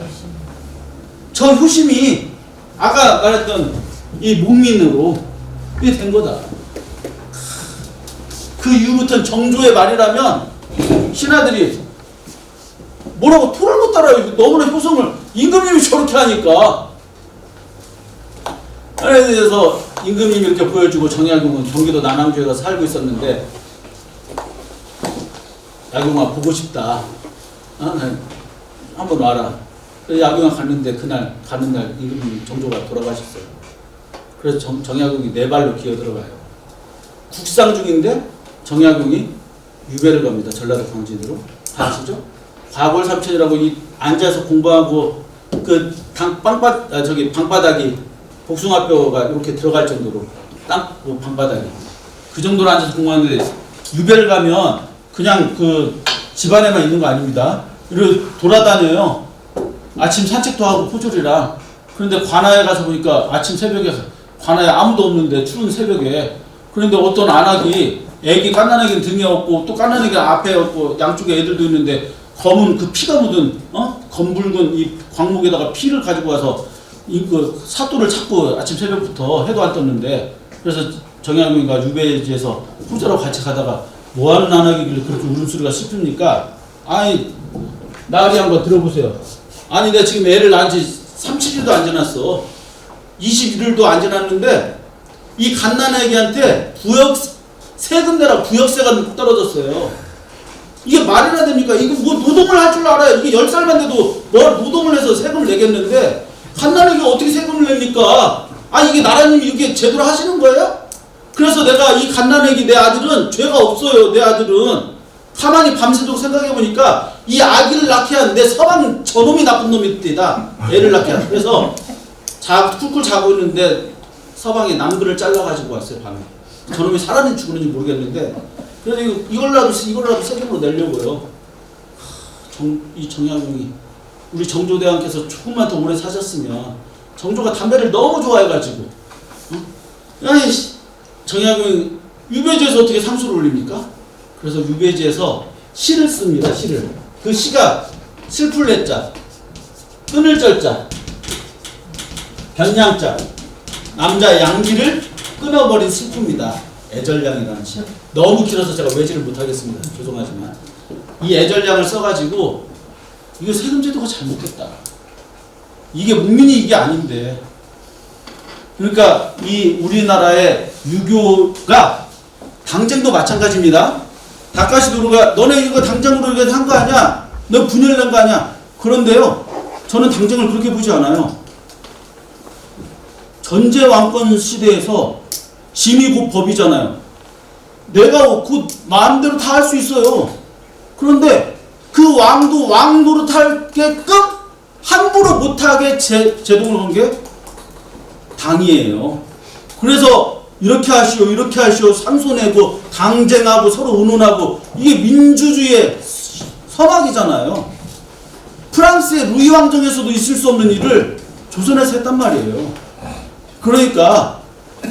저 효심이 아까 말했던 이 목민으로 이게 된 거다. 그 이후부터는 정조의 말이라면 신하들이 뭐라고 토를 못 따라요. 너무나 효성을 임금님이 저렇게 하니까. 그에 대해서 임금님이 이렇게 보여주고 정약용은 경기도 남양주에 가서 살고 있었는데 야경아 보고 싶다. 한번 와라. 야경아 갔는데 그날 가는 날 임금님 정조가 돌아가셨어요. 그래서 정약용이 네 발로 기어 들어가요. 국상 중인데 정약용이 유배를 갑니다. 전라도 광진으로. 아시죠? 과골삼천이라고 이 앉아서 공부하고 그 방바닥이 복숭아뼈가 이렇게 들어갈 정도로 방바닥이 그 정도로 앉아서 공부하는데 유배를 가면 그냥 그 집안에만 있는 거 아닙니다. 이렇게 돌아다녀요. 아침 산책도 하고 포졸이랑. 그런데 관아에 가서 보니까 아침 새벽에 관아에 아무도 없는데 추운 새벽에 그런데 어떤 안악이 애기 갓난아기는 등에 업고 또 갓난아기가 앞에 업고 양쪽에 애들도 있는데 검은 그 피가 묻은 검붉은 이 광목에다가 피를 가지고 와서 그 사또를 찾고 아침 새벽부터 해도 안 떴는데 그래서 정약용이가 유배지에서 후자로 같이 가다가 뭐하는 안악이길래 그렇게 울음소리가 슬픕니까? 아니 나으리 한번 들어보세요. 아니 내가 지금 애를 낳은 지 37일도 안 지났어. 21일도 안 지났는데 이 갓난아기한테 세금 내라 부역세가 떨어졌어요. 이게 말이나 됩니까? 이거 뭐 노동을 할 줄 알아요. 이게 10살만 돼도 뭘 노동을 해서 세금을 내겠는데 갓난아기가 어떻게 세금을 냅니까? 이게 나라님이 이렇게 제대로 하시는 거예요? 그래서 내가 이 갓난아기 내 아들은 죄가 없어요. 내 아들은 가만히 밤새도록 생각해보니까 이 아기를 낳게 한 내 서방 저놈이 나쁜 놈이다. 애를 낳게 한. 그래서 쿨쿨 자고 있는데 서방이 남글을 잘라가지고 왔어요. 밤에. 저놈이 살았는지 죽었는지 모르겠는데 그래서 이걸라도 세금으로 내려고요. 이 정약용이 우리 정조대왕께서 조금만 더 오래 사셨으면 정조가 담배를 너무 좋아해가지고 정약용이 유배지에서 어떻게 상수를 올립니까? 그래서 유배지에서 시를 씁니다. 시를. 그 시가 슬플 내자, 끊을 절자, 변양자, 남자 양기를 끊어버린 슬픔이다. 애절량이라는 시. 너무 길어서 제가 외지를 못하겠습니다. 죄송하지만 이 애절량을 써가지고 이거 세금제도가 잘못됐다. 이게 문민이 이게 아닌데. 그러니까 이 우리나라의 유교가 당쟁도 마찬가지입니다. 다카시도루가 너네 이거 당장으로 이거 한 거 아니야? 너 분열 낸 거 아니야? 그런데요, 저는 당쟁을 그렇게 보지 않아요. 전제 왕권 시대에서 짐이 곧 법이잖아요. 내가 곧 마음대로 다 할 수 있어요. 그런데 그 왕도 왕 노릇하게끔 함부로 못하게 제동을 건 게 당이에요. 그래서 이렇게 하시오 상소내고 당쟁하고 서로 의논하고 이게 민주주의의 서막이잖아요. 프랑스의 루이 왕정에서도 있을 수 없는 일을 조선에서 했단 말이에요. 그러니까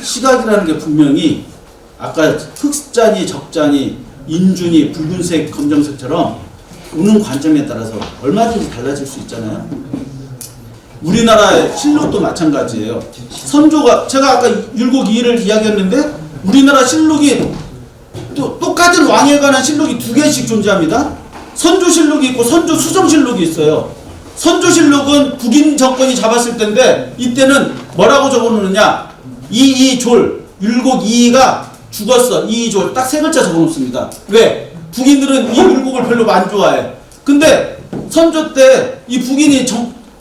시각이라는 게 분명히 아까 흑자니 적자니 인준이 붉은색 검정색처럼 보는 관점에 따라서 얼마든지 달라질 수 있잖아요. 우리나라의 실록도 마찬가지예요. 선조가 제가 아까 율곡이의를 이야기했는데 우리나라 실록이 또 똑같은 왕에 관한 실록이 2개씩 존재합니다. 선조실록이 있고 선조수정실록이 있어요. 선조실록은 북인 정권이 잡았을 때인데 이때는 뭐라고 적어놓느냐, 이이졸, 율곡 이이가 죽었어. 이이졸 딱 3글자 적어놓습니다. 왜? 북인들은 이 율곡을 별로 안 좋아해. 근데 선조 때 이 북인이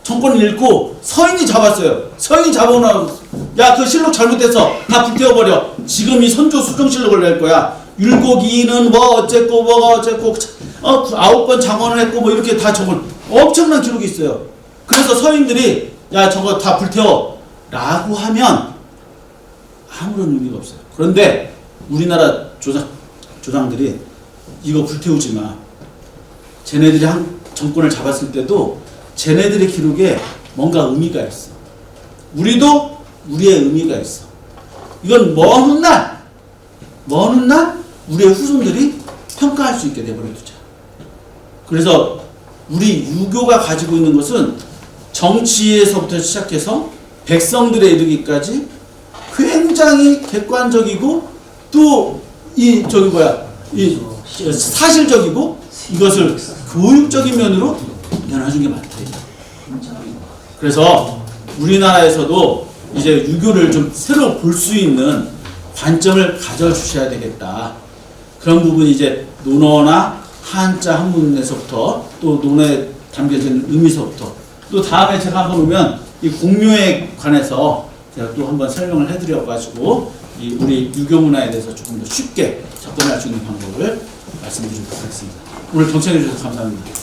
정권을 잃고 서인이 잡았어요. 서인이 잡아놓고 야, 그 실록 잘못돼서 다 불태워버려. 지금 이 선조 수정실록을 낼 거야. 율곡 이이는 뭐 어쨌고 뭐가 어쨌고 9번 장원을 했고 뭐 이렇게 다 적은 엄청난 기록이 있어요. 그래서 서인들이 야, 저거 다 불태워 라고 하면 아무런 의미가 없어요. 그런데 우리나라 조상들이 이거 불태우지 마. 쟤네들이 정권을 잡았을 때도 쟤네들의 기록에 뭔가 의미가 있어. 우리도 우리의 의미가 있어. 이건 먼 날 우리의 후손들이 평가할 수 있게 내버려두자. 그래서 우리 유교가 가지고 있는 것은 정치에서부터 시작해서 백성들에 이르기까지 굉장히 객관적이고 또 이 사실적이고 이것을 교육적인 면으로 연화준 게 많다. 그래서 우리나라에서도 이제 유교를 좀 새로 볼 수 있는 관점을 가져주셔야 되겠다. 그런 부분이 이제 논어나 한자 한문에서부터 또 논어에 담겨진 의미서부터 또 다음에 제가 한번 오면 이 공묘에 관해서 제가 또 한번 설명을 해드려가지고 이 우리 유교 문화에 대해서 조금 더 쉽게 접근할 수 있는 방법을 말씀드리도록 하겠습니다. 오늘 동참해 주셔서 감사합니다.